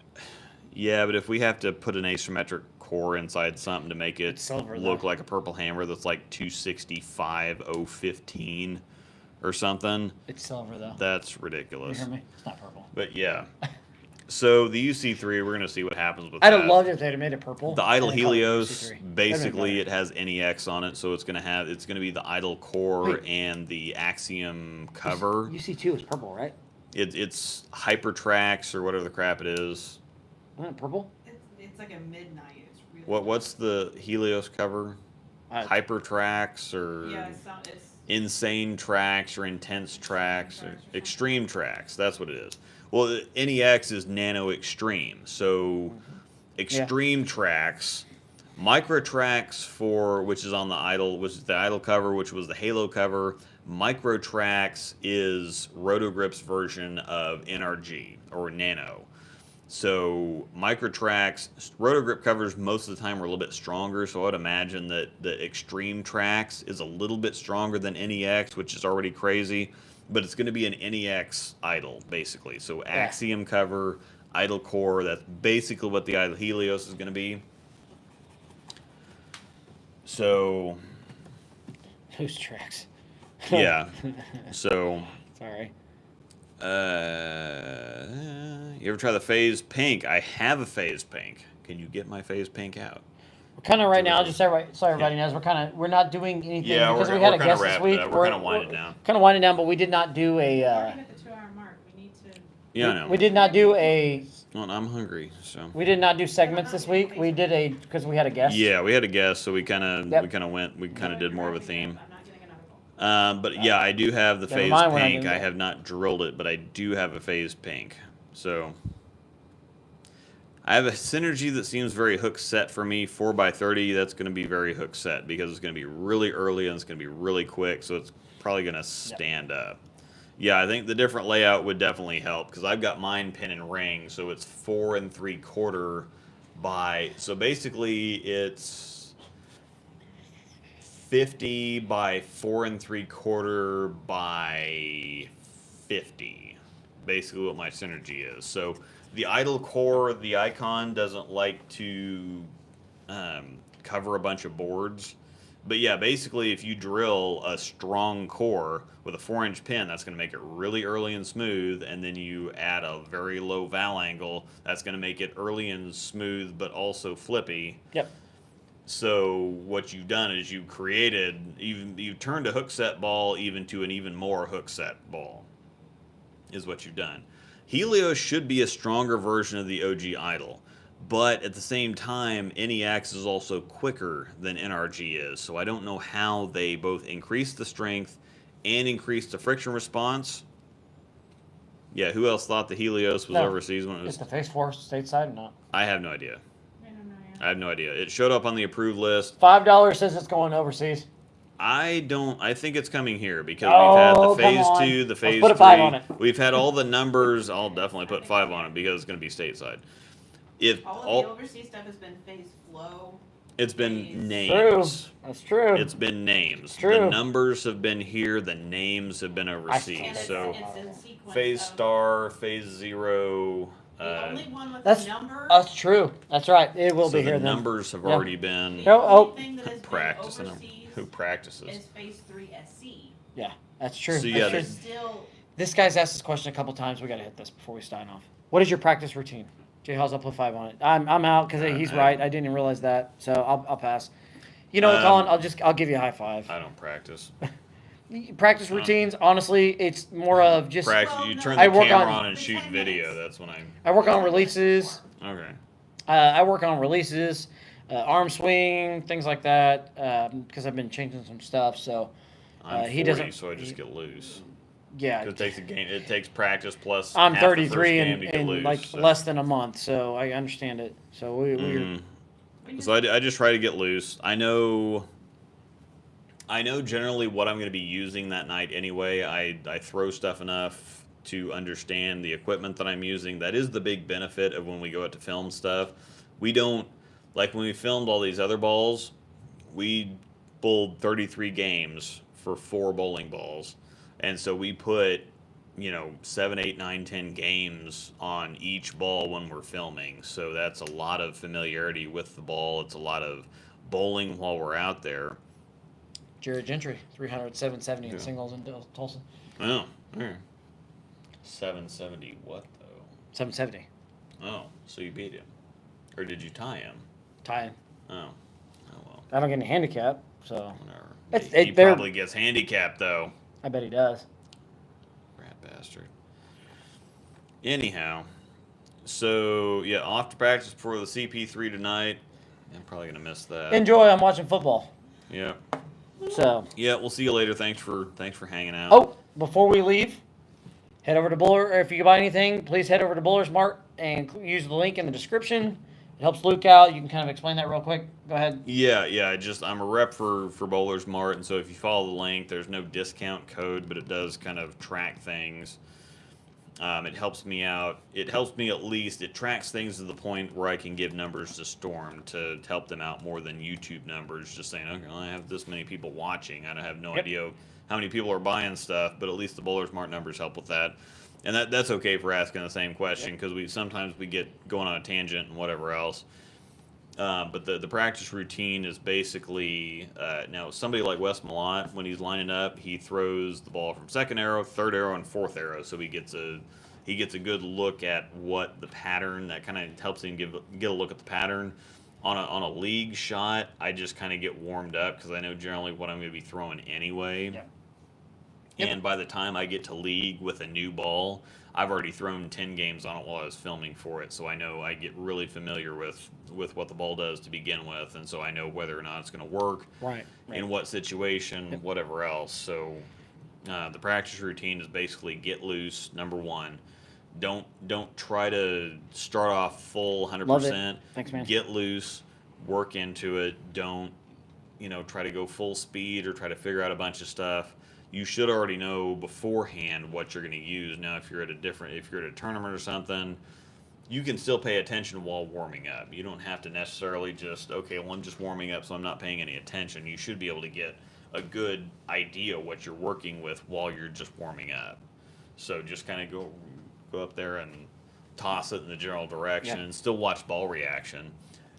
Yeah, but if we have to put an asymmetric core inside something to make it look like a Purple Hammer that's like 265.015 or something.
It's silver though.
That's ridiculous.
You hear me? It's not purple.
But yeah. So the UC3, we're going to see what happens with that.
I'd have loved if they'd have made it purple.
The Idle Helios, basically it has NEX on it, so it's going to be the Idle core and the Axiom cover.
UC2 is purple, right?
It's Hypertrax or whatever the crap it is.
Isn't it purple?
It's like a midnight. It's really
What's the Helios cover? Hypertrax or
it's
Insane Tracks or Intense Tracks or Extreme Tracks. That's what it is. Well, NEX is Nano Extreme. So Extreme Tracks, Micro Tracks which is on the Idle, which is the Idle cover, which was the Halo cover. Micro Tracks is Rotogrip's version of NRG or Nano. So Micro Tracks, Rotogrip covers most of the time were a little bit stronger, so I would imagine that the Extreme Tracks is a little bit stronger than NEX, which is already crazy, but it's going to be an NEX Idle, basically. So Axiom cover, Idle core, that's basically what the Idle Helios is going to be. So...
Whose tracks?
Yeah. So...
Sorry.
You ever try the Phase Pink? I have a Phase Pink. Can you get my Phase Pink out?
We're kind of right now, just so everybody knows, we're not doing anything because we had a guest this week.
We're kind of winding down.
Kind of winding down, but we did not do a.
We're at the 2-hour mark. We need to.
Yeah, I know.
We did not do a.
Well, I'm hungry, so.
We did not do segments this week. We did because we had a guest.
Yeah, we had a guest, so we kind of did more of a theme. But yeah, I do have the Phase Pink. I have not drilled it, but I do have a Phase Pink. So I have a synergy that seems very hook set for me. 4x30, that's going to be very hook set because it's going to be really early and it's going to be really quick, so it's probably going to stand up. Yeah, I think the different layout would definitely help because I've got mine pin and ring, so it's 4 3/4 by. So basically, it's 50 by 4 3/4 by 50. Basically, what my synergy is. So the idle core, the icon doesn't like to cover a bunch of boards. But yeah, basically, if you drill a strong core with a 4-inch pin, that's going to make it really early and smooth. And then you add a very low val angle, that's going to make it early and smooth, but also flippy.
Yep.
So what you've done is you turned a hook set ball even to an even more hook set ball, is what you've done. Helios should be a stronger version of the OG Idol, but at the same time, NEX is also quicker than NRG is, so I don't know how they both increase the strength and increase the friction response. Yeah, who else thought the Helios was overseas when it was?
Is the Phase 4 stateside or not?
I have no idea.
I don't know yet.
I have no idea. It showed up on the approved list.
$5 says it's going overseas.
I think it's coming here because we've had the phase 2, the phase 3.
Let's put a 5 on it.
We've had all the numbers. I'll definitely put 5 on it because it's going to be stateside.
All of the overseas stuff has been phase flow.
It's been names.
True. That's true.
It's been names.
True.
The numbers have been here. The names have been
And
overseas.
it's,
So
it's in sequence
phase
of-
star, phase 0.
The only one with
That's
a number.
That's true. That's right. It will
So
be here
the
then.
numbers have
Yeah.
already been
The
Oh,
only thing that has been
practicing.
overseas
Who practices?
is phase 3 SC.
Yeah, that's true.
So,
That's
yeah,
true.
It's still
This guy's asked this question a couple times. We got to hit this before we sign off. What is your practice routine? Jay Hall's, I'll put 5 on it. I'm out because he's right. I didn't even realize that, so I'll pass. You know what, Colin? I'll give you a high 5.
I don't practice.
Practice routines, honestly, it's more of just
Practice.
Well,
You
no.
turn
I
the
work
camera
on-
on and shoot
10
video.
minutes.
That's when I'm.
I work on releases.
Okay.
I work on releases, arm swing, things like that, because I've been changing some stuff. So
I'm 40,
he doesn't.
so I just get loose.
Yeah,
'Cause it takes a game. It takes practice plus.
I'm
half the
33
first game to get
in
loose,
like
so.
less than a month, so I understand it. So we're
Mhm. So I just try to get loose. I know generally what I'm going to be using that night anyway. I throw stuff enough to understand the equipment that I'm using. That is the big benefit of when we go out to film stuff. We don't, like when we filmed all these other balls, we bowled 33 games for 4 bowling balls. And so we put, 7, 8, 9, 10 games on each ball when we're filming. So that's a lot of familiarity with the ball. It's a lot of bowling while we're out there.
Jared Gentry, 300, 770 in
Yeah.
singles in Tulsa.
Oh, 770 what though?
770.
Oh, so you beat him. Or did you tie him?
Tying.
Oh well,
I don't get any handicap, so
whatever. He
they're-
probably gets handicapped though.
I bet he does.
Rat bastard. Anyhow, so yeah, off to practice for the CP3 tonight. I'm probably gonna miss that.
Enjoy. I'm watching football.
Yeah.
So.
Yeah, we'll see you later. Thanks for hanging out.
Oh, before we leave, head over to Buller. Or if you can buy anything, please head over to Buller's Mart and use the link in the description. It helps Luke out. You can kind of explain that real quick. Go ahead.
Yeah. I'm a rep for Bowler's Mart, and so if you follow the link, there's no discount code, but it does kind of track things. It helps me out. It helps me at least. It tracks things to the point where I can give numbers to Storm to help them out more than YouTube numbers. Just saying, okay, well, I have this many people watching. I have no idea how many people are buying stuff, but at least the Bowler's Mart numbers help with that. And that's okay for asking the same question because sometimes we get going on a tangent and whatever else. But the practice routine is basically now somebody like Wes Malott, when he's lining up, he throws the ball from second arrow, third arrow, and fourth arrow, so he gets a good look at what the pattern that kind of helps him get a look at the pattern. On a league shot, I just kind of get warmed up because I know generally what I'm going to be throwing anyway.
Yeah.
And by the time I get to league with a new ball, I've already thrown 10 games on it while I was filming for it, so I know I get really familiar with what the ball does to begin with, and so I know whether or not it's going to work,
Right.
in what situation, whatever else. So the practice routine is basically get loose, number one. Don't try to start off full 100%.
Love it. Thanks, man.
Get loose, work into it. Don't try to go full speed or try to figure out a bunch of stuff. You should already know beforehand what you're going to use. Now, if you're at a tournament or something, you can still pay attention while warming up. You don't have to necessarily just, okay, well, I'm just warming up, so I'm not paying any attention. You should be able to get a good idea what you're working with while you're just warming up. So just kind of go up there and toss it in the general direction and still watch ball reaction.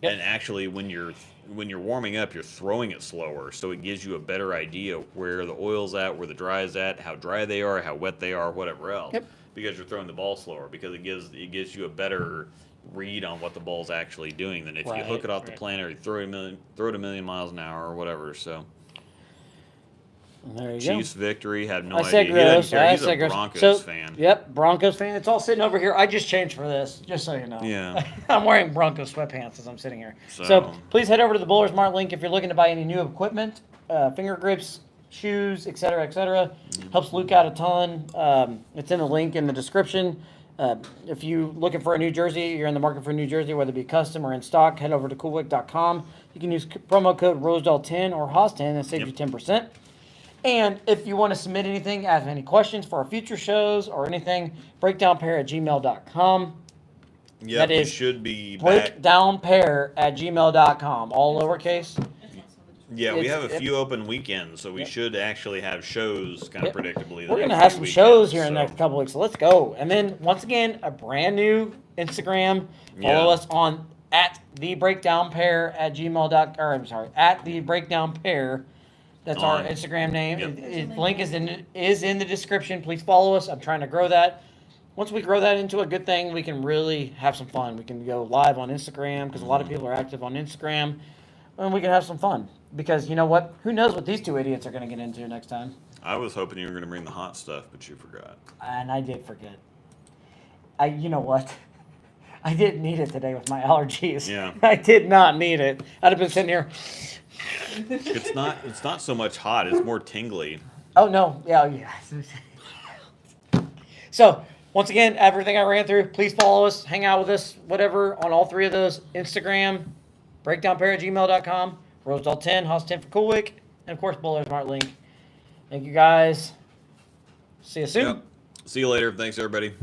Yep.
And actually, when you're warming up, you're throwing it slower, so it gives you a better idea where the oil's at, where the dry's at, how dry they are, how wet they are, whatever else.
Yep.
Because you're throwing the ball slower, because it gives you a better read on what the ball's actually doing than if you hook it off the planer, you throw it a million miles an hour or whatever. So.
There you
Chiefs
go.
victory, had no
I
idea.
said
He doesn't
gross.
care.
I
He's
said
a
gross.
Broncos fan.
Yep, Broncos fan. It's all sitting over here. I just changed for this, just so you know.
Yeah.
I'm wearing Broncos sweatpants as I'm sitting here.
So-
So please head over to the Bowler Smart link if you're looking to buy any new equipment, finger grips, shoes, etc., etc. Helps Luke out a ton. It's in the link in the description. If you're looking for a new jersey, you're in the market for a new jersey, whether it be custom or in stock, head over to coolwick.com. You can use promo code Rosedale10 or Haas10. That saves you 10%. And if you want to submit anything, have any questions for our future shows or anything, breakdownpair@gmail.com.
Yeah,
That
we
is
should be back.
breakdownpair@gmail.com. All lowercase.
That's also the
Yeah, we
It's-
have a few open weekends, so we should actually have shows kind of
Yep.
predictably.
We're going to have some shows here in the next couple weeks, so let's go. And then, once again, a brand new Instagram. Follow
Yeah.
us on @thebreakdownpair@gmail.com. @thebreakdownpair. That's our
On-
Instagram name.
Yep.
Link is in the description. Please follow us. I'm trying to grow that. Once we grow that into a good thing, we can really have some fun. We can go live on Instagram because a lot of people are active on Instagram, and we can have some fun. Because you know what? Who knows what these two idiots are going to get into next time?
I was hoping you were going to bring the hot stuff, but you forgot.
And I did forget. You know what? I didn't need it today with my allergies.
Yeah.
I did not need it. I'd have been sitting here.
It's not so much hot; it's more tingly.
Oh no! Yeah. So once again, everything I ran through, please follow us, hang out with us, whatever, on all three of those: Instagram, breakdownpair@gmail.com, Rosedale10, Haas10 for Coolwick, and of course, Bowler Smart link. Thank you guys. See you soon.
Yep. See you later. Thanks, everybody.